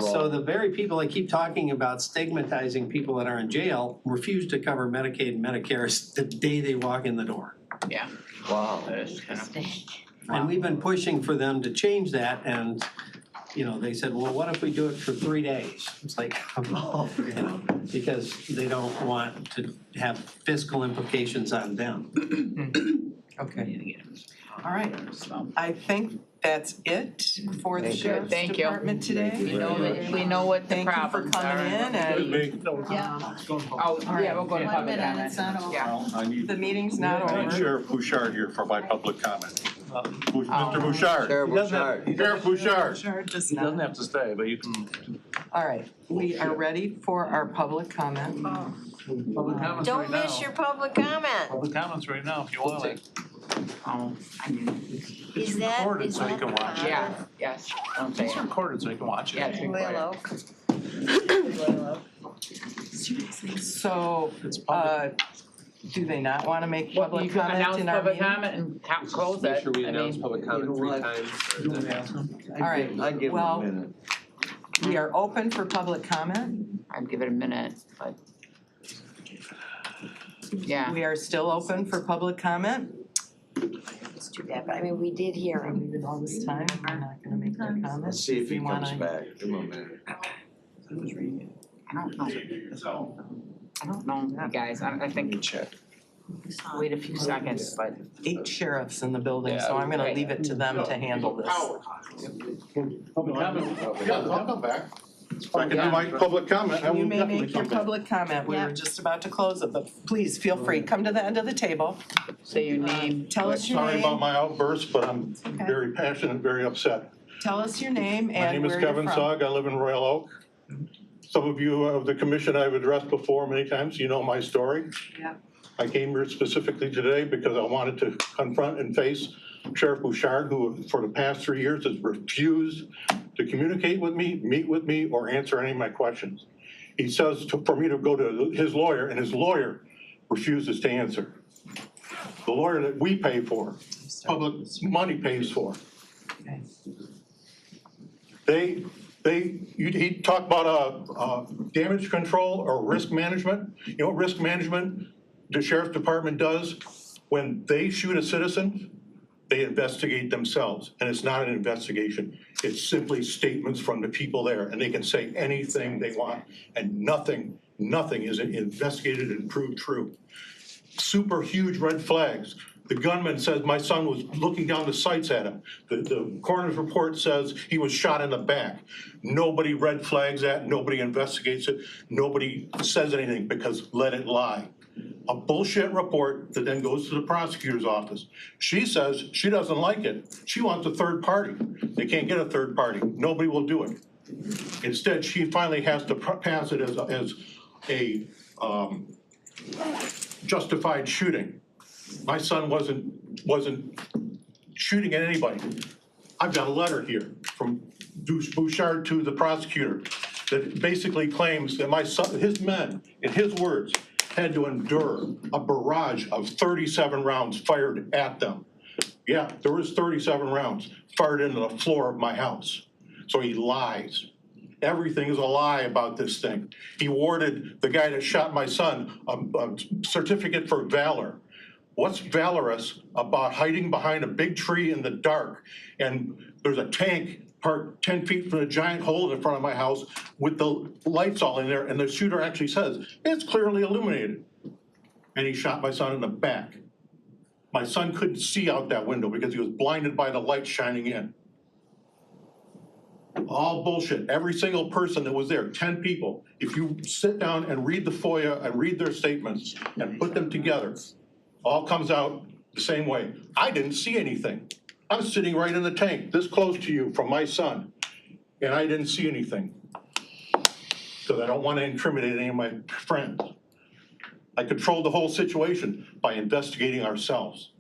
So the very people that keep talking about stigmatizing people that are in jail refuse to cover Medicaid and Medicare the day they walk in the door. Yeah. Wow. And we've been pushing for them to change that, and, they said, well, what if we do it for 3 days? It's like, because they don't want to have fiscal implications on them. Okay. All right. I think that's it for the sheriff's Thank you. department today. We know what the Thank you for problems are. coming in and Oh, yeah, we'll go to public comment. Yeah. the meeting's not I need over. Sheriff Bouchard here for my public comment. Mr. Oh. Bouchard. Sheriff Bouchard. Sheriff Bouchard. Sure, does He doesn't not. have to stay, but you can. All right, we are ready for our public comment. Public comments Don't right now. miss your public comment. Public comments right now, if you want it. Oh, It's recorded so you can watch it. yeah, yes, don't say It's it. recorded so you can watch Yeah, it. it's recorded. So, It's public. do they not want to make Well, public you can comment announce in our public meeting? comment and close it. Make sure we I announce mean, public comment 3 times. All right, I'd give them well- a minute. We are open for public comment. I'd give it a minute, but. Yeah. We are still open for public comment. Let's do that, but I mean, we did hear I'm him. leaving all this time, I'm not gonna make their comments. Let's see if he We comes wanna- back. Give him a minute. I don't know. I don't know, you guys, I think. Check. Wait a few seconds, but. 8 sheriffs in the building, so I'm gonna leave it to them to handle this. Public comment. Yeah, I'll come back. If I can do my public comment, I You will may definitely make your come back. public comment, we Yeah. were just about to close it, but please feel free, come to the end of the table. Say your name. Tell us your Sorry about name, my outburst, but I'm Okay. very passionate, very upset. tell us your name My and name is where you're Kevin from. Sogg, I live in Royal Oak. some of you of the commission I've addressed before many times, you know my story. Yeah. I came here specifically today because I wanted to confront and face Sheriff Bouchard, who for the past 3 years has refused to communicate with me, meet with me, or answer any of my questions. He says for me to go to his lawyer, and his lawyer refuses to answer. The lawyer that we pay for, public money pays for. He talked about damage control or risk management. You know what risk management the sheriff's department does? When they shoot a citizen, they investigate themselves, and it's not an investigation. It's simply statements from the people there, and they can say anything they want, and nothing is investigated and proved true. Super huge red flags. The gunman says my son was looking down the sights at him. The coroner's report says he was shot in the back. Nobody red flags that, nobody investigates it, nobody says anything because let it lie. A bullshit report that then goes to the prosecutor's office. She says she doesn't like it. She wants a third party. They can't get a third party. Nobody will do it. Instead, she finally has to pass it as a justified shooting. My son wasn't shooting at anybody. I've got a letter here from Bouchard to the prosecutor that basically claims that my son, his men, in his words, had to endure a barrage of 37 rounds fired at them. Yeah, there was 37 rounds fired into the floor of my house. So he lies. Everything is a lie about this thing. He awarded the guy that shot my son a certificate for valor. What's valorous about hiding behind a big tree in the dark and there's a tank parked 10 feet from a giant hole in front of my house with the lights all in there, and the shooter actually says, it's clearly illuminated. And he shot my son in the back. My son couldn't see out that window because he was blinded by the light shining in. All bullshit. Every single person that was there, 10 people, if you sit down and read the FOIA and read their statements and put them together, all comes out the same way. I didn't see anything. I'm sitting right in the tank, this close to you from my son, and I didn't see anything. Because I don't want to incriminate any of my friends. I controlled the whole situation by investigating ourselves.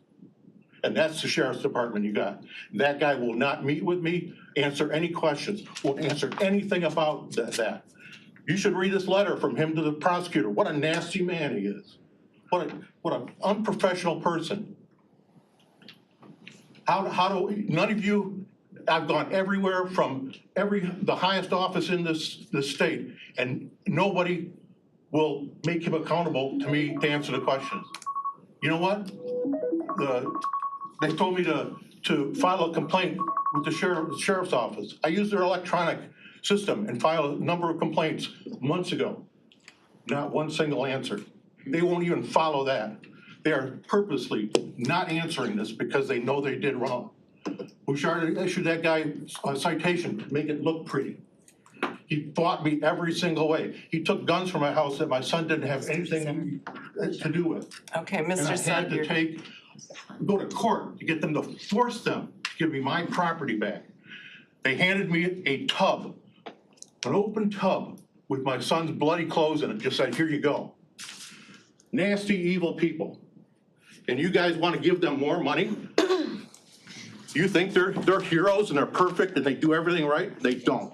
And that's the sheriff's department you got. That guy will not meet with me, answer any questions, won't answer anything about that. You should read this letter from him to the prosecutor. What a nasty man he is. What an unprofessional person. How do, none of you, I've gone everywhere from the highest office in this state, and nobody will make him accountable to me to answer the questions. You know what? They told me to file a complaint with the sheriff's office. I used their electronic system and filed a number of complaints months ago. Not one single answer. They won't even follow that. They are purposely not answering this because they know they did wrong. Bouchard issued that guy a citation to make it look pretty. He fought me every single way. He took guns from my house that my son didn't have anything to do with. Okay, And I Mr. had Sugg, to go to court to get them to force them to give me my property back. They handed me a tub, an open tub with my son's bloody clothes in it, just said, here you go. Nasty, evil people. And you guys want to give them more money? You think they're heroes and they're perfect and they do everything right? They don't.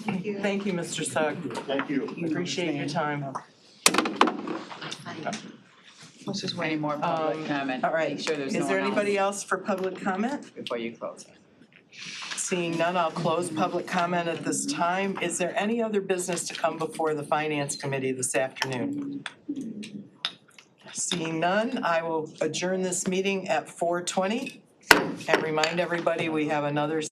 Thank you, Mr. Sugg. Thank you. Appreciate your time. Let's just wait any more public comment. All right, Make sure there's is no there one anybody else for public comment? before you close it. Seeing none, I'll close public comment at this time. Is there any other business to come before the Finance Committee this afternoon? Seeing none, I will adjourn this meeting at 4:20 and remind everybody we have another